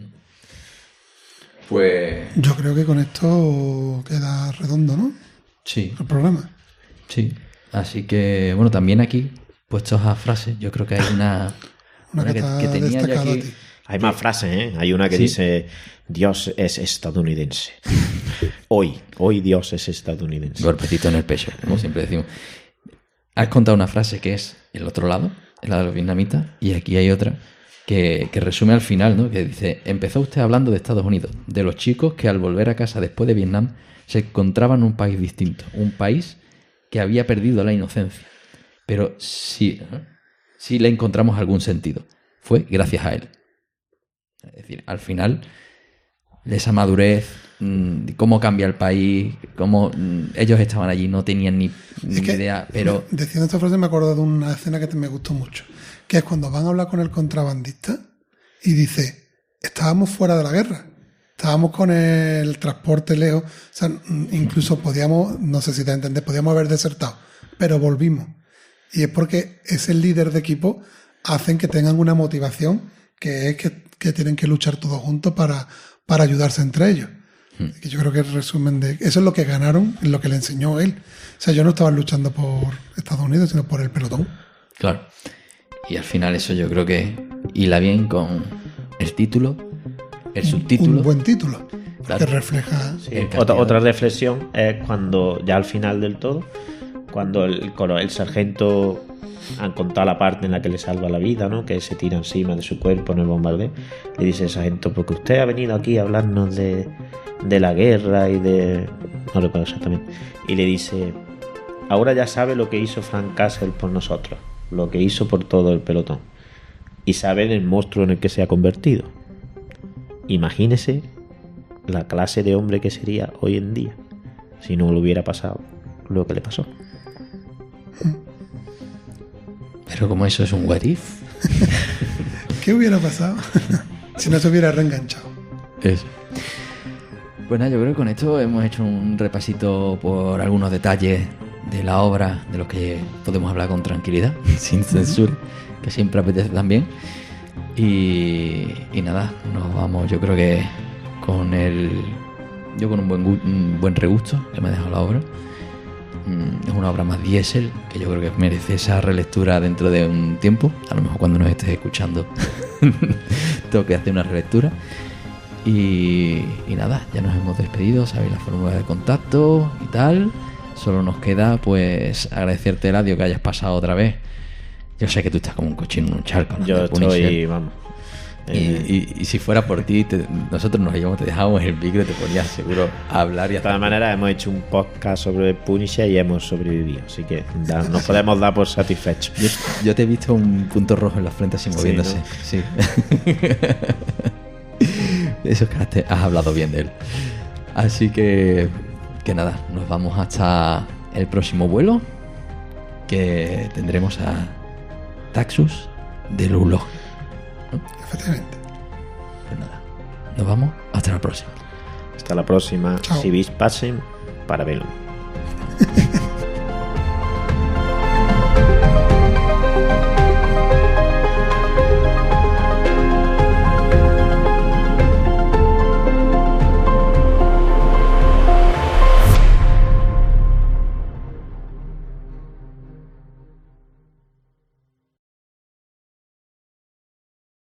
Pues yo creo que con esto queda redondo, ¿no? Sí. El programa. Sí. Así que, bueno, también aquí, puestos a frases, yo creo que hay una que tenía yo aquí. Hay más frases, ¿eh? Hay una que dice, Dios es estadounidense. Hoy Dios es estadounidense. Golpecito en el pecho, como siempre decimos. Has contado una frase que es el otro lado, la de los vietnamitas, y aquí hay otra que resume al final, ¿no? Que dice, empezó usted hablando de Estados Unidos, de los chicos que al volver a casa después de Vietnam se encontraban en un país distinto, un país que había perdido la inocencia. Pero sí le encontramos algún sentido. Fue gracias a él. Es decir, al final, esa madurez, cómo cambia el país, cómo ellos estaban allí, no tenían ni idea, pero... Diciendo esta frase me acuerdo de una escena que me gustó mucho, que es cuando van a hablar con el contrabandista y dice, estábamos fuera de la guerra, estábamos con el transporte lejos, o sea, incluso podíamos, no sé si te entiendes, podíamos haber desertado, pero volvimos. Y es porque ese líder de equipo hacen que tengan una motivación que es que tienen que luchar todos juntos para ayudarse entre ellos. Que yo creo que el resumen de... Eso es lo que ganaron, lo que le enseñó él. O sea, yo no estaba luchando por Estados Unidos, sino por el pelotón. Claro. Y al final eso yo creo que hila bien con el título, el subtítulo. Un buen título, claro, que refleja... Sí. Otra reflexión es cuando, ya al final del todo, cuando el sargento han contado la parte en la que le salva la vida, ¿no? Que se tira encima de su cuerpo en el bombardeo. Le dice el sargento, porque usted ha venido aquí a hablarnos de la guerra y de... no recuerdo exactamente. Y le dice, ahora ya sabe lo que hizo Frank Castle por nosotros, lo que hizo por todo el pelotón. Y sabe el monstruo en el que se ha convertido. Imagínese la clase de hombre que sería hoy en día si no le hubiera pasado lo que le pasó. Pero como eso es un what if. ¿Qué hubiera pasado si no se hubiera reenganchado? Eso. Pues nada, yo creo que con esto hemos hecho un repasito por algunos detalles de la obra, de los que podemos hablar con tranquilidad, sin censura, que siempre apetece también. Y nada, nos vamos, yo creo que con un buen regusto que me ha dejado la obra. Es una obra más diésel, que yo creo que merece esa relectura dentro de un tiempo. A lo mejor cuando nos estés escuchando tengo que hacer una relectura. Y nada, ya nos hemos despedido, sabéis la fórmula de contacto y tal. solo nos queda pues agradecerte, Eladio, que hayas pasado otra vez. Yo sé que tú estás como un cochino en un charco, ¿no? Yo estoy, vamos. Y si fuera por ti, nosotros te dejábamos el micro y te ponías seguro a hablar. Y de todas maneras, hemos hecho un podcast sobre Punisher y hemos sobrevivido, así que nos podemos dar por satisfechos. Yo te he visto un punto rojo en la frente así moviéndose. Sí, ¿no? Sí. Eso es que has hablado bien de él. Así que nada, nos vamos hasta el próximo vuelo, que tendremos a Taxus de Lulo, ¿no? Efectivamente. Pues nada, nos vamos hasta la próxima. Hasta la próxima. Chao. Si vis pasen, para verlo.